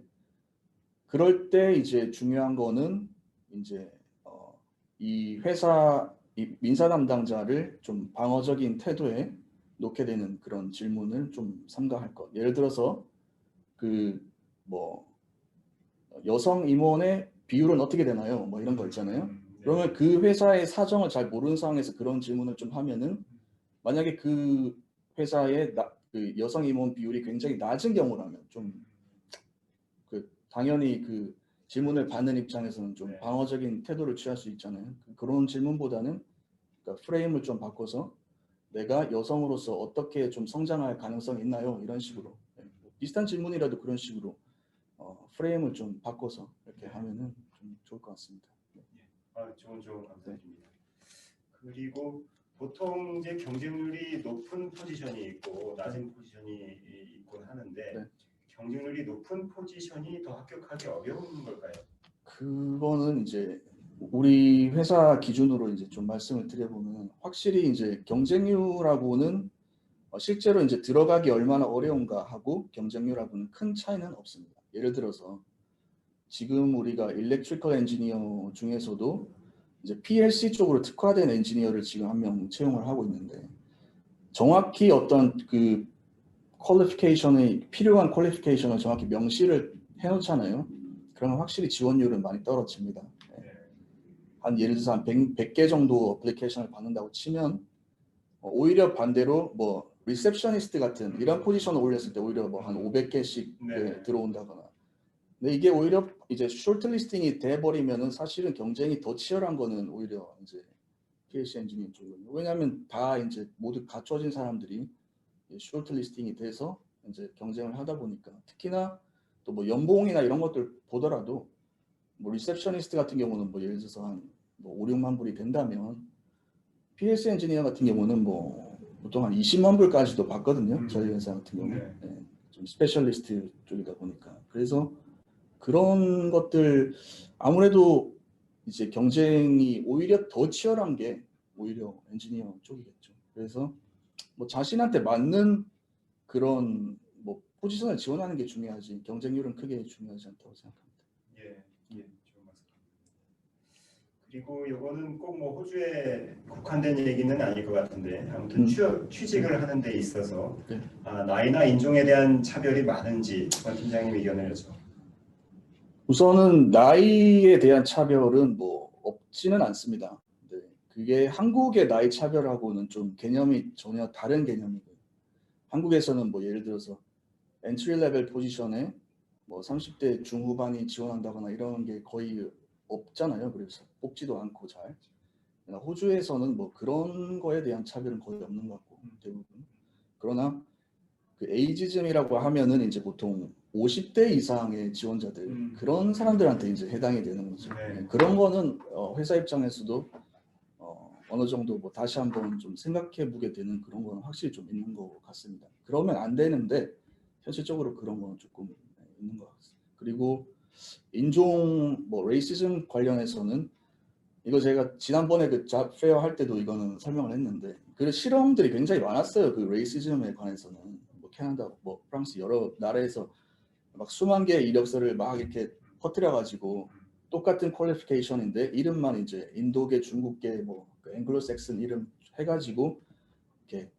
그럴 때 이제 중요한 거는 이제 이 회사 이 민사 담당자를 좀 방어적인 태도에 놓게 되는 그런 질문을 좀 삼가할 것. 예를 들어서 그 뭐 여성 임원의 비율은 어떻게 되나요? 뭐 이런 거 있잖아요. 그러면 그 회사의 사정을 잘 모르는 상황에서 그런 질문을 좀 하면은 만약에 그 회사의 그 여성 임원 비율이 굉장히 낮은 경우라면 좀 당연히 그 질문을 받는 입장에서는 좀 방어적인 태도를 취할 수 있잖아요. 그런 질문보다는 그러니까 프레임을 좀 바꿔서 내가 여성으로서 어떻게 좀 성장할 가능성이 있나요? 이런 식으로 비슷한 질문이라도 그런 식으로 프레임을 좀 바꿔서 이렇게 하면은 좀 좋을 것 같습니다. 좋은 감사드립니다. 그리고 보통 이제 경쟁률이 높은 포지션이 있고 낮은 포지션이 있곤 하는데 경쟁률이 높은 포지션이 더 합격하기 어려운 걸까요? 그거는 이제 우리 회사 기준으로 이제 좀 말씀을 드려보면 확실히 이제 경쟁률하고는 실제로 이제 들어가기 얼마나 어려운가 하고 경쟁률하고는 큰 차이는 없습니다. 예를 들어서 지금 우리가 일렉트리컬 엔지니어 중에서도 이제 PLC 쪽으로 특화된 엔지니어를 지금 한 명 채용을 하고 있는데 정확히 어떤 그 퀄리피케이션이 필요한 퀄리피케이션을 정확히 명시를 해놓잖아요. 그러면 확실히 지원율은 많이 떨어집니다. 한 예를 들어서 한 100개 정도 어플리케이션을 받는다고 치면 오히려 반대로 뭐 리셉셔니스트 같은 이런 포지션을 올렸을 때 오히려 뭐 한 500개씩 네. 들어온다거나. 근데 이게 오히려 이제 쇼트리스팅이 돼버리면은 사실은 경쟁이 더 치열한 거는 오히려 이제 PLC 엔지니어 쪽이거든요. 왜냐하면 다 이제 모두 갖춰진 사람들이 쇼트리스팅이 돼서 이제 경쟁을 하다 보니까 특히나 또 뭐 연봉이나 이런 것들 보더라도 뭐 리셉셔니스트 같은 경우는 뭐 예를 들어서 한 뭐 5, 6만 불이 된다면 PLC 엔지니어 같은 경우는 뭐 보통 한 20만 불까지도 받거든요. 저희 회사 같은 경우 네. 좀 스페셜리스트 쪽이다 보니까 그래서 그런 것들 아무래도 이제 경쟁이 오히려 더 치열한 게 오히려 엔지니어 쪽이겠죠. 그래서 뭐 자신한테 맞는 그런 뭐 포지션을 지원하는 게 중요하지 경쟁률은 크게 중요하지 않다고 생각합니다. 예, 좋은 말씀. 그리고 요거는 꼭 뭐 호주에 국한된 얘기는 아닐 것 같은데 아무튼 취직을 하는 데 있어서 네. 나이나 인종에 대한 차별이 많은지 팀장님 의견을 여쭤. 우선은 나이에 대한 차별은 뭐 없지는 않습니다. 네. 그게 한국의 나이 차별하고는 좀 개념이 전혀 다른 개념이고요. 한국에서는 뭐 예를 들어서 엔트리 레벨 포지션에 뭐 30대 중후반이 지원한다거나 이런 게 거의 없잖아요. 그래서 뽑지도 않고 잘. 호주에서는 뭐 그런 거에 대한 차별은 거의 없는 것 같고 대부분. 그러나 그 에이지즘이라고 하면은 이제 보통 50대 이상의 지원자들 그런 사람들한테 이제 해당이 되는 거죠. 네. 그런 거는 회사 입장에서도 어느 정도 뭐 다시 한번 좀 생각해 보게 되는 그런 거는 확실히 좀 있는 것 같습니다. 그러면 안 되는데 현실적으로 그런 거는 조금 있는 것 같습니다. 그리고 인종 뭐 레이시즘 관련해서는 이거 제가 지난번에 그 잡 페어 할 때도 이거는 설명을 했는데 그 실험들이 굉장히 많았어요. 그 레이시즘에 관해서는 뭐 캐나다, 뭐 프랑스 여러 나라에서 막 수만 개의 이력서를 막 이렇게 퍼뜨려 가지고 똑같은 퀄리피케이션인데 이름만 이제 인도계, 중국계, 뭐 앵글로색슨 이름 해가지고 이렇게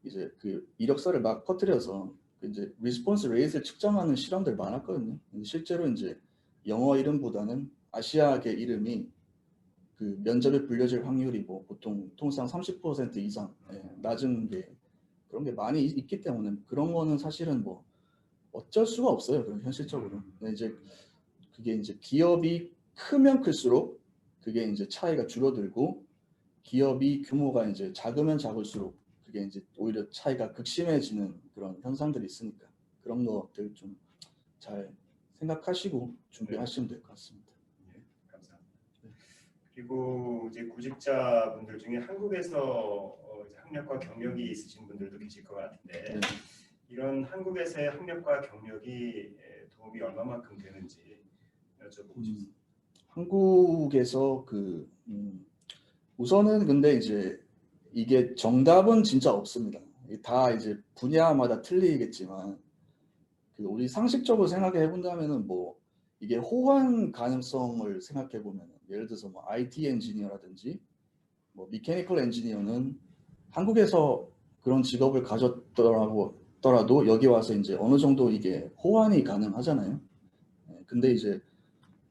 이제 그 이력서를 막 퍼뜨려서 이제 리스폰스 레이트를 측정하는 실험들 많았거든요. 실제로 이제 영어 이름보다는 아시아계 이름이 그 면접에 불려질 확률이 뭐 보통 통상 30% 이상 낮은 게 그런 게 많이 있기 때문에 그런 거는 사실은 뭐 어쩔 수가 없어요. 그런 현실적으로. 근데 이제 그게 이제 기업이 크면 클수록 그게 이제 차이가 줄어들고 기업이 규모가 이제 작으면 작을수록 그게 이제 오히려 차이가 극심해지는 그런 현상들이 있으니까 그런 것들 좀 잘 생각하시고 준비하시면 될 것 같습니다. 감사합니다. 그리고 이제 구직자분들 중에 한국에서 이제 학력과 경력이 있으신 분들도 계실 것 같은데 이런 한국에서의 학력과 경력이 도움이 얼마만큼 되는지 여쭤보고 싶습니다. 한국에서 우선은 근데 이제 이게 정답은 진짜 없습니다. 다 이제 분야마다 틀리겠지만 우리 상식적으로 생각해 본다면은 뭐 이게 호환 가능성을 생각해 보면 예를 들어서 뭐 IT 엔지니어라든지 뭐 미케니컬 엔지니어는 한국에서 그런 직업을 가졌더라도 여기 와서 이제 어느 정도 이게 호환이 가능하잖아요. 근데 이제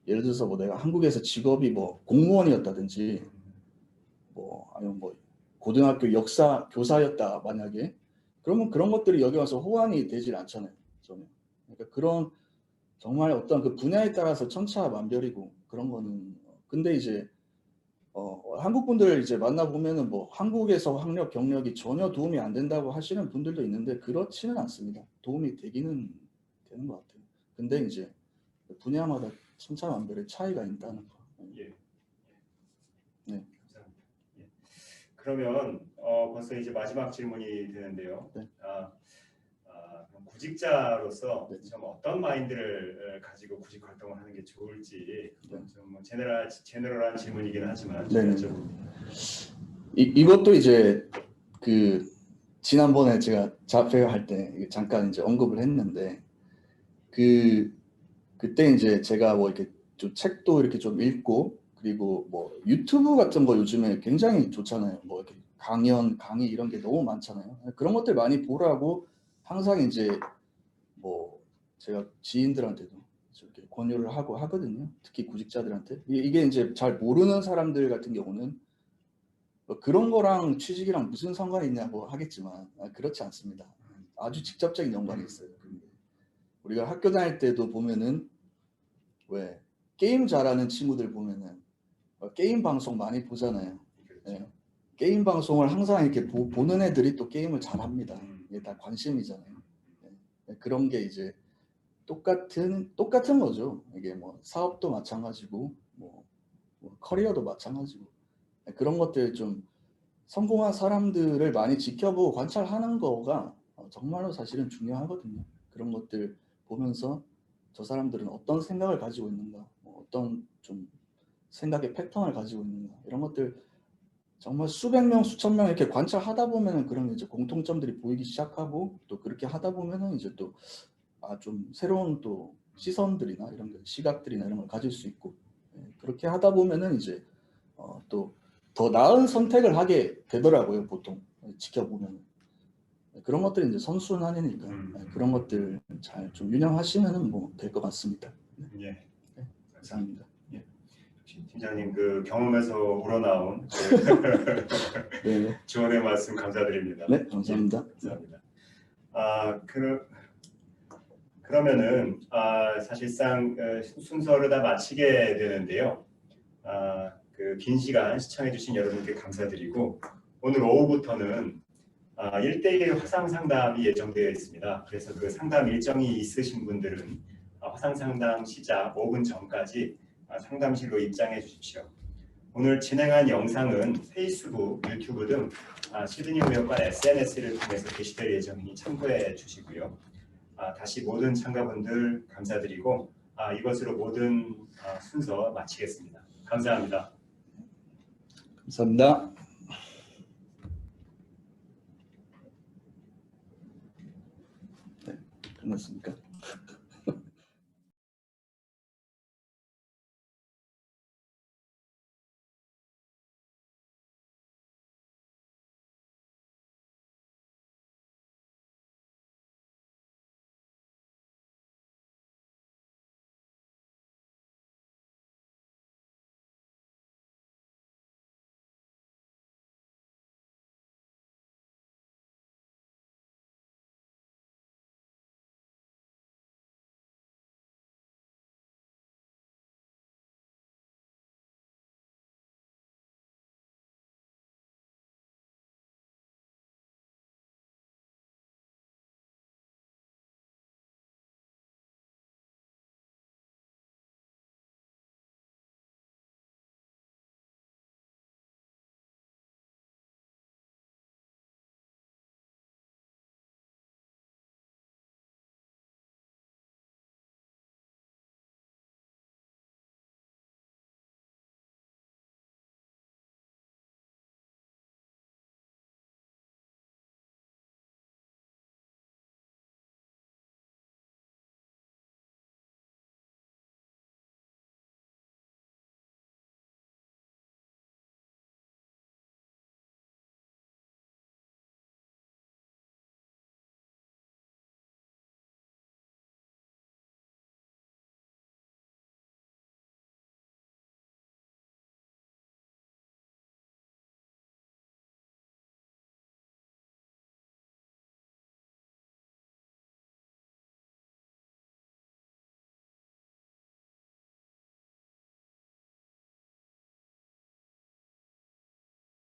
예를 들어서 뭐 내가 한국에서 직업이 뭐 공무원이었다든지 뭐 아니면 뭐 고등학교 역사 교사였다 만약에 그러면 그런 것들이 여기 와서 호환이 되질 않잖아요. 저는. 그러니까 그런 정말 어떤 그 분야에 따라서 천차만별이고 그런 거는 근데 이제 한국 분들 이제 만나 보면은 뭐 한국에서 학력 경력이 전혀 도움이 안 된다고 하시는 분들도 있는데 그렇지는 않습니다. 도움이 되기는 되는 것 같아요. 근데 이제 분야마다 천차만별의 차이가 있다는 거. 예. 네. 감사합니다. 예. 그러면 벌써 이제 마지막 질문이 되는데요. 네. 그럼 구직자로서 네. 좀 어떤 마인드를 가지고 구직 활동을 하는 게 좋을지 좀 뭐 제너럴한 질문이긴 하지만 네. 여쭤보고. 이것도 이제 그 지난번에 제가 잡페어 할 때 잠깐 이제 언급을 했는데 그 그때 이제 제가 뭐 이렇게 좀 책도 이렇게 좀 읽고 그리고 뭐 유튜브 같은 거 요즘에 굉장히 좋잖아요. 뭐 이렇게 강의 이런 게 너무 많잖아요. 그런 것들 많이 보라고 항상 이제 뭐 제가 지인들한테도 이렇게 권유를 하고 하거든요. 특히 구직자들한테. 이게 이제 잘 모르는 사람들 같은 경우는 뭐 그런 거랑 취직이랑 무슨 상관이 있냐고 하겠지만 그렇지 않습니다. 아주 직접적인 연관이 있어요. 우리가 학교 다닐 때도 보면은 왜 게임 잘하는 친구들 보면은 게임 방송 많이 보잖아요. 예. 게임 방송을 항상 이렇게 보는 애들이 또 게임을 잘합니다. 이게 다 관심이잖아요. 예. 그런 게 이제 똑같은 거죠. 이게 뭐 사업도 마찬가지고 뭐 커리어도 마찬가지고 그런 것들 좀 성공한 사람들을 많이 지켜보고 관찰하는 거가 정말로 사실은 중요하거든요. 그런 것들 보면서 저 사람들은 어떤 생각을 가지고 있는가, 뭐 어떤 좀 생각의 패턴을 가지고 있는가 이런 것들 정말 수백 명, 수천 명 이렇게 관찰하다 보면은 그런 이제 공통점들이 보이기 시작하고 또 그렇게 하다 보면은 이제 또 좀 새로운 또 시선들이나 이런 시각들이나 이런 걸 가질 수 있고 그렇게 하다 보면은 이제 또 더 나은 선택을 하게 되더라고요. 보통 지켜보면 그런 것들이 이제 선순환이니까 그런 것들 잘 좀 운영하시면은 뭐 될 것 같습니다. 예, 네. 감사합니다. 예. 팀장님 그 경험에서 우러나온 네, 조언의 말씀 감사드립니다. 네, 감사합니다. 예, 감사합니다. 그러면은 사실상 순서를 다 마치게 되는데요. 그 긴 시간 시청해주신 여러분께 감사드리고 오늘 오후부터는 1대1 화상 상담이 예정되어 있습니다. 그래서 그 상담 일정이 있으신 분들은 화상 상담 시작 5분 전까지 상담실로 입장해 주십시오. 오늘 진행한 영상은 페이스북, 유튜브 등 시드니 무역관 SNS를 통해서 게시될 예정이니 참고해 주시고요. 다시 모든 참가분들 감사드리고 이것으로 모든 순서 마치겠습니다. 감사합니다. 감사합니다. 네, 끝났습니까?